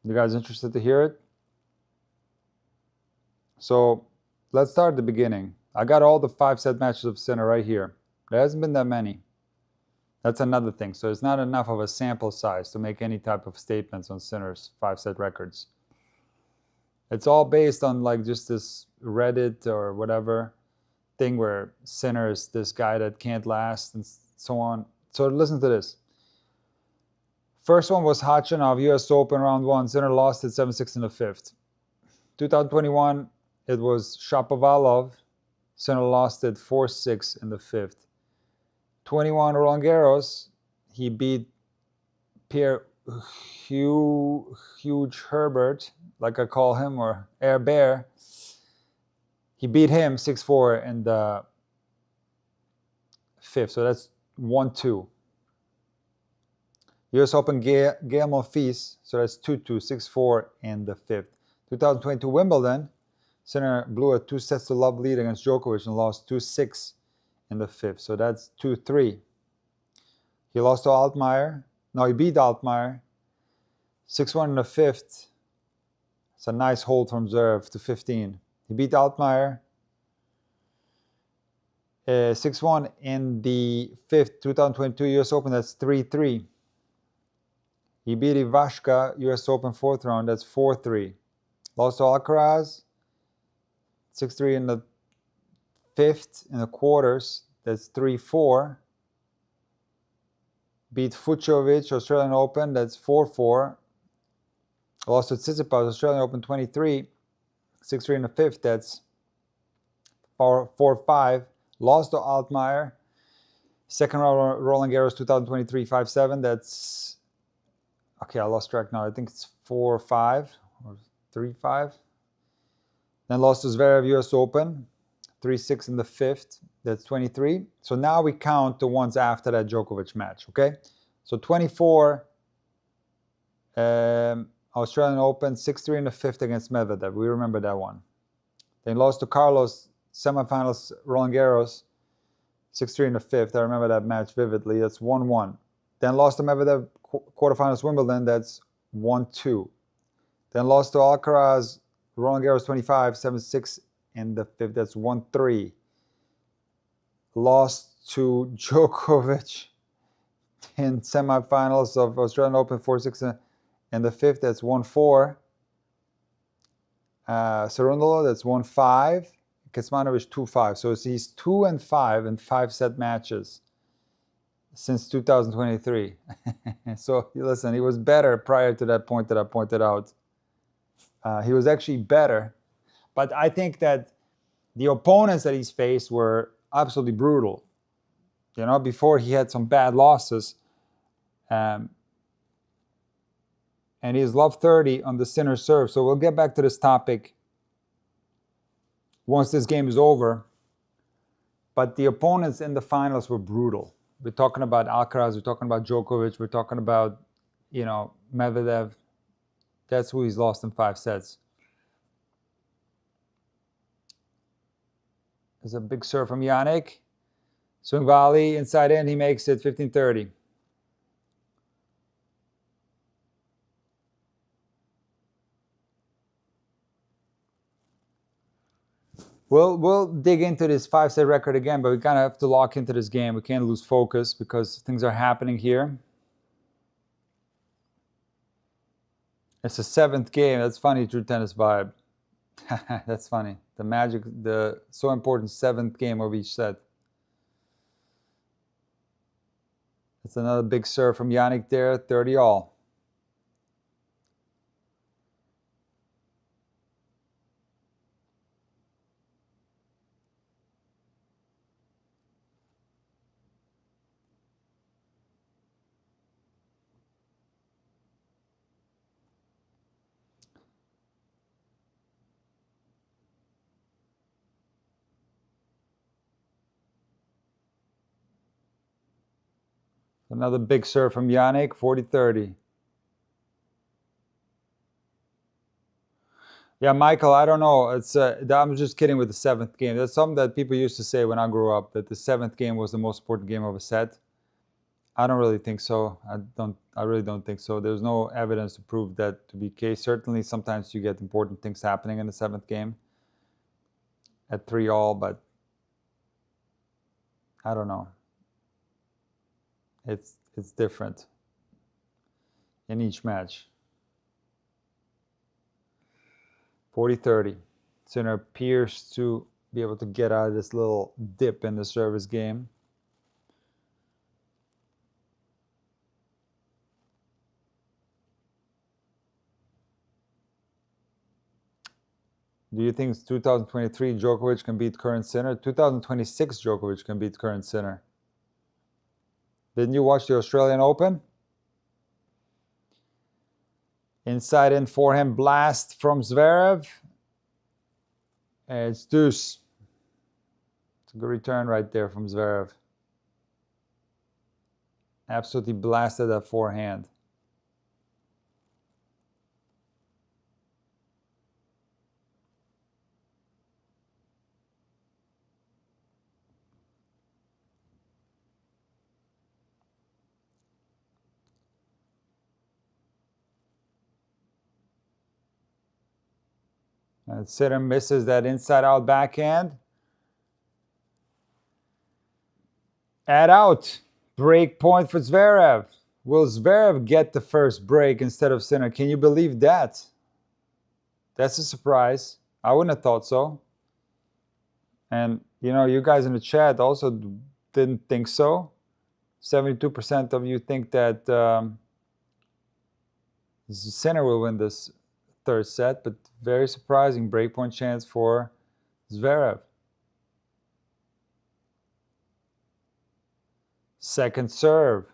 You guys interested to hear it? So let's start at the beginning. I got all the 5-set matches of Sinner right here. There hasn't been that many. That's another thing. So it's not enough of a sample size to make any type of statements on Sinner's 5-set records. It's all based on like just this Reddit or whatever thing where Sinner is this guy that can't last and so on. So listen to this. First one was Watchalong, US Open round 1. Sinner lost it 7-6 in the 5th. 2021, it was Shapovalov. Sinner lost it 4-6 in the 5th. 21 Roland Garros, he beat Pierre Huge Herbert, like I call him, or Air Bear. He beat him 6-4 in the 5th, so that's 1-2. US Open Gael Monfils, so that's 2-2, 6-4 in the 5th. 2022 Wimbledon, Sinner blew a 2-sets-to-love lead against Djokovic and lost 2-6 in the 5th, so that's 2-3. He lost to Altmaier. No, he beat Altmaier 6-1 in the 5th. It's a nice hold from Zverev to 15. He beat Altmaier 6-1 in the 5th, 2022 US Open, that's 3-3. He beat Ivashka, US Open 4th round, that's 4-3. Lost to Alcaraz 6-3 in the 5th, in the quarters, that's 3-4. Beat Fucsovics, Australian Open, that's 4-4. Lost to Tsitsipas, Australian Open 23, 6-3 in the 5th, that's 4-5. Lost to Altmaier, second round Roland Garros 2023, 5-7, that's, okay, I lost track now, I think it's 4-5 or 3-5. Then lost to Zverev, US Open, 3-6 in the 5th, that's 23. So now we count the ones after that Djokovic match, okay? So 24, Australian Open, 6-3 in the 5th against Medvedev. We remember that one. Then lost to Carlos, semifinals Roland Garros, 6-3 in the 5th. I remember that match vividly. That's 1-1. Then lost to Medvedev, quarterfinals Wimbledon. That's 1-2. Then lost to Alcaraz, Roland Garros 25, 7-6 in the 5th. That's 1-3. Lost to Djokovic in semifinals of Australian Open, 4-6 in the 5th. That's 1-4. Cerundolo, that's 1-5. Kecmanovic 2-5. So he's 2-5 in 5-set matches since 2023. So listen, he was better prior to that point that I pointed out. He was actually better, but I think that the opponents that he's faced were absolutely brutal. You know, before he had some bad losses, and he's love 30 on the Sinner serve. So we'll get back to this topic once this game is over. But the opponents in the finals were brutal. We're talking about Alcaraz, we're talking about Djokovic, we're talking about, you know, Medvedev. That's who he's lost in 5 sets. There's a big serve from Yannick. Swing volley, inside in, he makes it 15-30. We'll dig into this 5-set record again, but we kind of have to lock into this game. We can't lose focus because things are happening here. It's the 7th game. That's funny, True Tennis Vibe. That's funny. The magic, the so important 7th game of each set. That's another big serve from Yannick there, 30-all. Another big serve from Yannick, 40-30. Yeah, Michael, I don't know. It's I'm just kidding with the 7th game. That's something that people used to say when I grew up, that the 7th game was the most important game of a set. I don't really think so. I really don't think so. There's no evidence to prove that to be the case. Certainly, sometimes you get important things happening in the 7th game at 3-all, but I don't know. It's different in each match. 40-30. Sinner appears to be able to get out of this little dip in the service game. Do you think 2023 Djokovic can beat current Sinner? 2026 Djokovic can beat current Sinner. Didn't you watch the Australian Open? Inside in forehand blast from Zverev. And it's deuce. It's a good return right there from Zverev. Absolutely blasted that forehand. And Sinner misses that inside-out backhand. Add out. Break point for Zverev. Will Zverev get the first break instead of Sinner? Can you believe that? That's a surprise. I wouldn't have thought so. And, you know, you guys in the chat also didn't think so. 72% of you think that Sinner will win this 3rd set, but very surprising breakpoint chance for Zverev. 2nd serve.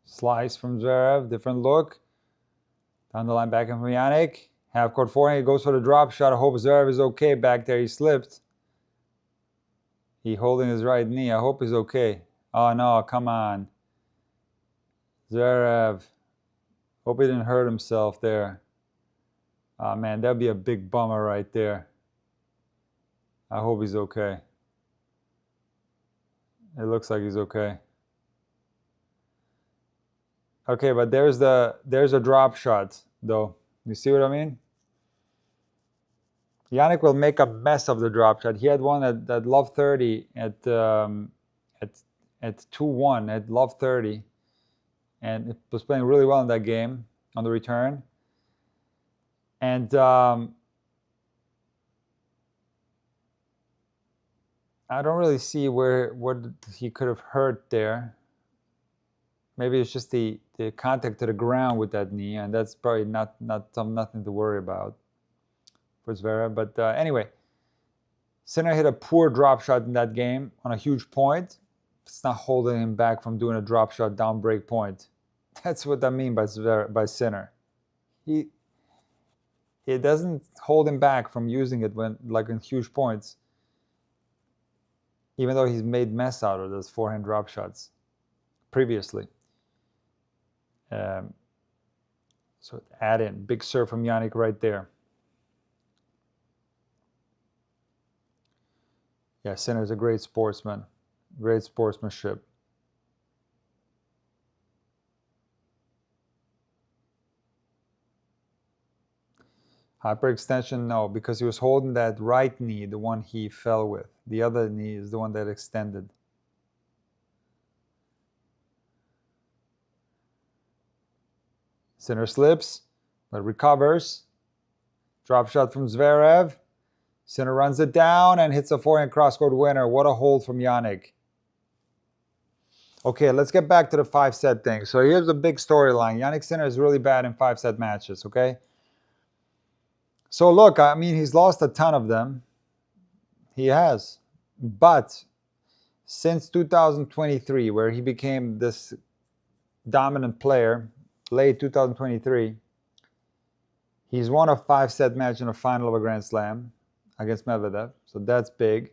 Slice from Zverev, different look. Down the line backhand from Yannick. Half court forehand, he goes for the drop shot. I hope Zverev is okay back there. He slipped. He holding his right knee. I hope he's okay. Oh no, come on. Zverev. Hope he didn't hurt himself there. Oh man, that'd be a big bummer right there. I hope he's okay. It looks like he's okay. Okay, but there's a drop shot though. You see what I mean? Yannick will make a mess of the drop shot. He had one at love 30 at 2-1 at love 30, and it was playing really well in that game on the return. And I don't really see what he could have hurt there. Maybe it's just the contact to the ground with that knee, and that's probably nothing to worry about for Zverev. But anyway, Sinner hit a poor drop shot in that game on a huge point. It's not holding him back from doing a drop shot down break point. That's what I mean by Sinner. It doesn't hold him back from using it when like in huge points, even though he's made mess out of those forehand drop shots. previously. So add in big serve from Jannik right there. Yeah, Sinner is a great sportsman, great sportsmanship. Hyperextension, no, because he was holding that right knee, the one he fell with. The other knee is the one that extended. Sinner slips, but recovers. Drop shot from Zverev. Sinner runs it down and hits a forehand cross-court winner. What a hold from Jannik. Okay, let's get back to the 5-set thing. So here's the big storyline. Jannik Sinner is really bad in 5-set matches, okay? So look, I mean, he's lost a ton of them. He has. But since 2023, where he became this dominant player, late 2023, he's won a 5-set match in a final of a Grand Slam against Medvedev. So that's big.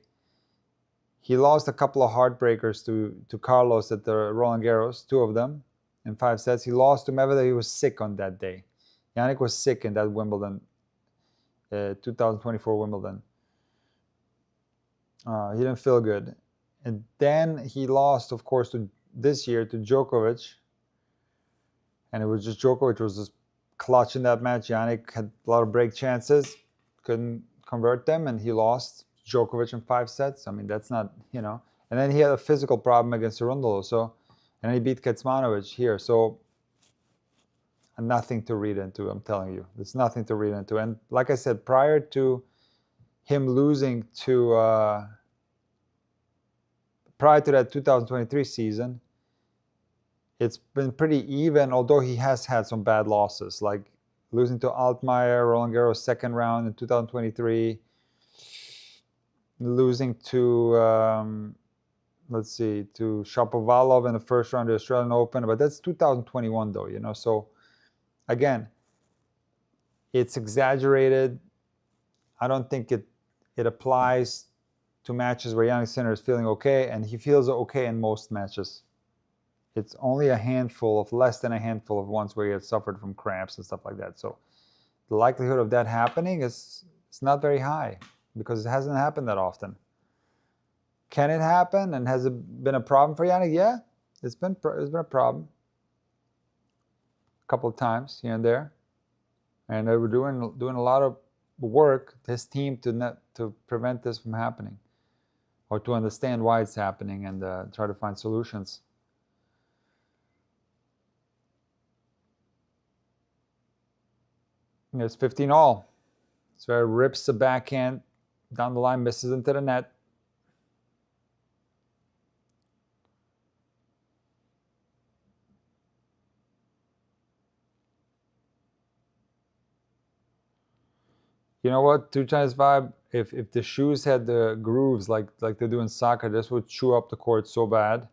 He lost a couple of heartbreakers to Carlos at the Roland Garros, 2 of them in 5 sets. He lost to Medvedev. He was sick on that day. Jannik was sick in that Wimbledon, 2024 Wimbledon. He didn't feel good. And then he lost, of course, this year to Djokovic. And it was just Djokovic was just clutch in that match. Jannik had a lot of break chances, couldn't convert them, and he lost Djokovic in 5 sets. I mean, that's not, you know. And then he had a physical problem against Cerundolo. So, and he beat Kecmanovic here. So, nothing to read into, I'm telling you. There's nothing to read into. And like I said, prior to him losing to, prior to that 2023 season, it's been pretty even, although he has had some bad losses, like losing to Altmaier, Roland Garros second round in 2023, losing to, let's see, to Shapovalov in the first round of the Australian Open, but that's 2021 though, you know, so again, it's exaggerated. I don't think it applies to matches where Jannik Sinner is feeling okay, and he feels okay in most matches. It's only a handful of, less than a handful of ones where he has suffered from cramps and stuff like that. So the likelihood of that happening is not very high because it hasn't happened that often. Can it happen? And has it been a problem for Jannik? Yeah, it's been a problem a couple of times here and there, and they were doing a lot of work, his team, to prevent this from happening, or to understand why it's happening and try to find solutions. It's 15-all. Zverev rips the backhand down the line, misses into the net. You know what? 2 times vibe. If the shoes had the grooves like they do in soccer, this would chew up the court so bad.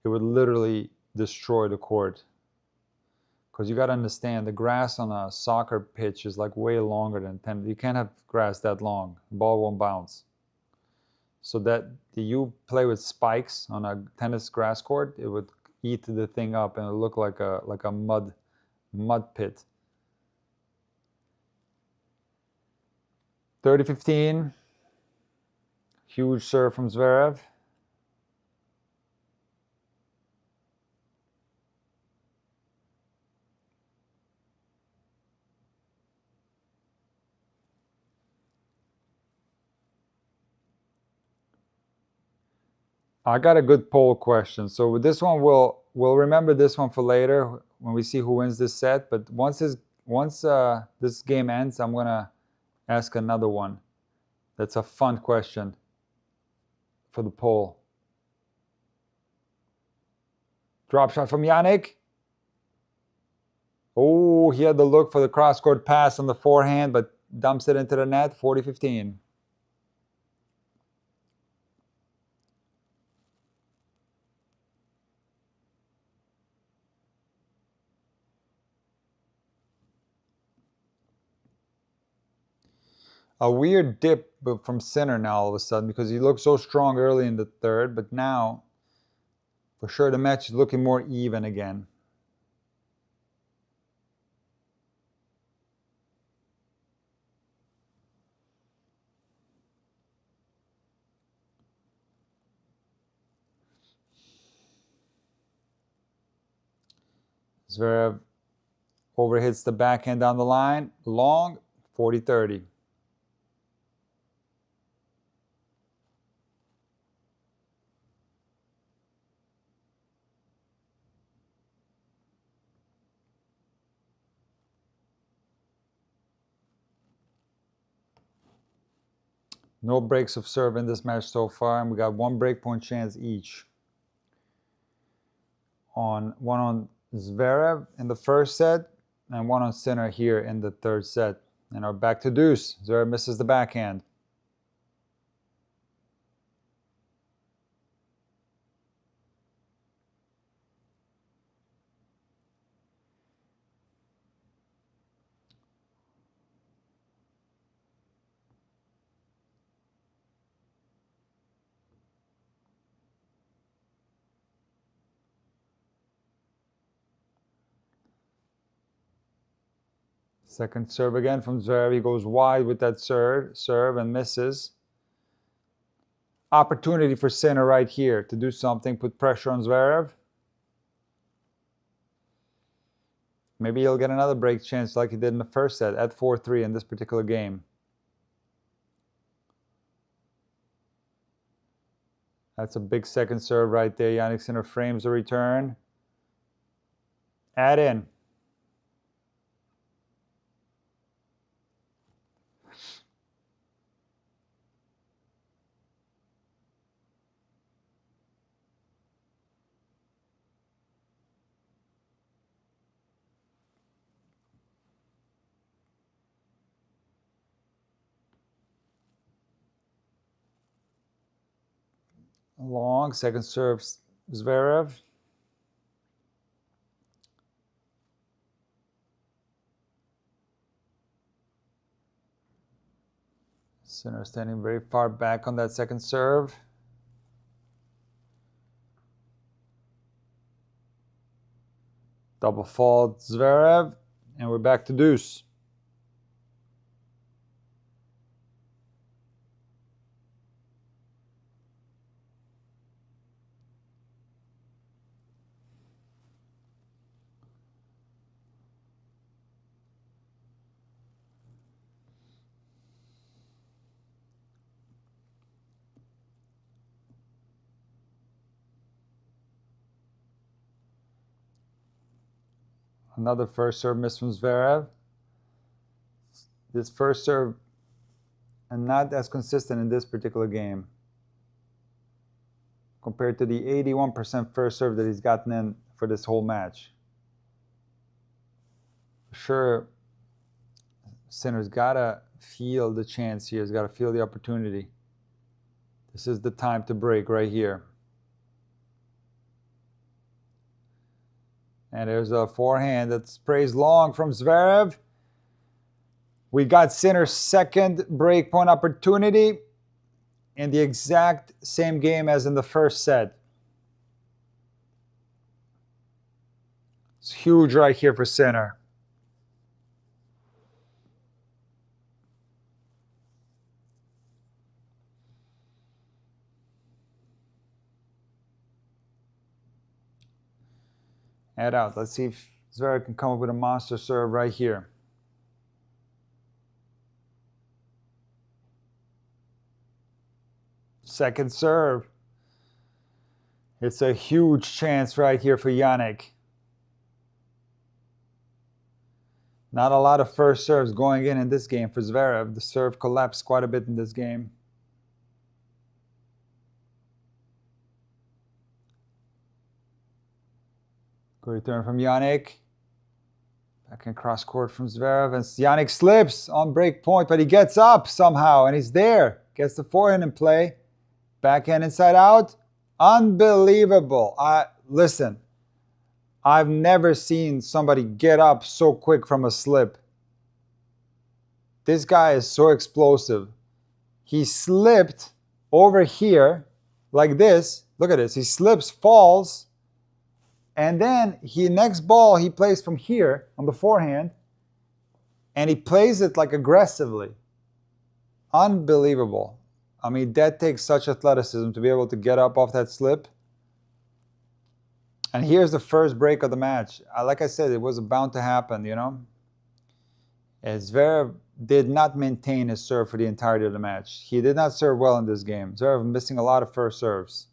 It would literally destroy the court. Because you got to understand, the grass on a soccer pitch is like way longer than 10. You can't have grass that long. The ball won't bounce. So that you play with spikes on a tennis grass court, it would eat the thing up and it would look like a mud pit. 30-15. Huge serve from Zverev. I got a good poll question. So with this one, we'll remember this one for later when we see who wins this set. But once this game ends, I'm gonna ask another one. That's a fun question for the poll. Drop shot from Jannik. Oh, he had the look for the cross-court pass on the forehand, but dumps it into the net. 40-15. A weird dip from Sinner now all of a sudden because he looked so strong early in the third, but now For sure, the match is looking more even again. Zverev overhits the backhand down the line. Long, 40-30. No breaks of serve in this match so far, and we got one breakpoint chance each. One on Zverev in the first set, and one on Sinner here in the third set. And our back to deuce. Zverev misses the backhand. Second serve again from Zverev. He goes wide with that serve and misses. Opportunity for Sinner right here to do something, put pressure on Zverev. Maybe he'll get another break chance like he did in the first set at 4-3 in this particular game. That's a big second serve right there. Jannik Sinner frames the return. Add in. Long, second serve Zverev. Sinner standing very far back on that second serve. Double fault Zverev, and we're back to deuce. Another first serve miss from Zverev. This first serve, and not as consistent in this particular game compared to the 81% first serve that he's gotten in for this whole match. For sure, Sinner's got to feel the chance here. He's got to feel the opportunity. This is the time to break right here. And there's a forehand that sprays long from Zverev. We got Sinner's second breakpoint opportunity in the exact same game as in the first set. It's huge right here for Sinner. Head out. Let's see if Zverev can come up with a monster serve right here. Second serve. It's a huge chance right here for Jannik. Not a lot of first serves going in this game for Zverev. The serve collapsed quite a bit in this game. Good return from Jannik. Back in cross court from Zverev. And Jannik slips on break point, but he gets up somehow and he's there. Gets the forehand in play. Backhand inside out. Unbelievable. Listen, I've never seen somebody get up so quick from a slip. This guy is so explosive. He slipped over here like this. Look at this. He slips, falls, And then next ball, he plays from here on the forehand, and he plays it like aggressively. Unbelievable. I mean, that takes such athleticism to be able to get up off that slip. And here's the first break of the match. Like I said, it was bound to happen, you know. As Zverev did not maintain his serve for the entirety of the match. He did not serve well in this game. Zverev missing a lot of first serves.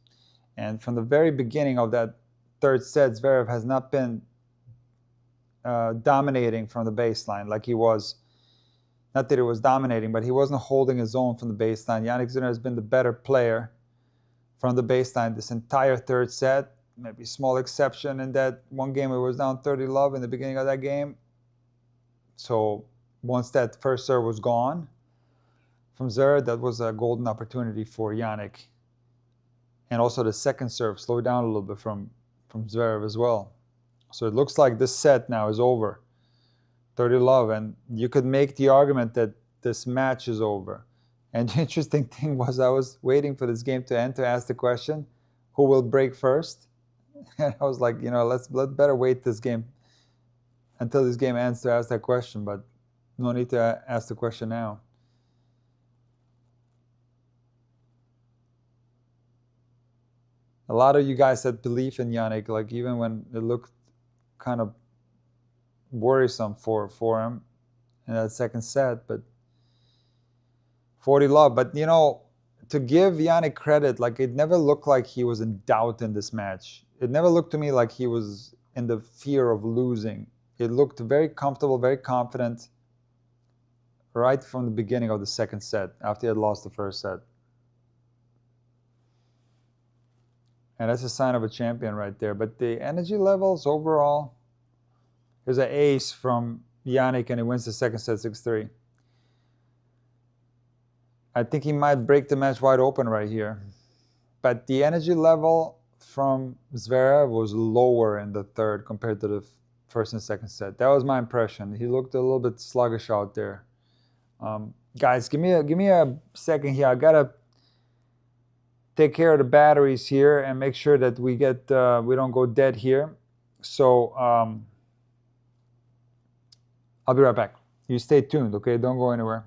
And from the very beginning of that third set, Zverev has not been dominating from the baseline like he was. Not that he was dominating, but he wasn't holding his own from the baseline. Jannik Sinner has been the better player from the baseline this entire third set. Maybe a small exception in that one game it was down 30-love in the beginning of that game. So once that first serve was gone from Zverev, that was a golden opportunity for Jannik. And also the second serve slowed down a little bit from Zverev as well. So it looks like this set now is over. 30-love, and you could make the argument that this match is over. And the interesting thing was I was waiting for this game to end to ask the question, who will break first? And I was like, you know, let's better wait this game until this game ends to ask that question, but no need to ask the question now. A lot of you guys had belief in Jannik, like even when it looked kind of worrisome for him in that second set, but 40-love. But you know, to give Jannik credit, like it never looked like he was in doubt in this match. It never looked to me like he was in the fear of losing. It looked very comfortable, very confident right from the beginning of the second set after he had lost the first set. And that's a sign of a champion right there. But the energy levels overall, there's an ace from Jannik, and he wins the second set 6-3. I think he might break the match wide open right here. But the energy level from Zverev was lower in the third compared to the first and second set. That was my impression. He looked a little bit sluggish out there. Guys, give me a second here. I gotta take care of the batteries here and make sure that we don't go dead here. So I'll be right back. You stay tuned, okay? Don't go anywhere.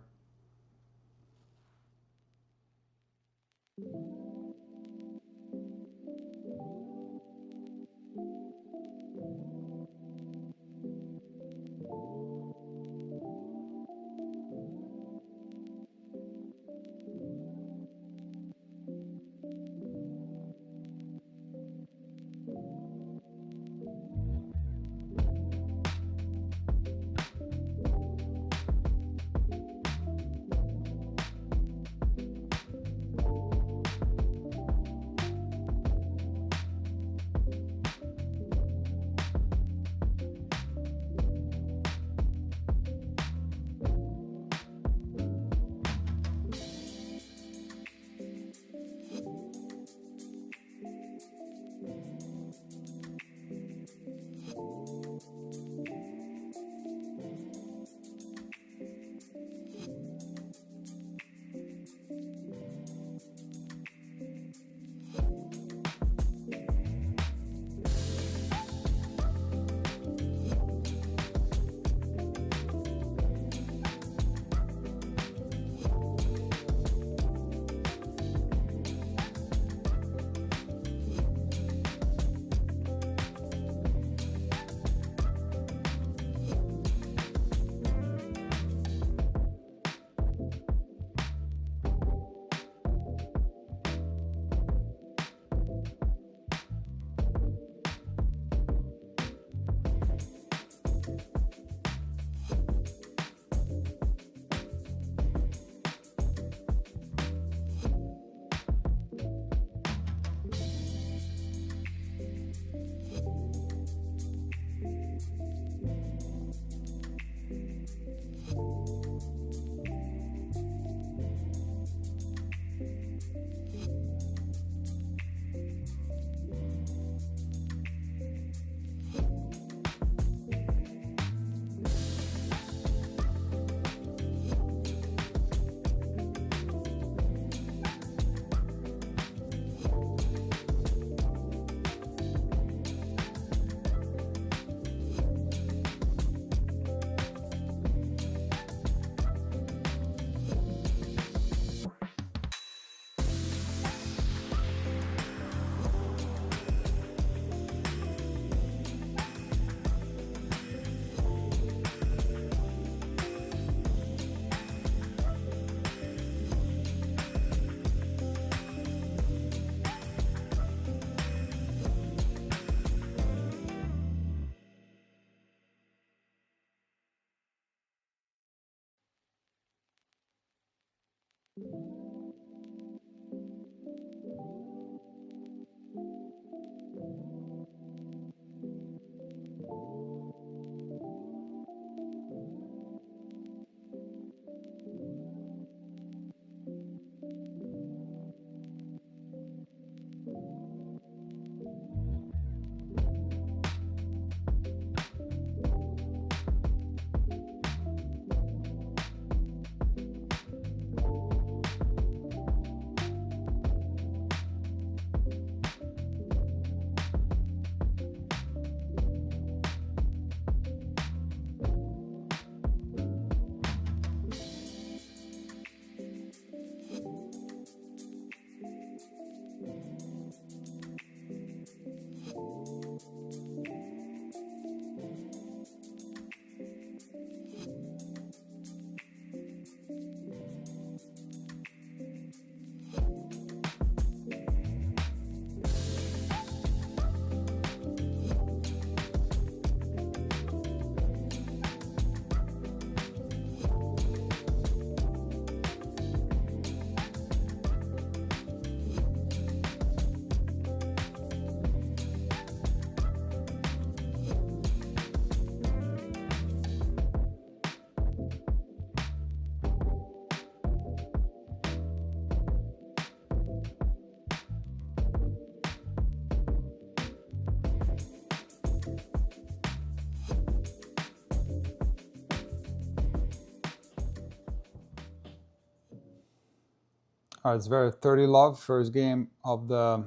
All right, Zverev 30 love, first game of the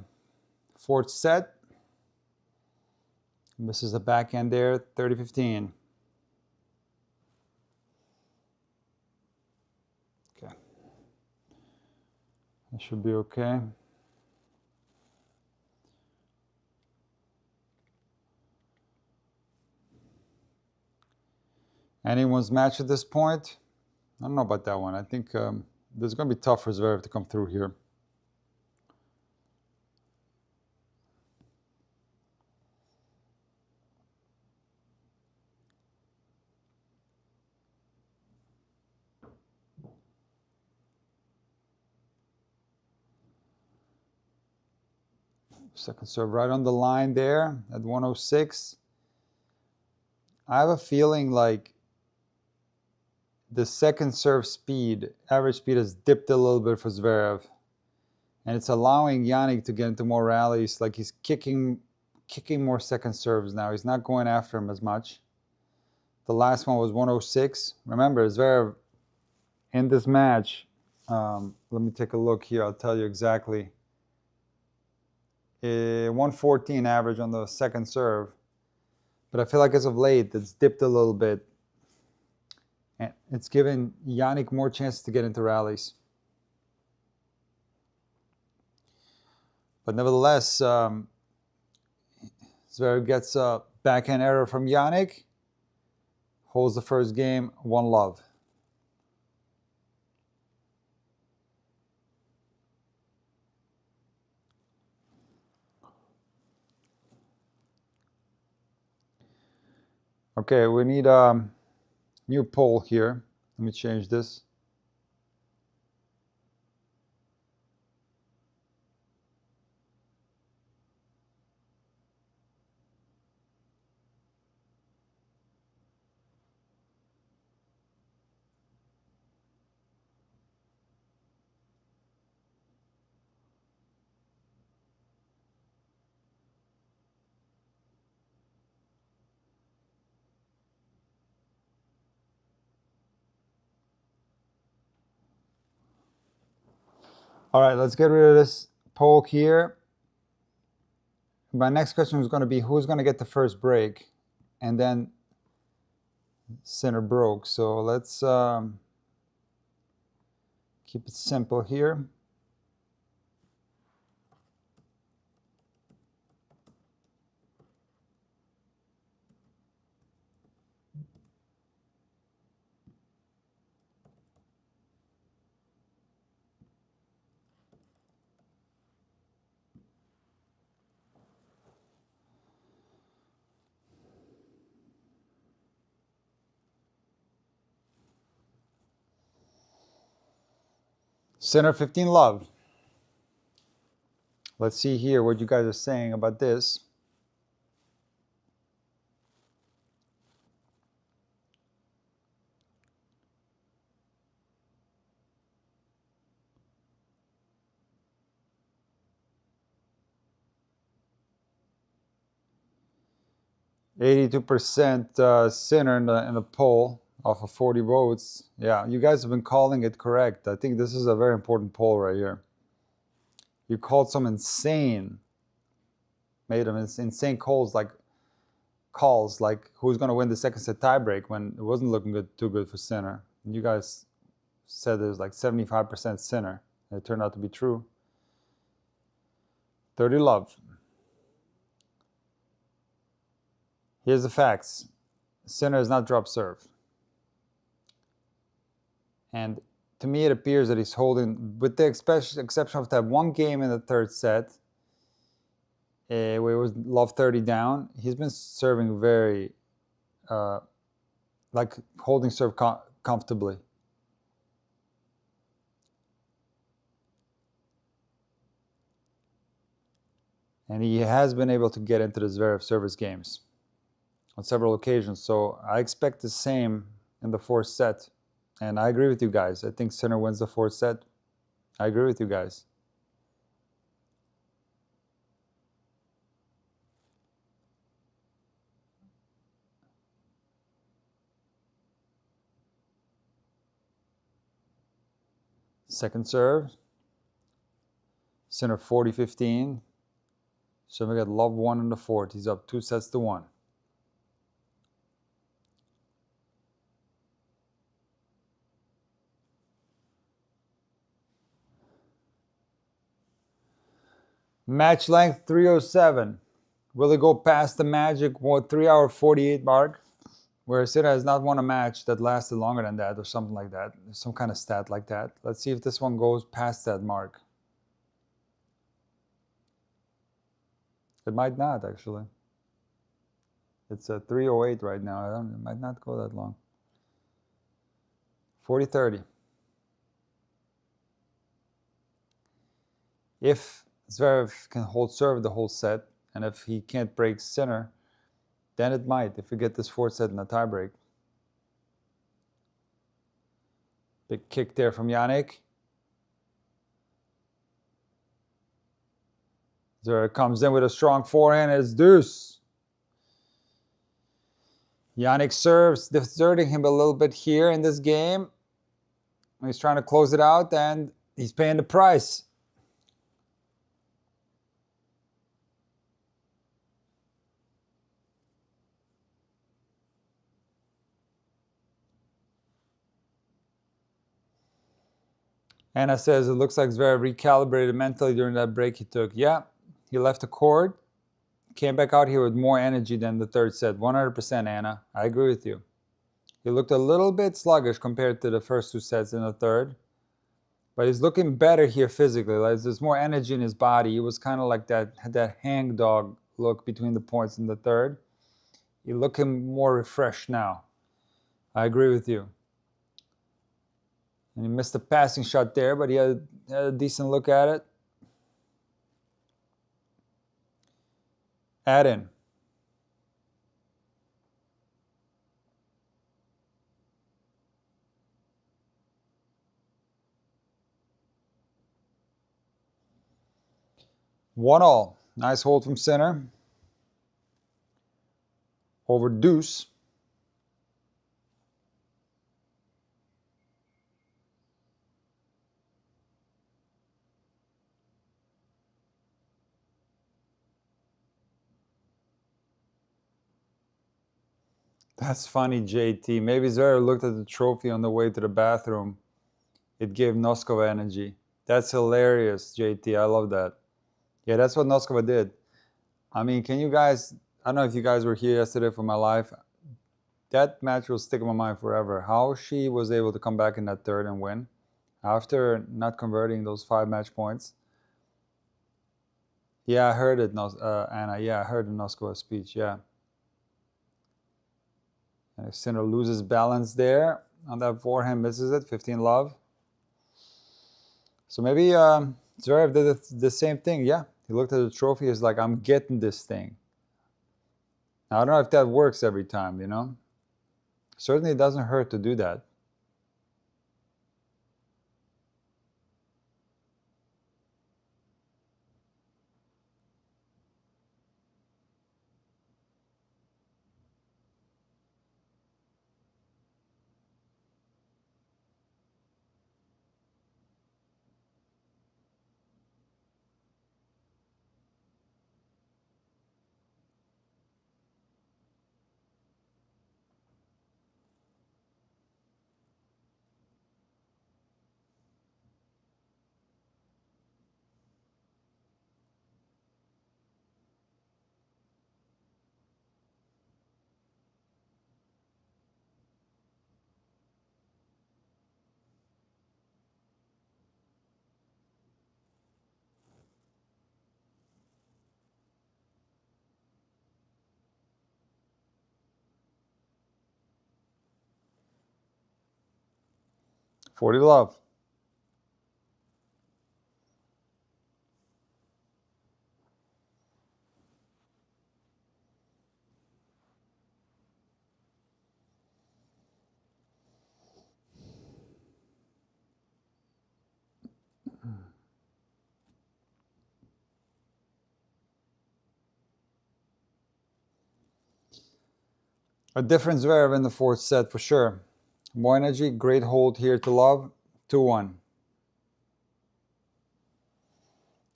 fourth set. Misses the backhand there, 30-15. Okay. That should be okay. Anyone's match at this point? I don't know about that one. I think this is going to be tough for Zverev to come through here. Second serve right on the line there at 106. I have a feeling like the second serve speed, average speed, has dipped a little bit for Zverev. And it's allowing Yannick to get into more rallies. Like he's kicking more second serves now. He's not going after him as much. The last one was 106. Remember, Zverev in this match, let me take a look here. I'll tell you exactly. 114 average on the second serve. But I feel like as of late, it's dipped a little bit. And it's given Yannick more chances to get into rallies. But nevertheless, Zverev gets a backhand error from Yannick. Holds the first game, 1 love. Okay, we need a new poll here. Let me change this. All right, let's get rid of this poll here. My next question is going to be who's going to get the first break, and then Sinner broke. So let's keep it simple here. Sinner 15 love. Let's see here what you guys are saying about this. %82% Sinner in the poll off of 40 votes. Yeah, you guys have been calling it correct. I think this is a very important poll right here. You called some insane, made them insane calls like who's going to win the second set tiebreak when it wasn't looking too good for Sinner. And you guys said there's like 75% Sinner. And it turned out to be true. 30 love. Here's the facts. Sinner has not dropped serve. And to me, it appears that he's holding, with the exception of that one game in the third set, where it was love 30 down, he's been serving very, like holding serve comfortably. And he has been able to get into the Zverev service games on several occasions. So I expect the same in the fourth set. And I agree with you guys. I think Sinner wins the fourth set. I agree with you guys. Second serve. Sinner 40-15. So we got love 1 in the fourth. He's up 2-1. Match length 307. Will it go past the magic 3-hour 48 mark? Where Sinner has not won a match that lasted longer than that or something like that. Some kind of stat like that. Let's see if this one goes past that mark. It might not, actually. It's a 308 right now. It might not go that long. 40-30. If Zverev can hold serve the whole set, and if he can't break Sinner, then it might, if we get this fourth set in a tiebreak. Big kick there from Yannick. Zverev comes in with a strong forehand. It's deuce. Yannick serves, deserting him a little bit here in this game. He's trying to close it out, and he's paying the price. Anna says it looks like Zverev recalibrated mentally during that break he took. Yeah, he left the court, came back out here with more energy than the third set. 100%, Anna. I agree with you. He looked a little bit sluggish compared to the first two sets in the third. But he's looking better here physically. Like there's more energy in his body. He was kind of like that hangdog look between the points in the third. He's looking more refreshed now. I agree with you. And he missed a passing shot there, but he had a decent look at it. Add in. One all. Nice hold from Sinner. Over deuce. That's funny, JT. Maybe Zverev looked at the trophy on the way to the bathroom. It gave Noskova energy. That's hilarious, JT. I love that. Yeah, that's what Noskova did. I mean, can you guys, I don't know if you guys were here yesterday for my live. That match will stick in my mind forever. How she was able to come back in that third and win after not converting those 5 match points. Yeah, I heard it, Anna. Yeah, I heard the Noskova speech, yeah. And if Sinner loses balance there on that forehand, misses it, 15 love. So maybe Zverev did the same thing. Yeah, he looked at the trophy. He's like, I'm getting this thing. Now, I don't know if that works every time, you know. Certainly, it doesn't hurt to do that. For the love. A different Zverev in the fourth set for sure. More energy, great hold here to love. 2-1.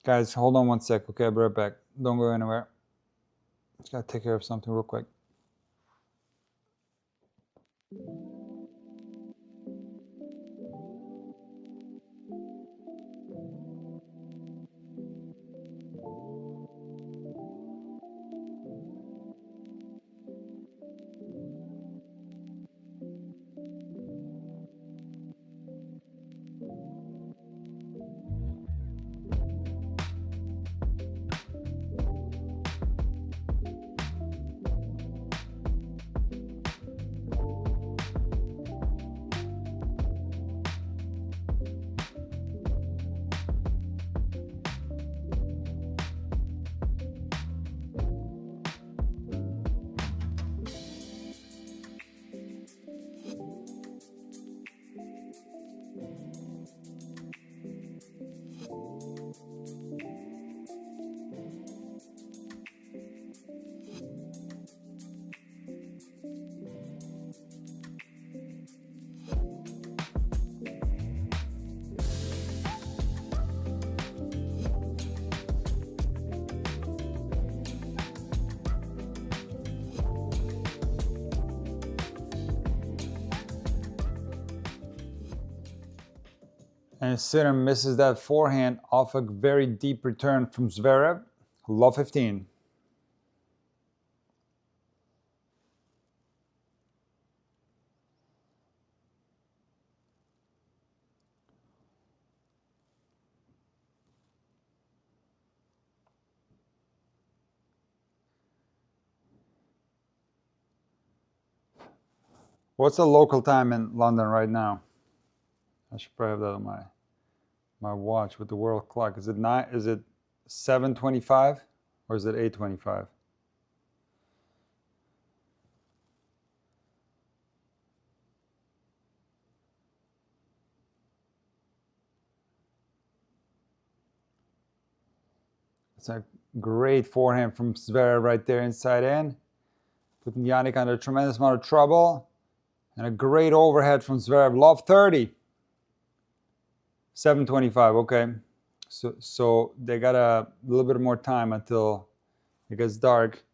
Guys, hold on one sec. Okay, I'll be right back. Don't go anywhere. Just gotta take care of something real quick. And Sinner misses that forehand off a very deep return from Zverev. Love 15. What's the local time in London right now? I should probably have that on my watch with the world clock. Is it 7:25 or is it 8:25? It's a great forehand from Zverev right there inside in, putting Yannick under a tremendous amount of trouble. And a great overhead from Zverev. Love 30. 7:25. Okay. So they got a little bit more time until it gets dark.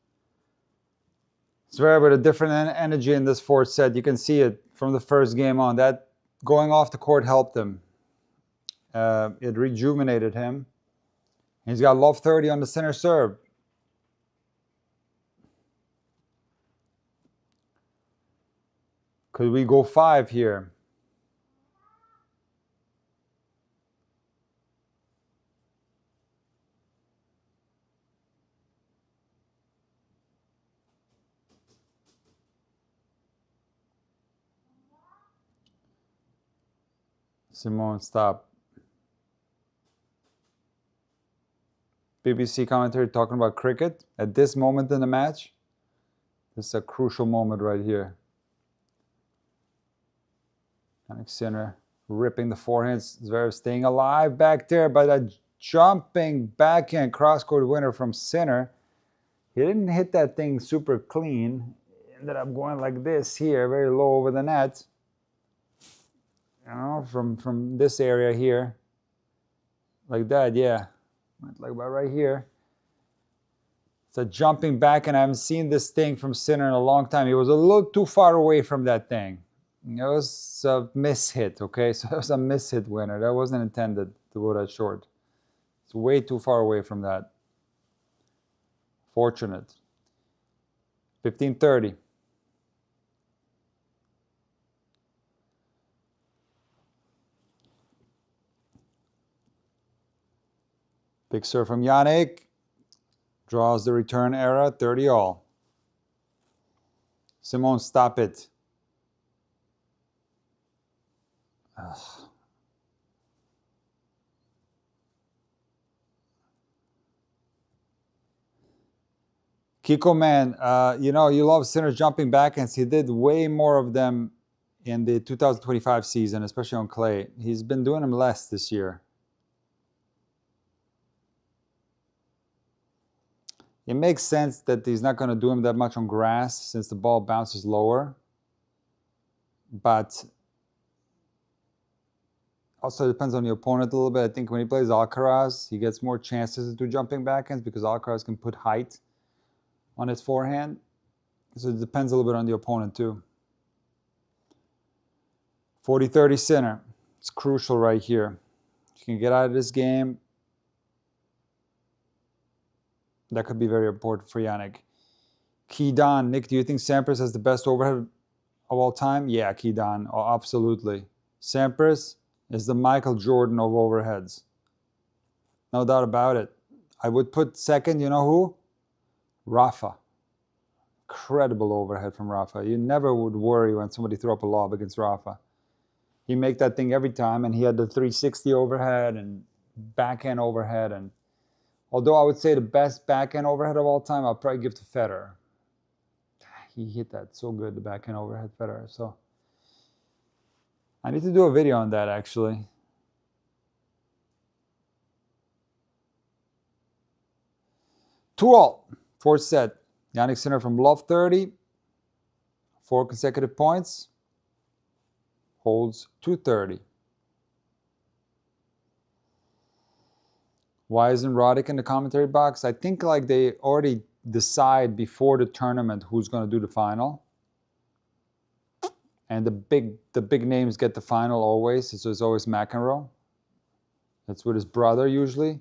Zverev with a different energy in this fourth set. You can see it from the first game on. That going off the court helped him. It rejuvenated him. He's got love 30 on the center serve. Could we go 5 here? Simone, stop. BBC commentary talking about cricket at this moment in the match. This is a crucial moment right here. Sinner ripping the forehands. Zverev staying alive back there by that jumping backhand cross-court winner from Sinner. He didn't hit that thing super clean. He ended up going like this here, very low over the net. You know, from this area here. Like that, yeah. Like about right here. It's a jumping back, and I haven't seen this thing from Sinner in a long time. He was a little too far away from that thing. It was a mishit, okay? So it was a mishit winner. That wasn't intended to go that short. It's way too far away from that. Fortunate. 15-30. Big serve from Jannik. Draws the return error, 30-all. Simone, stop it. Ugh. Kiko, man, you know, you love Sinner jumping backhands. He did way more of them in the 2025 season, especially on clay. He's been doing them less this year. It makes sense that he's not going to do him that much on grass since the ball bounces lower. But also it depends on the opponent a little bit. I think when he plays Alcaraz, he gets more chances to do jumping backhands because Alcaraz can put height on his forehand. So it depends a little bit on the opponent too. 40-30 Sinner. It's crucial right here. If you can get out of this game, that could be very important for Jannik. Keydon, Nick, do you think Sampras has the best overhead of all time? Yeah, Keydon, oh, absolutely. Sampras is the Michael Jordan of overheads. No doubt about it. I would put second, you know who? Rafa. Incredible overhead from Rafa. You never would worry when somebody threw up a lob against Rafa. He make that thing every time, and he had the 360 overhead and backhand overhead. And although I would say the best backhand overhead of all time, I'll probably give to Federer. He hit that so good, the backhand overhead, Federer. So I need to do a video on that, actually. Two all, fourth set. Jannik Sinner from love 30, 4 consecutive points, holds 230. Why isn't Roddick in the commentary box? I think like they already decide before the tournament who's going to do the final. And the big names get the final always. So it's always McEnroe. That's with his brother usually.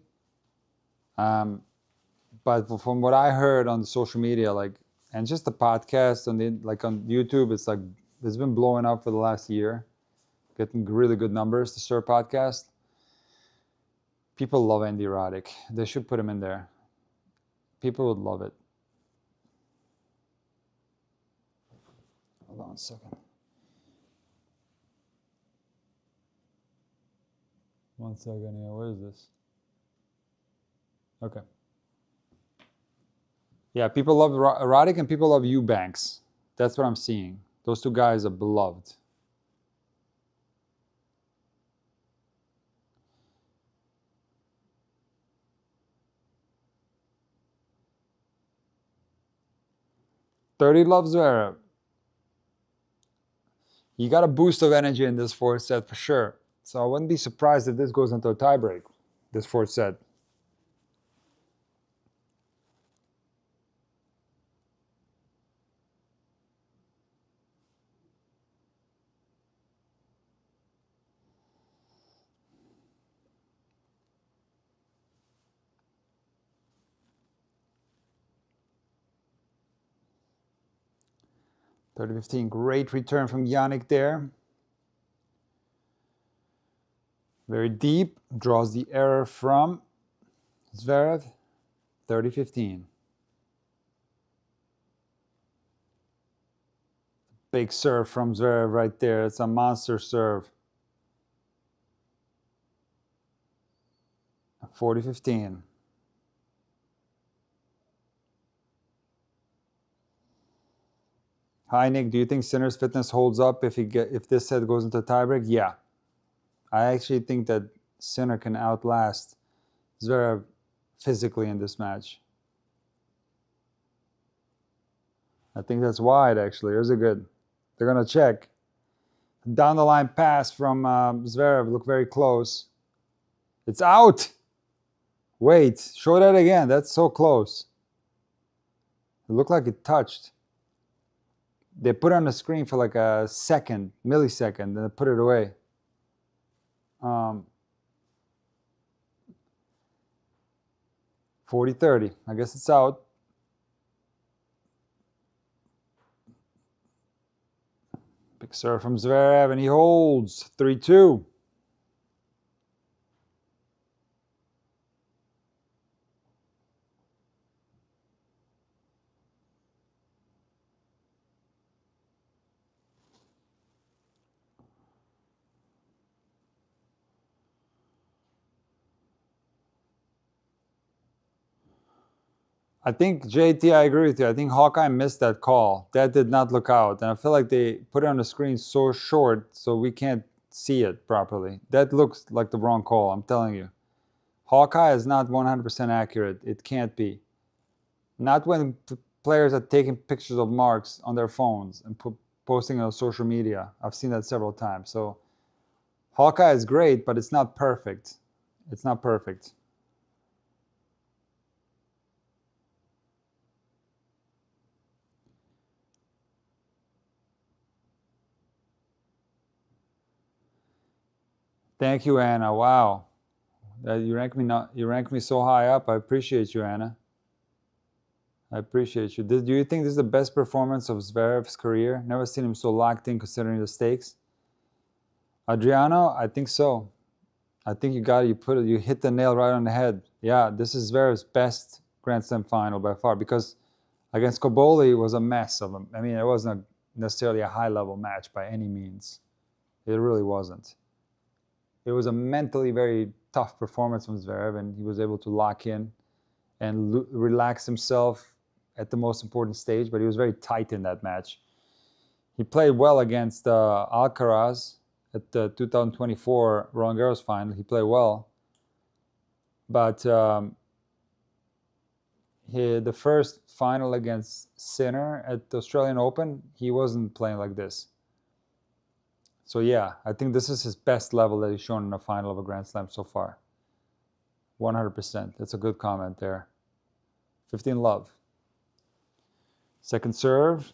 But from what I heard on the social media, like, and just the podcast on the on YouTube, it's like it's been blowing up for the last year, getting really good numbers. The Sir podcast. People love Andy Roddick. They should put him in there. People would love it. Hold on a second. 1 second here. What is this? Okay. Yeah, people love Roddick and people love Eubanks. That's what I'm seeing. Those two guys are beloved. Thirty loves Zverev. You got a boost of energy in this fourth set for sure. So I wouldn't be surprised if this goes into a tiebreak, this fourth set. (30-15), great return from Jannik there. Very deep, draws the error from Zverev, 30-15. Big serve from Zverev right there. It's a monster serve. 40-15. Hi, Nick. Do you think Sinner's fitness holds up if this set goes into tiebreak? Yeah. I actually think that Sinner can outlast Zverev physically in this match. I think that's wide, actually. Here's a good. They're going to check. Down the line pass from Zverev. Look very close. It's out. Wait. Show that again. That's so close. It looked like it touched. They put it on the screen for like a second, millisecond, and they put it away. 40-30. I guess it's out. Big serve from Zverev, and he holds 3-2. I think, JT, I agree with you. I think Hawkeye missed that call. That did not look out. And I feel like they put it on the screen so short so we can't see it properly. That looks like the wrong call, I'm telling you. Hawkeye is not 100% accurate. It can't be. Not when players are taking pictures of marks on their phones and posting it on social media. I've seen that several times. So Hawkeye is great, but it's not perfect. It's not perfect. Thank you, Anna. Wow. You rank me so high up. I appreciate you, Anna. I appreciate you. Do you think this is the best performance of Zverev's career? Never seen him so locked in considering the stakes. Adriano, I think so. I think you hit the nail right on the head. Yeah, this is Zverev's best Grand Slam final by far, because against Koboli was a mess of him. I mean, it wasn't necessarily a high-level match by any means. It really wasn't. It was a mentally very tough performance from Zverev, and he was able to lock in and relax himself at the most important stage, but he was very tight in that match. He played well against Alcaraz at the 2024 Roland Garros final. He played well, but the first final against Sinner at the Australian Open, he wasn't playing like this. So yeah, I think this is his best level that he's shown in a final of a Grand Slam so far. 100%. That's a good comment there. 15 love. Second serve.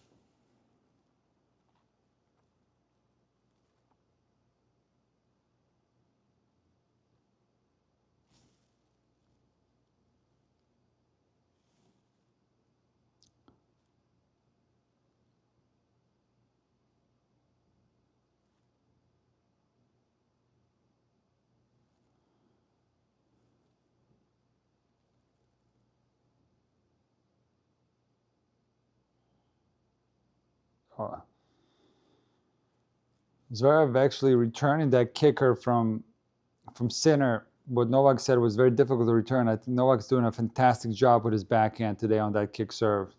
Zverev actually returning that kicker from Sinner. What Novak said was very difficult to return. I think Novak's doing a fantastic job with his backhand today on that kick serve.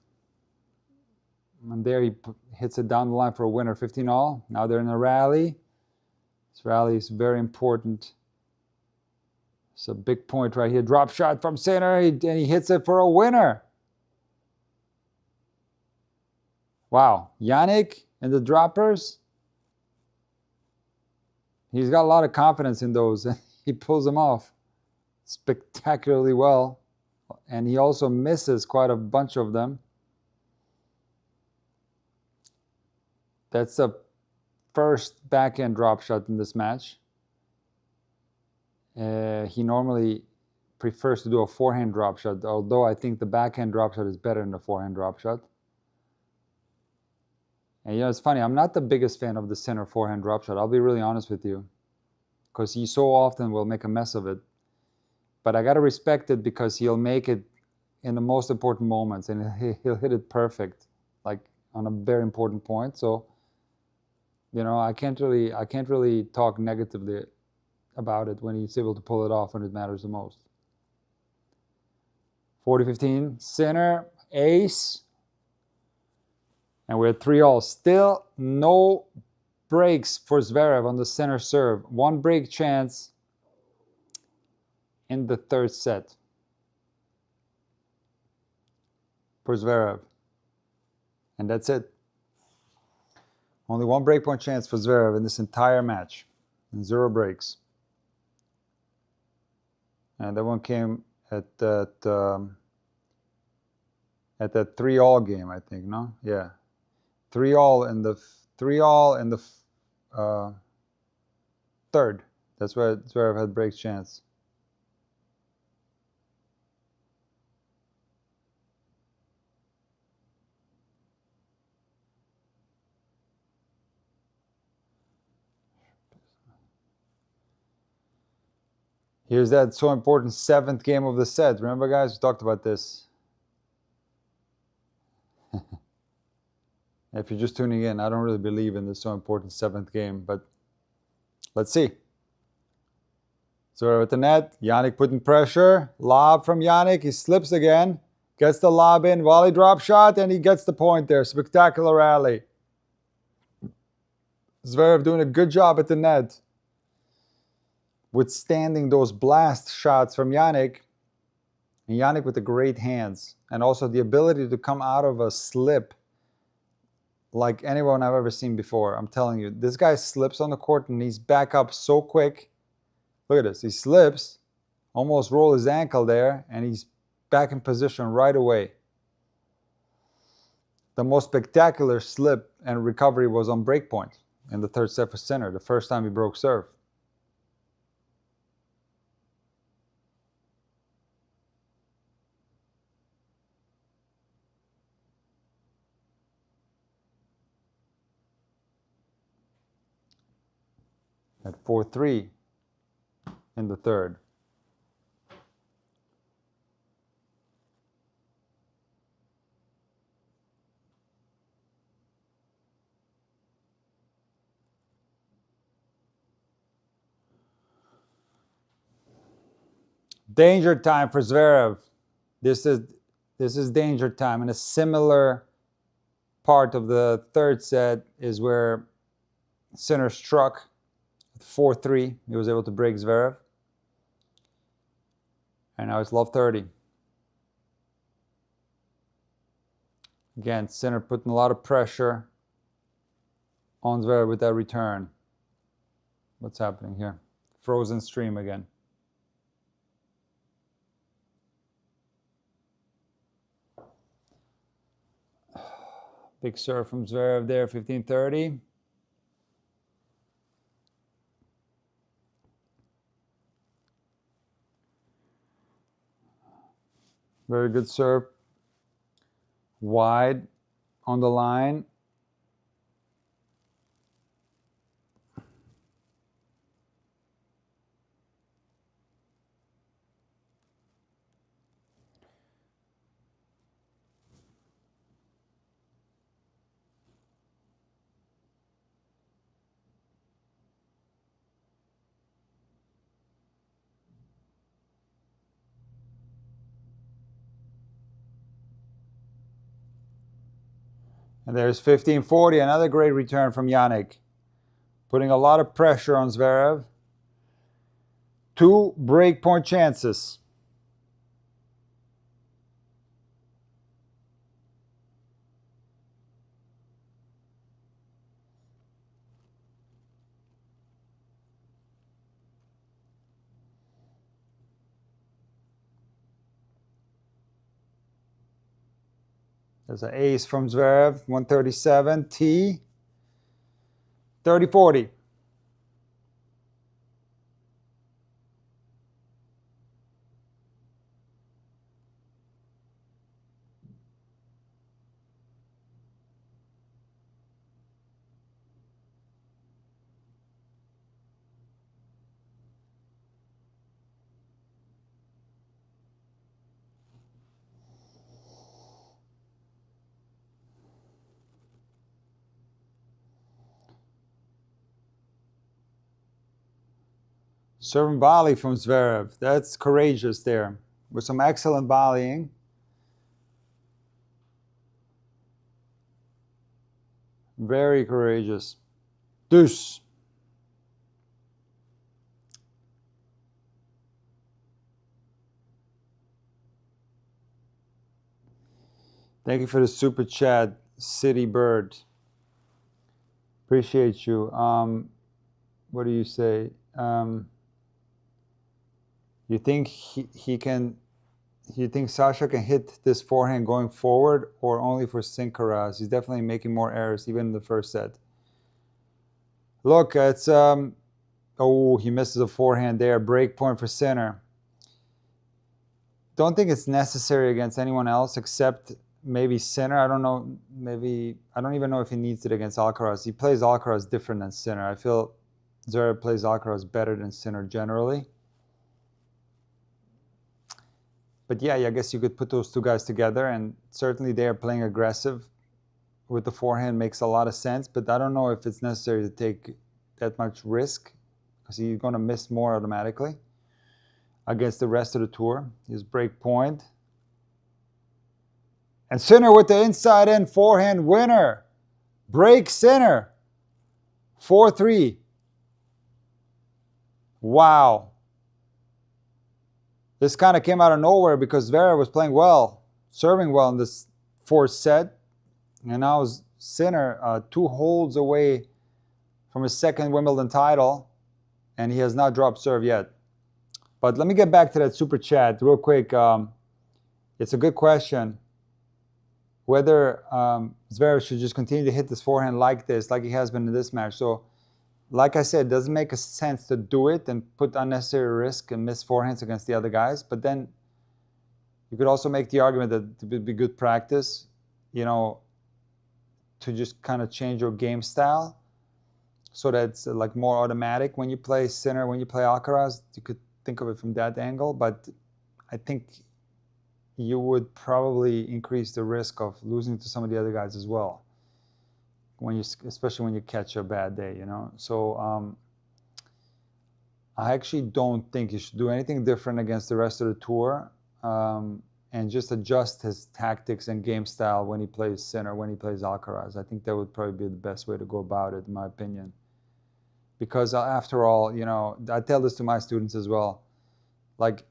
And there he hits it down the line for a winner, 15-all. Now they're in a rally. This rally is very important. It's a big point right here. Drop shot from Sinner, and he hits it for a winner. Wow, Yannick and the droppers. He's got a lot of confidence in those, and he pulls them off spectacularly well. And he also misses quite a bunch of them. That's the first backhand drop shot in this match. He normally prefers to do a forehand drop shot, although I think the backhand drop shot is better than the forehand drop shot. And you know, it's funny, I'm not the biggest fan of the Sinner forehand drop shot. I'll be really honest with you, because he so often will make a mess of it. But I got to respect it because he'll make it in the most important moments, and he'll hit it perfect, like on a very important point. So, you know, I can't really talk negatively about it when he's able to pull it off when it matters the most. 40-15, Sinner, ace. And we're 3-all. Still no breaks for Zverev on the center serve. One break chance in the third set for Zverev. And that's it. Only one breakpoint chance for Zverev in this entire match. And 0 breaks. And that one came at that 3-all game, I think, no? Yeah. 3-all in the third. That's where Zverev had break chance. Here's that so important 7th game of the set. Remember, guys, we talked about this. If you're just tuning in, I don't really believe in this so important 7th game, but let's see. So at the net, Jannik putting pressure. Lob from Jannik. He slips again. Gets the lob in. Volley drop shot, and he gets the point there. Spectacular rally. Zverev doing a good job at the net, withstanding those blast shots from Jannik. And Jannik with the great hands. And also the ability to come out of a slip like anyone I've ever seen before. I'm telling you, this guy slips on the court and he's back up so quick. Look at this. He slips, almost roll his ankle there, and he's back in position right away. The most spectacular slip and recovery was on breakpoint in the third set for Sinner, the first time he broke serve. At 4-3 in the third. Danger time for Zverev. This is danger time. And a similar part of the third set is where Sinner struck at 4-3. He was able to break Zverev. And now it's love 30. Again, Sinner putting a lot of pressure on Zverev with that return. What's happening here? Frozen stream again. Big serve from Zverev there, 15-30. Very good serve. Wide on the line. And there's 15-40, another great return from Jannik. Putting a lot of pressure on Zverev. 2 breakpoint chances. There's an ace from Zverev, 137, T, 30-40. Serving volley from Zverev. That's courageous there. With some excellent volleying. Very courageous. Deuce. Thank you for the super chat, City Bird. Appreciate you. What do you say? You think he can? You think Sasha can hit this forehand going forward, or only for Sinner? He's definitely making more errors, even in the first set. Look, it's oh, he misses a forehand there. Break point for Sinner. Don't think it's necessary against anyone else except maybe Sinner. I don't know. Maybe I don't even know if he needs it against Alcaraz. He plays Alcaraz different than Sinner. I feel Zverev plays Alcaraz better than Sinner generally. But yeah, I guess you could put those two guys together, and certainly they are playing aggressive with the forehand. Makes a lot of sense, but I don't know if it's necessary to take that much risk because he's going to miss more automatically against the rest of the tour. His break point. And Sinner with the inside in forehand winner. Break Sinner. 4-3. Wow. This kind of came out of nowhere because Zverev was playing well, serving well in this fourth set. And now Sinner 2 holds away from his second Wimbledon title, and he has not dropped serve yet. But let me get back to that super chat real quick. It's a good question. Whether Zverev should just continue to hit this forehand like this, like he has been in this match. So, like I said, it doesn't make sense to do it and put unnecessary risk and miss forehands against the other guys. But then you could also make the argument that it would be good practice, to just kind of change your game style so that it's like more automatic when you play Sinner, when you play Alcaraz. You could think of it from that angle, but I think you would probably increase the risk of losing to some of the other guys as well, especially when you catch a bad day, So I actually don't think you should do anything different against the rest of the tour, and just adjust his tactics and game style when he plays Sinner, when he plays Alcaraz. I think that would probably be the best way to go about it, in my opinion. Because after all, I tell this to my students as well. Like,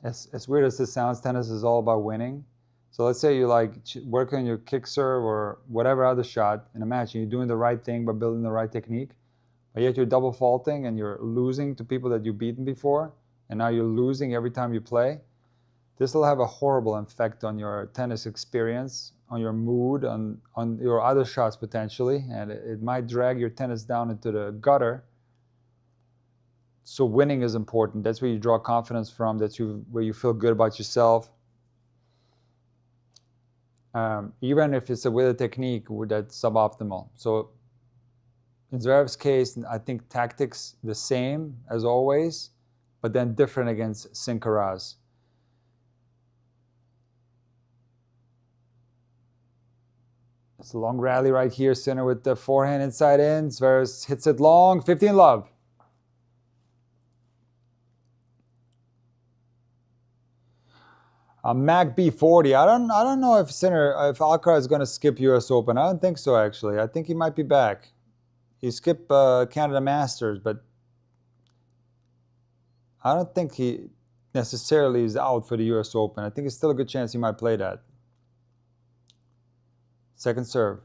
as weird as this sounds, tennis is all about winning. So let's say you work on your kick serve or whatever other shot in a match, and you're doing the right thing by building the right technique, but yet you're double faulting and you're losing to people that you've beaten before, and now you're losing every time you play. This will have a horrible effect on your tennis experience, on your mood, on your other shots potentially, and it might drag your tennis down into the gutter. So winning is important. That's where you draw confidence from. That's where you feel good about yourself. Even if it's with a technique that's suboptimal. So in Zverev's case, I think tactics the same as always, but then different against Sinner. It's a long rally right here. Sinner with the forehand inside in. Zverev hits it long. 15 love. Mac B40. I don't know if Alcaraz is going to skip U.S. Open. I don't think so, actually. I think he might be back. He skipped Canada Masters, but I don't think he necessarily is out for the U.S. Open. I think it's still a good chance he might play that. Second serve.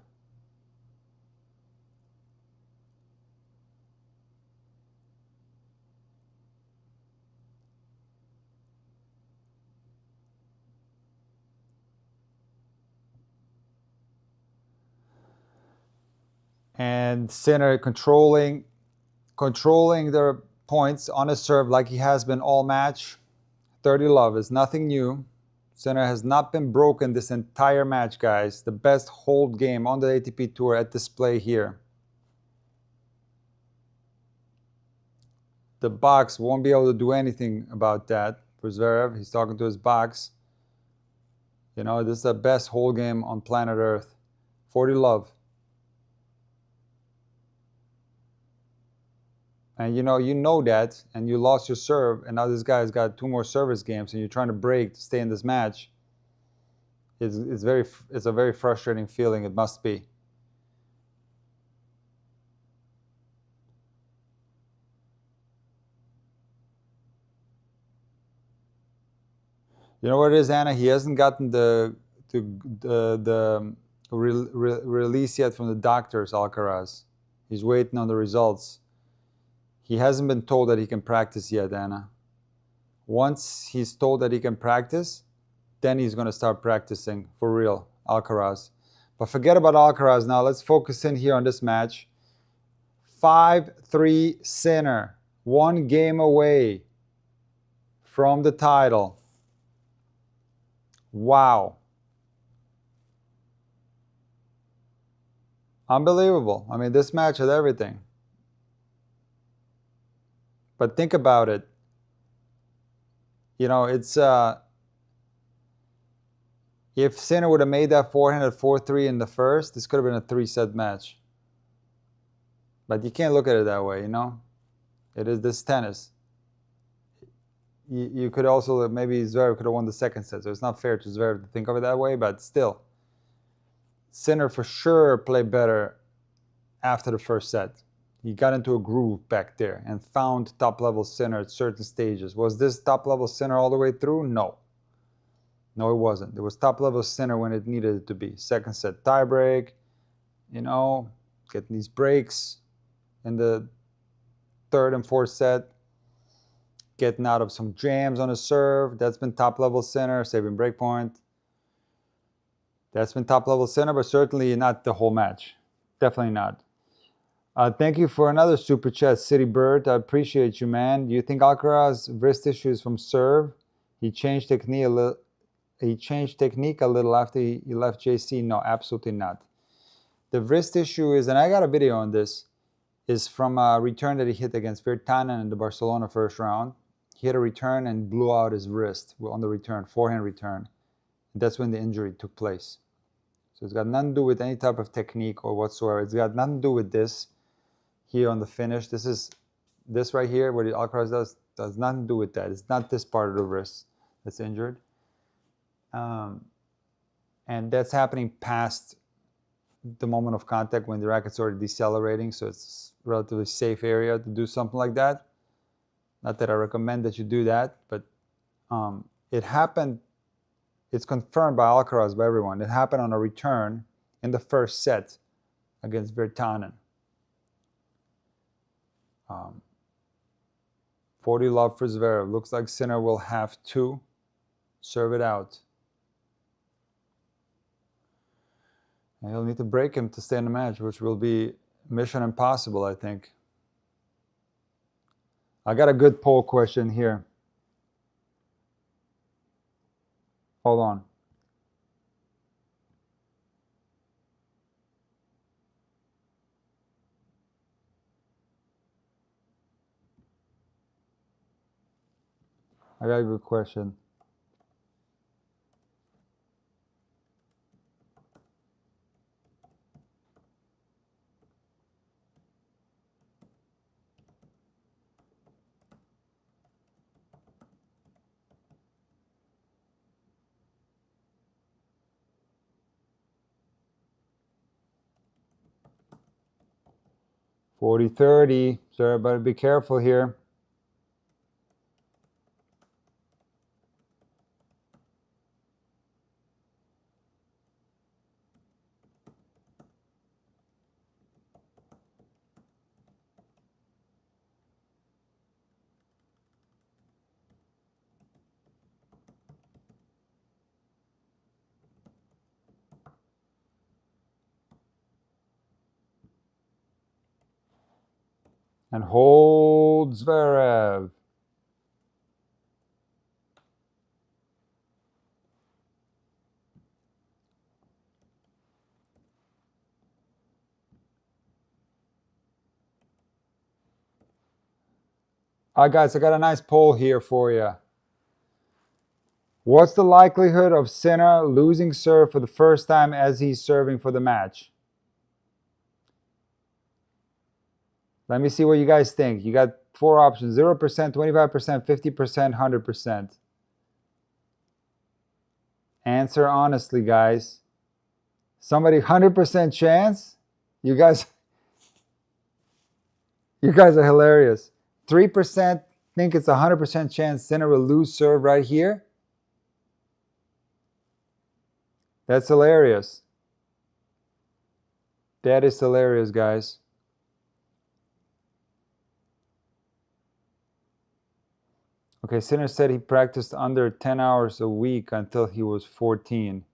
And Sinner controlling their points on his serve like he has been all match. 30 love is nothing new. Sinner has not been broken this entire match, guys. The best hold game on the ATP Tour at display here. The box won't be able to do anything about that for Zverev. He's talking to his box. This is the best hold game on planet Earth. 40 love. And you know that, and you lost your serve, and now this guy's got 2 more service games, and you're trying to break to stay in this match. It's a very frustrating feeling. It must be. You know what it is, Anna? He hasn't gotten the release yet from the doctors, Alcaraz. He's waiting on the results. He hasn't been told that he can practice yet, Anna. Once he's told that he can practice, then he's going to start practicing for real, Alcaraz. But forget about Alcaraz now. Let's focus in here on this match. 5-3 Sinner. 1 game away from the title. Wow. Unbelievable. I mean, this match had everything. But think about it. You know, it's if Sinner would have made that forehand at 4-3 in the first, this could have been a 3-set match. But you can't look at it that way, you know? It is this tennis. You could also, maybe Zverev could have won the second set, so it's not fair to Zverev to think of it that way, but still. Sinner for sure played better after the first set. He got into a groove back there and found top-level Sinner at certain stages. Was this top-level Sinner all the way through? No. No, it wasn't. There was top-level Sinner when it needed it to be. Second set tiebreak, you know, getting these breaks in the third and fourth set, getting out of some jams on a serve. That's been top-level Sinner, saving breakpoint. That's been top-level Sinner, but certainly not the whole match. Definitely not. Thank you for another super chat, City Bird. I appreciate you, man. Do you think Alcaraz's wrist issue is from serve? He changed technique a little. After he left JC. No, absolutely not. The wrist issue is, and I got a video on this, is from a return that he hit against Virtanen in the Barcelona first round. He hit a return and blew out his wrist on the return, forehand return. And that's when the injury took place. So it's got nothing to do with any type of technique or whatsoever. It's got nothing to do with this here on the finish. This right here, what Alcaraz does nothing to do with that. It's not this part of the wrist that's injured. And that's happening past the moment of contact when the racket's already decelerating, so it's a relatively safe area to do something like that. Not that I recommend that you do that, but it happened. It's confirmed by Alcaraz, by everyone. It happened on a return in the first set against Virtanen. 40 love for Zverev. Looks like Sinner will have to serve it out. And he'll need to break him to stay in the match, which will be mission impossible, I think. I got a good poll question here. Hold on. I got a good question. $40-30, so everybody be careful here. And hold Zverev. All right, guys, I got a nice poll here for you. What's the likelihood of Sinner losing serve for the first time as he's serving for the match? Let me see what you guys think. You got 4 options: 0%, 25%, 50%, 100%. Answer honestly, guys. Somebody 100% chance? You guys are hilarious. 3% think it's a 100% chance Sinner will lose serve right here. That's hilarious. That is hilarious, guys. Okay, Sinner said he practiced under 10 hours a week until he was 14.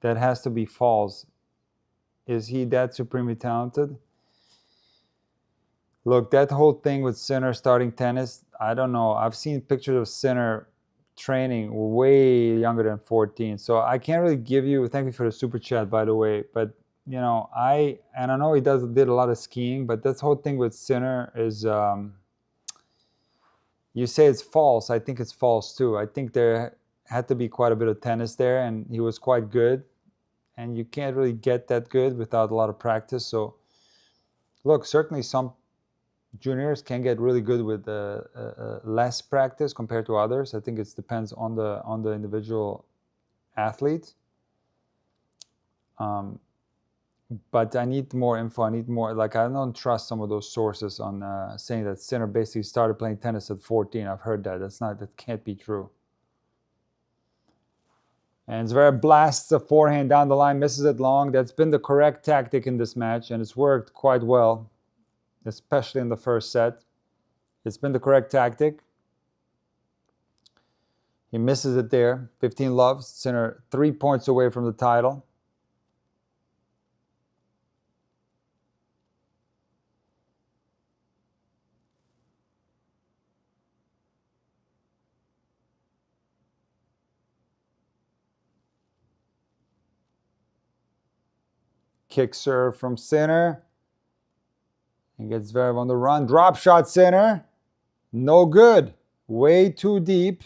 That has to be false. Is he that supremely talented? Look, that whole thing with Sinner starting tennis, I don't know. I've seen pictures of Sinner training way younger than 14. So I can't really give you, thank you for the super chat, by the way. But, you know, I know he did a lot of skiing, but this whole thing with Sinner is, you say it's false. I think it's false too. I think there had to be quite a bit of tennis there, and he was quite good. And you can't really get that good without a lot of practice. So, look, certainly some juniors can get really good with less practice compared to others. I think it depends on the individual athlete. But I need more info. I need more. Like, I don't trust some of those sources on saying that Sinner basically started playing tennis at 14. I've heard that. That can't be true. And Zverev blasts a forehand down the line, misses it long. That's been the correct tactic in this match, and it's worked quite well, especially in the first set. It's been the correct tactic. He misses it there. 15 love. Sinner 3 points away from the title. Kick serve from Sinner. And gets Zverev on the run. Drop shot, Sinner. No good. Way too deep.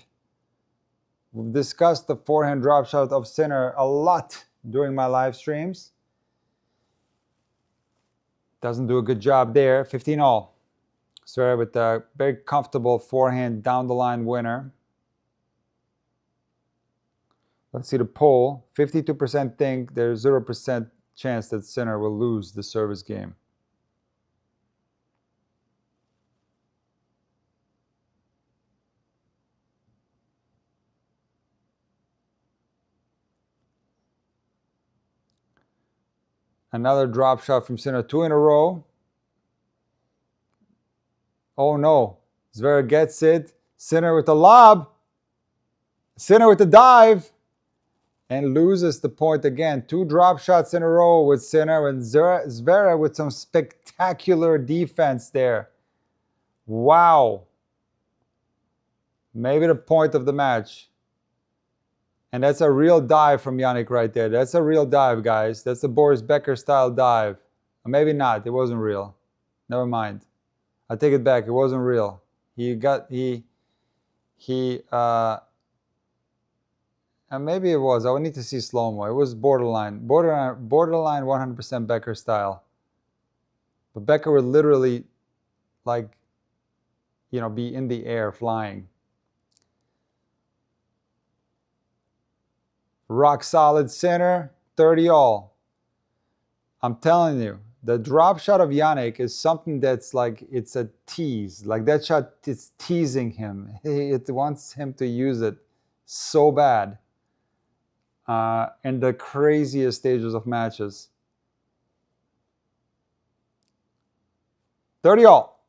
We've discussed the forehand drop shot of Sinner a lot during my live streams. Doesn't do a good job there. 15-all. Zverev with a very comfortable forehand down the line winner. Let's see the poll. 52% think there's 0% chance that Sinner will lose the service game. Another drop shot from Sinner, 2 in a row. Oh no, Zverev gets it. Sinner with the lob. Sinner with the dive. And loses the point again. 2 drop shots in a row with Sinner, and Zverev with some spectacular defense there. Wow. Maybe the point of the match. And that's a real dive from Jannik right there. That's a real dive, guys. That's the Boris Becker style dive. Or maybe not. It wasn't real. Never mind. I take it back. It wasn't real. And maybe it was. I would need to see slow-mo. It was borderline 100% Becker style. But Becker would literally, like, you know, be in the air flying. Rock solid Sinner, 30-all. I'm telling you, the drop shot of Jannik is something that's like, it's a tease. Like, that shot is teasing him. It wants him to use it so bad. In the craziest stages of matches. 30-all.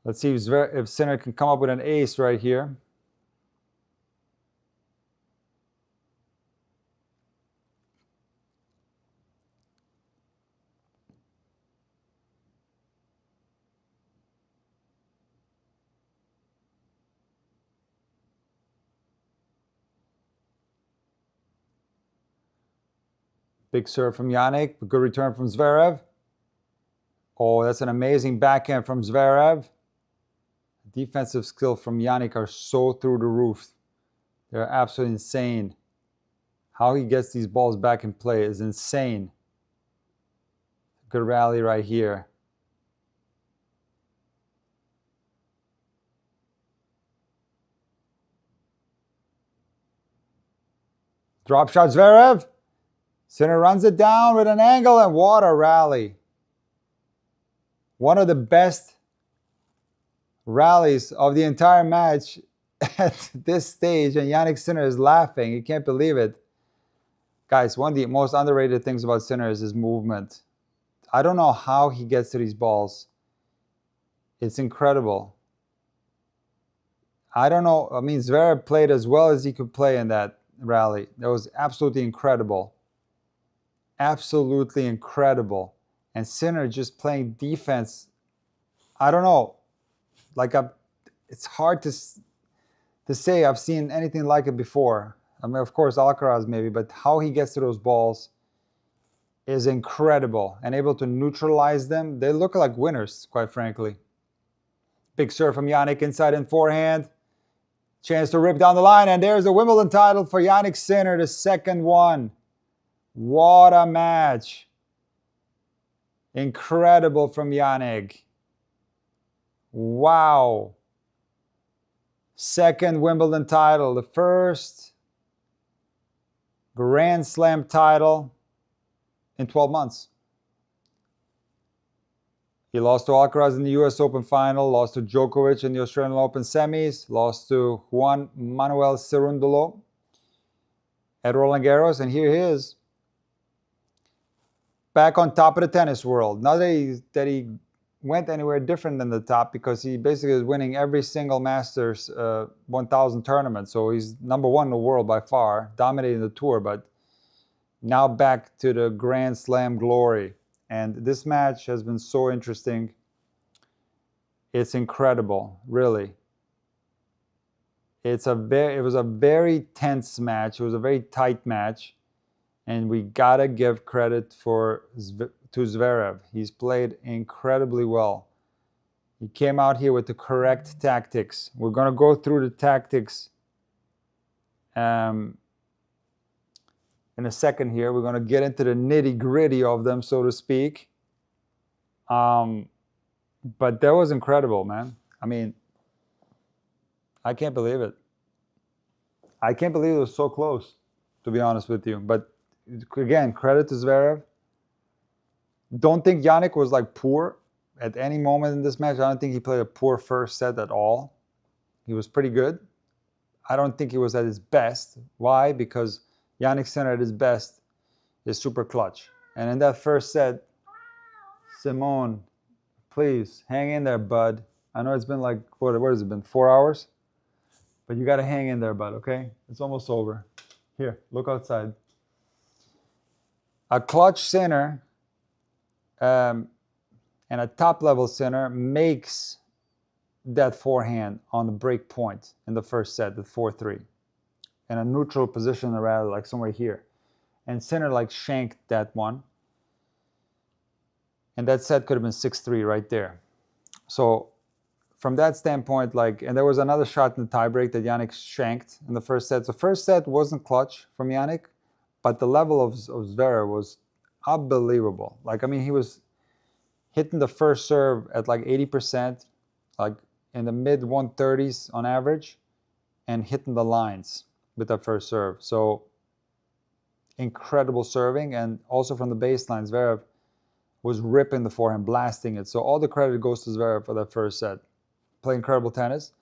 Let's see if Sinner can come up with an ace right here. Big serve from Jannik. Good return from Zverev. Oh, that's an amazing backhand from Zverev. Defensive skill from Jannik are so through the roof. They're absolutely insane. How he gets these balls back in play is insane. Good rally right here. Drop shot Zverev. Sinner runs it down with an angle, and what a rally. One of the best rallies of the entire match at this stage, and Jannik Sinner is laughing. He can't believe it. Guys, one of the most underrated things about Sinner is his movement. I don't know how he gets to these balls. It's incredible. I don't know. I mean, Zverev played as well as he could play in that rally. That was absolutely incredible. Absolutely incredible. And Sinner just playing defense. I don't know. Like, it's hard to say I've seen anything like it before. I mean, of course, Alcaraz maybe, but how he gets to those balls is incredible and able to neutralize them. They look like winners, quite frankly. Big serve from Jannik inside and forehand. Chance to rip down the line, and there's a Wimbledon title for Jannik Sinner, the second one. What a match. Incredible from Jannik. Wow. Second Wimbledon title, the first Grand Slam title in 12 months. He lost to Alcaraz in the US Open final, lost to Djokovic in the Australian Open semis, lost to Juan Manuel Cerundolo at Roland Garros, and here he is, back on top of the tennis world. Not that he went anywhere different than the top, because he basically is winning every single Masters 1000 tournament, so he's #1 in the world by far, dominating the tour, but now back to the Grand Slam glory. And this match has been so interesting. It's incredible, really. It was a very tense match. It was a very tight match. And we gotta give credit to Zverev. He's played incredibly well. He came out here with the correct tactics. We're gonna go through the tactics in a second here. We're going to get into the nitty-gritty of them, so to speak. But that was incredible, man. I mean, I can't believe it. I can't believe it was so close, to be honest with you. But again, credit to Zverev. Don't think Jannik was like poor at any moment in this match. I don't think he played a poor first set at all. He was pretty good. I don't think he was at his best. Why? Because Jannik Sinner at his best is super clutch. And in that first set, Simone, please hang in there, bud. I know it's been like, what has it been, 4 hours? But you got to hang in there, bud, okay? It's almost over. Here, look outside. A clutch Sinner and a top-level Sinner makes that forehand on the break point in the first set, the 4-3. In a neutral position, rather, like somewhere here. And Sinner like shanked that one. And that set could have been 6-3 right there. So from that standpoint, like, and there was another shot in the tiebreak that Jannik shanked in the first set. The first set wasn't clutch from Jannik, but the level of Zverev was unbelievable. Like, I mean, he was hitting the first serve at like 80%, like in the mid 130s on average, and hitting the lines with that first serve. So incredible serving, and also from the baseline, Zverev was ripping the forehand, blasting it. So all the credit goes to Zverev for that first set. Played incredible tennis,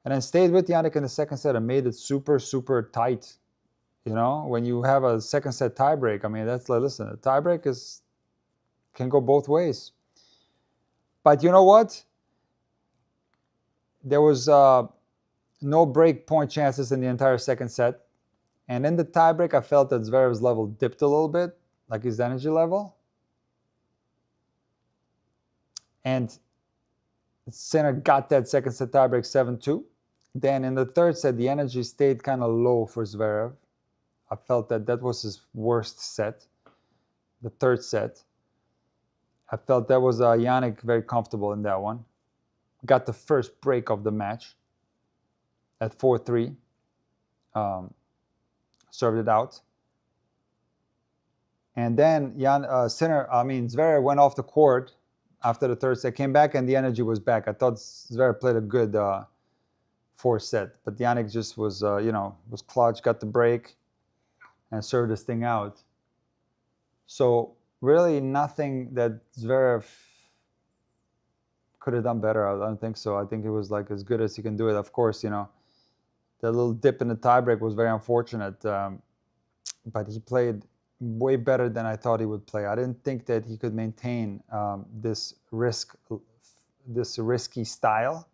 and then stayed with Jannik in the second set and made it super, super tight. You know, when you have a second set tiebreak, I mean, that's like, listen, a tiebreak can go both ways. But you know what? There was no break point chances in the entire second set. And in the tiebreak, I felt that Zverev's level dipped a little bit, like his energy level. And Sinner got that second set tiebreak 7-2. Then in the third set, the energy stayed kind of low for Zverev. I felt that was his worst set, the third set. I felt that was Jannik very comfortable in that one. Got the first break of the match at 4-3. Served it out. And then Zverev went off the court after the third set, came back, and the energy was back. I thought Zverev played a good fourth set, but Jannik just was, was clutch, got the break, and served this thing out. So really nothing that Zverev could have done better. I don't think so. I think it was like as good as he can do it. Of course, that little dip in the tiebreak was very unfortunate. but he played way better than I thought he would play. I didn't think that he could maintain this risky style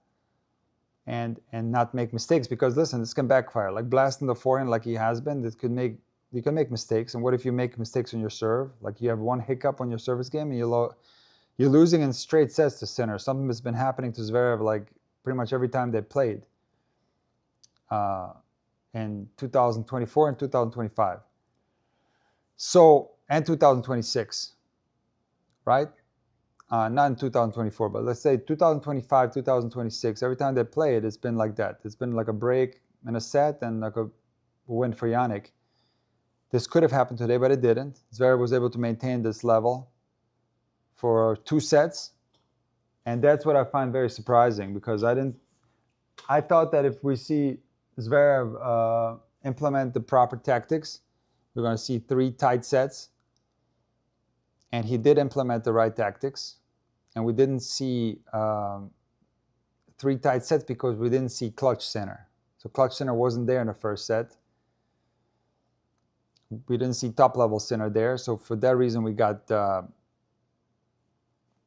and not make mistakes, because listen, this can backfire. Like blasting the forehand like he has been, this could make, you can make mistakes. And what if you make mistakes on your serve? Like you have one hiccup on your service game and you're losing in straight sets to Sinner. Something that's been happening to Zverev like pretty much every time they played in 2024 and 2025. So, and 2026, right? Not in 2024, but let's say 2025, 2026, every time they play it, it's been like that. It's been like a break and a set and like a win for Yannick. This could have happened today, but it didn't. Zverev was able to maintain this level for 2 sets. And that's what I find very surprising, because I thought that if we see Zverev implement the proper tactics, we're going to see 3 tight sets. And he did implement the right tactics. And we didn't see 3 tight sets because we didn't see clutch Sinner. So clutch Sinner wasn't there in the first set. We didn't see top-level Sinner there. So for that reason, we got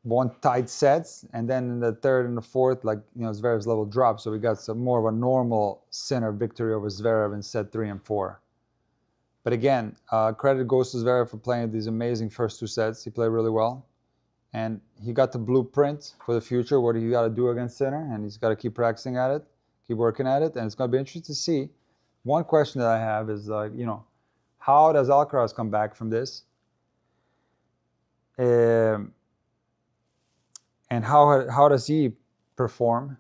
1 tight sets. And then in the third and the fourth, like, Zverev's level dropped. So we got some more of a normal Sinner victory over Zverev in set 3 and 4. But again, credit goes to Zverev for playing these amazing first 2 sets. He played really well. And he got the blueprint for the future, what he got to do against Sinner. And he's got to keep practicing at it, keep working at it. And it's going to be interesting to see. One question that I have is, how does Alcaraz come back from this? And how does he perform?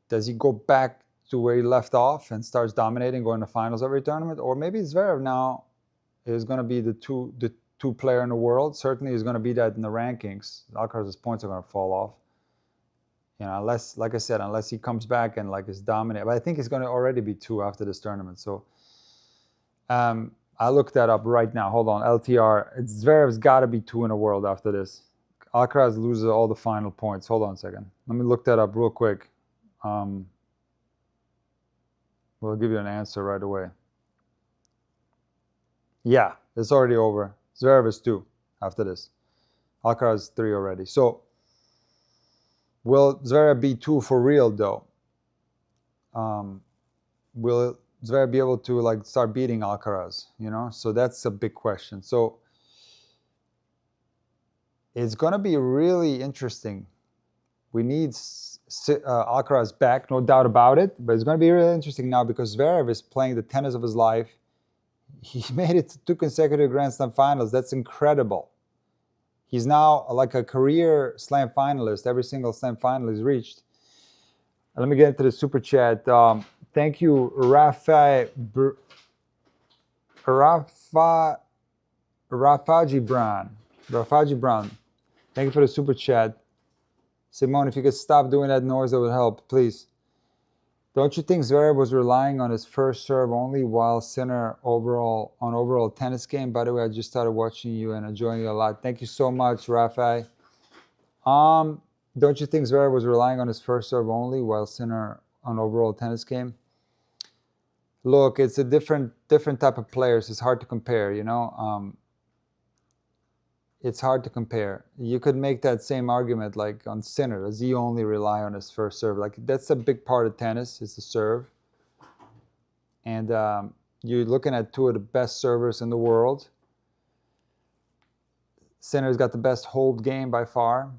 Does he go back to where he left off and starts dominating, going to finals every tournament? Or maybe Zverev now is going to be the two player in the world. Certainly he's going to be that in the rankings. Alcaraz's points are going to fall off. Unless, like I said, unless he comes back and is dominant. But I think he's going to already be 2 after this tournament. So I looked that up right now. Hold on, LTR. Zverev's got to be 2 in the world after this. Alcaraz loses all the final points. Hold on a second. Let me look that up real quick. We'll give you an answer right away. Yeah, it's already over. Zverev is 2 after this. Alcaraz is 3 already. So, will Zverev be 2 for real, though? Will Zverev be able to start beating Alcaraz? So that's a big question. So it's going to be really interesting. We need Alcaraz back, no doubt about it. But it's going to be really interesting now because Zverev is playing the tennis of his life. He made it to 2 consecutive Grand Slam finals. That's incredible. He's now like a career Slam finalist. Every single Slam final he's reached. Let me get into the super chat. Thank you, Rafaji Brown. Thank you for the super chat. Simone, if you could stop doing that noise, that would help, please. Don't you think Zverev was relying on his first serve only while Sinner on overall tennis game? By the way, I just started watching you and enjoying you a lot. Thank you so much, Rafi. Don't you think Zverev was relying on his first serve only while Sinner on overall tennis game? Look, it's a different type of players. It's hard to compare, It's hard to compare. You could make that same argument like on Sinner. Does he only rely on his first serve? That's a big part of tennis, is the serve. And you're looking at 2 of the best servers in the world. Sinner's got the best hold game by far.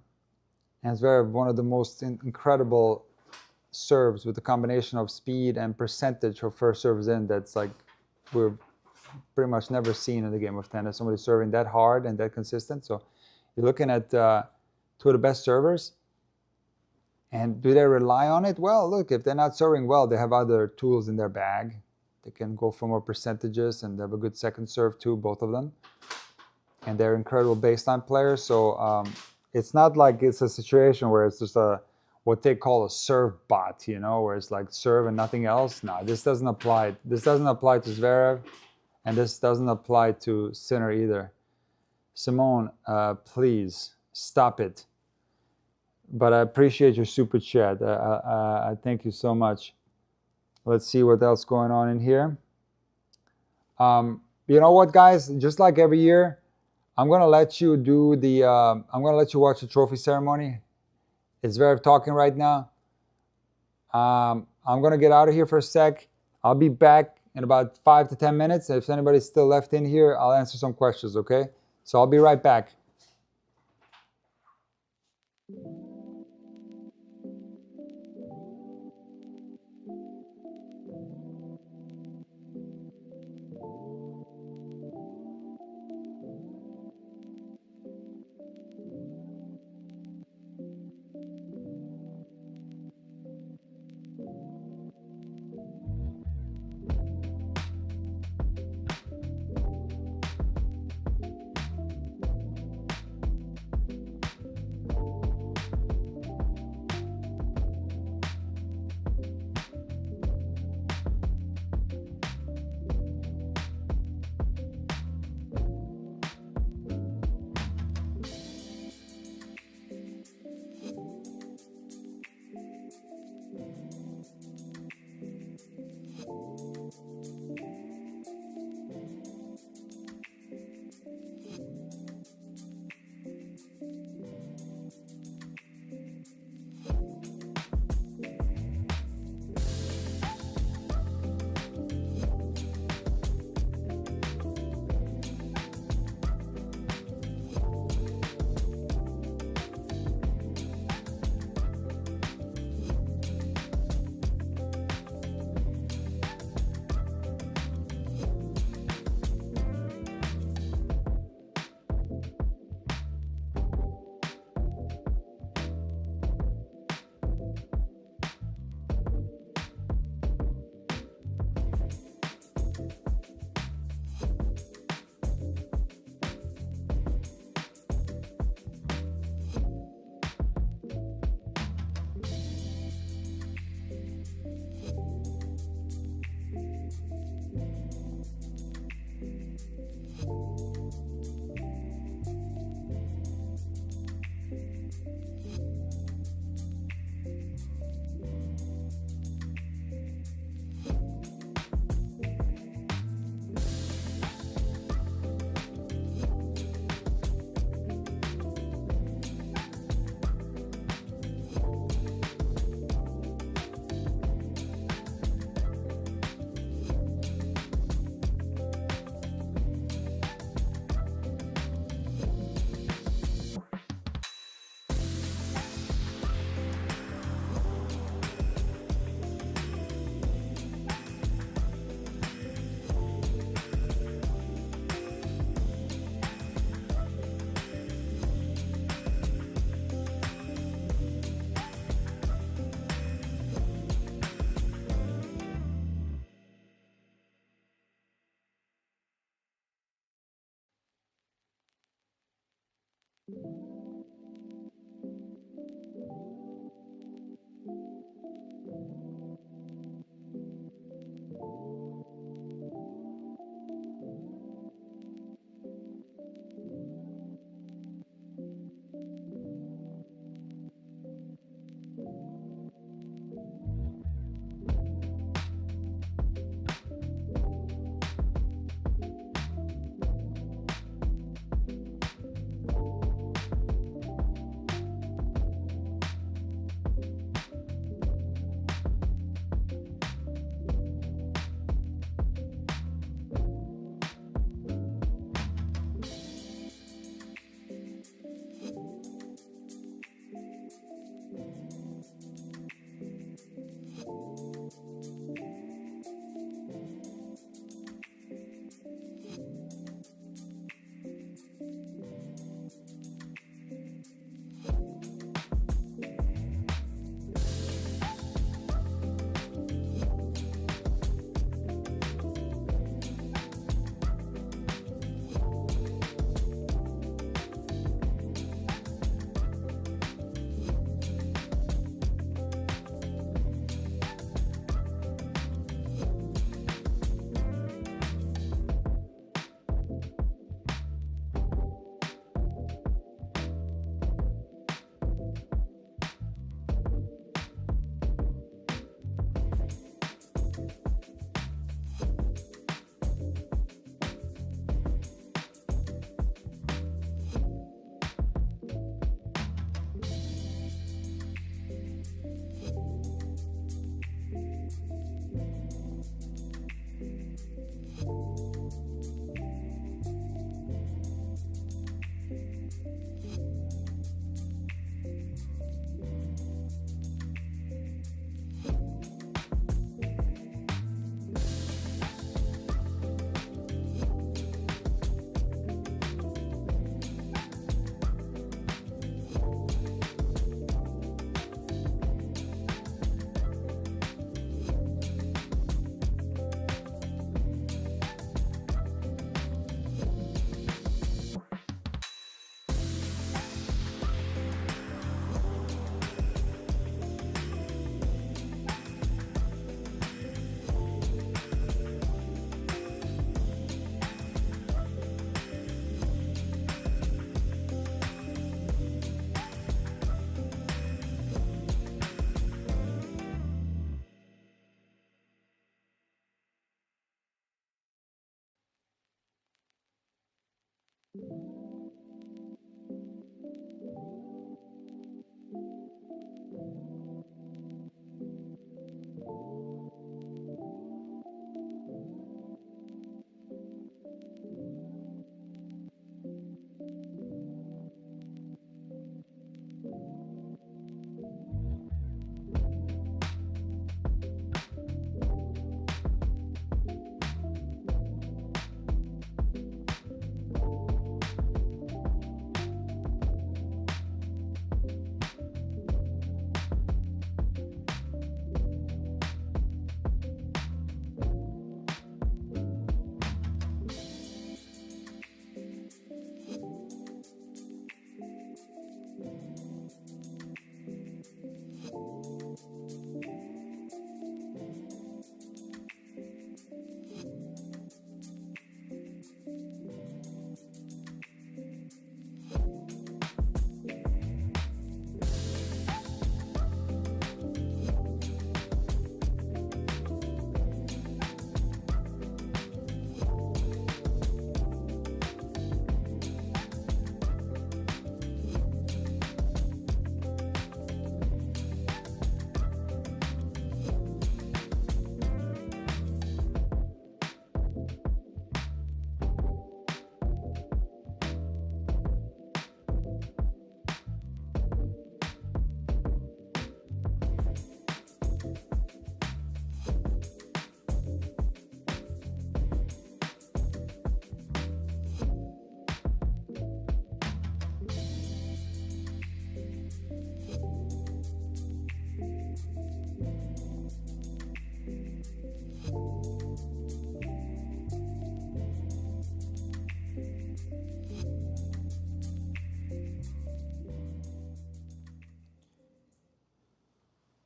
And Zverev, one of the most incredible serves with a combination of speed and percentage of first serves in that's we're pretty much never seen in the game of tennis. Somebody serving that hard and that consistent. So you're looking at 2 of the best servers. And do they rely on it? Well, look, if they're not serving well, they have other tools in their bag. They can go for more percentages and they have a good second serve too, both of them. And they're incredible baseline players. So it's not like it's a situation where it's just what they call a serve bot, where it's serve and nothing else. No, this doesn't apply. This doesn't apply to Zverev. And this doesn't apply to Sinner either. Simone, please stop it. But I appreciate your super chat. I thank you so much. Let's see what else going on in here. You know what, guys? Just like every year, I'm gonna let you do the. I'm gonna let you watch the trophy ceremony. It's Zverev talking right now. I'm gonna get out of here for a sec. I'll be back in about 5 to 10 minutes. If anybody's still left in here, I'll answer some questions. Okay? So I'll be right back.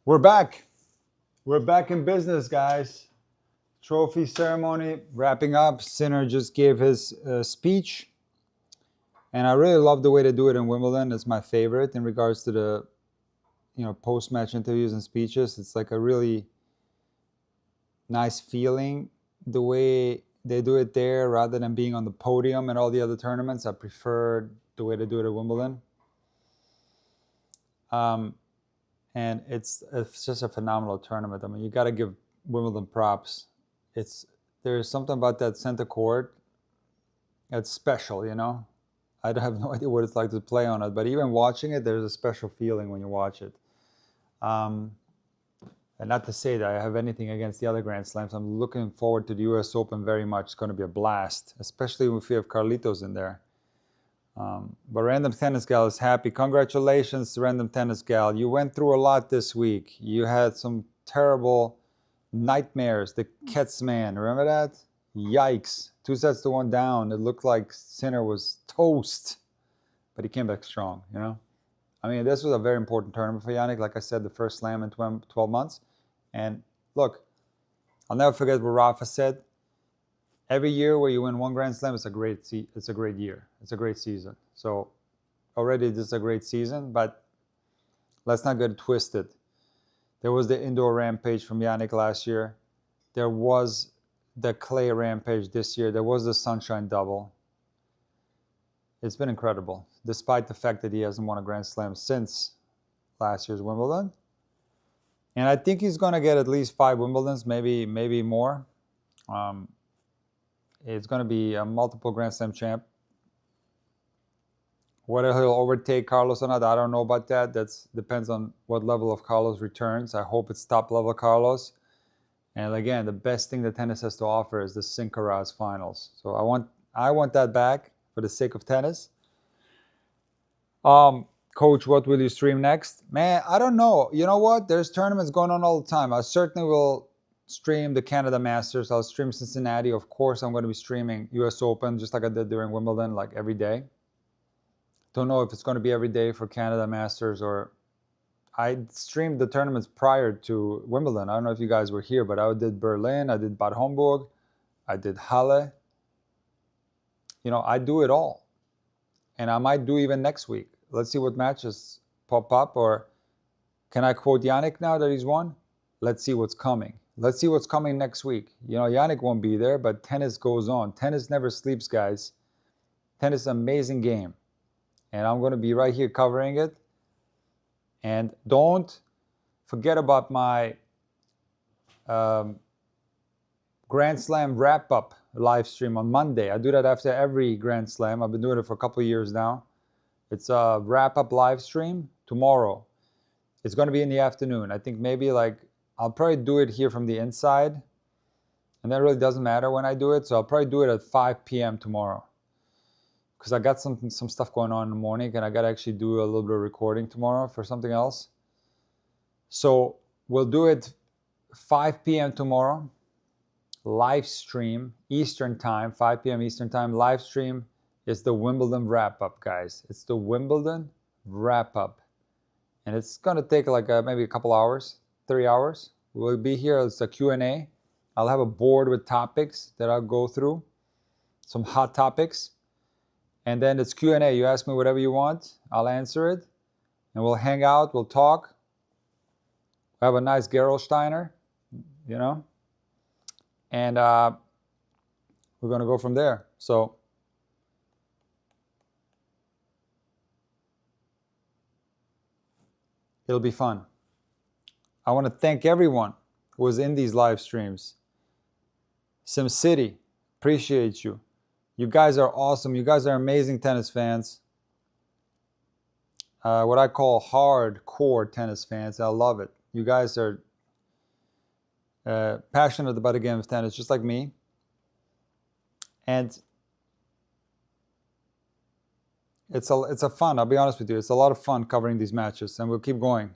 We're back. We're back in business, guys. Trophy ceremony wrapping up. Sinner just gave his speech. And I really love the way they do it in Wimbledon. It's my favorite in regards to the, post-match interviews and speeches. It's like a really nice feeling the way they do it there rather than being on the podium and all the other tournaments. I prefer the way they do it at Wimbledon. And it's just a phenomenal tournament. I mean, you got to give Wimbledon props. There's something about that center court that's special, I have no idea what it's like to play on it, but even watching it, there's a special feeling when you watch it. And not to say that I have anything against the other Grand Slams. I'm looking forward to the US Open very much. It's going to be a blast, especially if we have Carlitos in there. But Random Tennis Gal is happy. Congratulations, Random Tennis Gal. You went through a lot this week. You had some terrible nightmares. The Ketzman, remember that? Yikes. 2-1 down. It looked like Sinner was toast. But he came back strong, I mean, this was a very important tournament for Jannik. Like I said, the first slam in 12 months. And look, I'll never forget what Rafa said. Every year where you win one Grand Slam, it's a great year. It's a great season. So already this is a great season, but let's not get it twisted. There was the indoor rampage from Jannik last year. There was the clay rampage this year. There was the sunshine double. It's been incredible, despite the fact that he hasn't won a Grand Slam since last year's Wimbledon. And I think he's going to get at least 5 Wimbledons, maybe more. It's going to be a multiple Grand Slam champ. Whether he'll overtake Carlos or not, I don't know about that. That depends on what level of Carlos returns. I hope it's top level Carlos. And again, the best thing that tennis has to offer is the Sincaraz finals. So I want that back for the sake of tennis. Coach, what will you stream next? Man, I don't know. You know what? There's tournaments going on all the time. I certainly will stream the Canada Masters. I'll stream Cincinnati. Of course, I'm going to be streaming US Open just like I did during Wimbledon, like every day. Don't know if it's going to be every day for Canada Masters or... I streamed the tournaments prior to Wimbledon. I don't know if you guys were here, but I did Berlin, I did Bad Homburg, I did Halle. I do it all. And I might do even next week. Let's see what matches pop up. Or can I quote Jannik now that he's won? Let's see what's coming. Let's see what's coming next week. Jannik won't be there, but tennis goes on. Tennis never sleeps, guys. Tennis is an amazing game. And I'm going to be right here covering it. And don't forget about my Grand Slam wrap-up live stream on Monday. I do that after every Grand Slam. I've been doing it for a couple of years now. It's a wrap-up live stream tomorrow. It's going to be in the afternoon. I think maybe like I'll probably do it here from the inside. And that really doesn't matter when I do it. So I'll probably do it at 5 p.m. tomorrow. Because I got some stuff going on in the morning, and I got to actually do a little bit of recording tomorrow for something else. So we'll do it 5 p.m. tomorrow, live stream, Eastern time, 5 p.m. Eastern time, live stream is the Wimbledon wrap-up, guys. It's the Wimbledon wrap-up. And it's going to take like maybe a couple hours, 3 hours. We'll be here. It's a Q&A. I'll have a board with topics that I'll go through, some hot topics. And then it's Q&A. You ask me whatever you want, I'll answer it. And we'll hang out, we'll talk. We'll have a nice Gerolsteiner, you know. And we're going to go from there. So it'll be fun. I want to thank everyone who was in these live streams. SimCity, appreciate you. You guys are awesome. You guys are amazing tennis fans. What I call hardcore tennis fans. I love it. You guys are passionate about the game of tennis, just like me. And it's a fun, I'll be honest with you, it's a lot of fun covering these matches, and we'll keep going.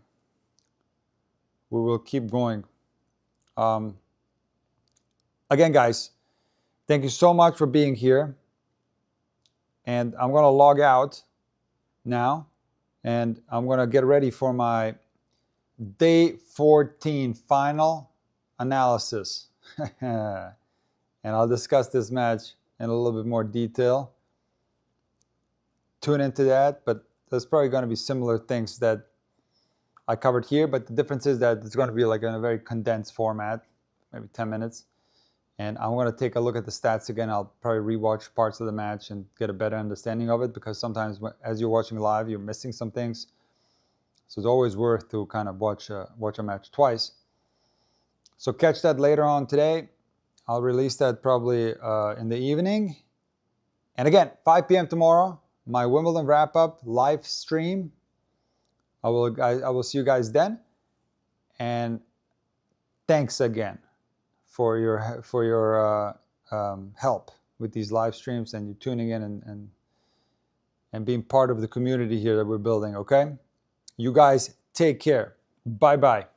We will keep going. Again, guys, thank you so much for being here. And I'm going to log out now, and I'm going to get ready for my day 14 final analysis. And I'll discuss this match in a little bit more detail. Tune into that, but there's probably going to be similar things that I covered here, but the difference is that it's going to be like in a very condensed format, maybe 10 minutes. And I'm going to take a look at the stats again. I'll probably rewatch parts of the match and get a better understanding of it, because sometimes as you're watching live, you're missing some things. So it's always worth to kind of watch a match twice. So catch that later on today. I'll release that probably in the evening. And again, 5 p.m. tomorrow, my Wimbledon wrap-up live stream. I will see you guys then. And thanks again for your help with these live streams, and you tuning in and being part of the community here that we're building, okay? You guys take care. Bye-bye.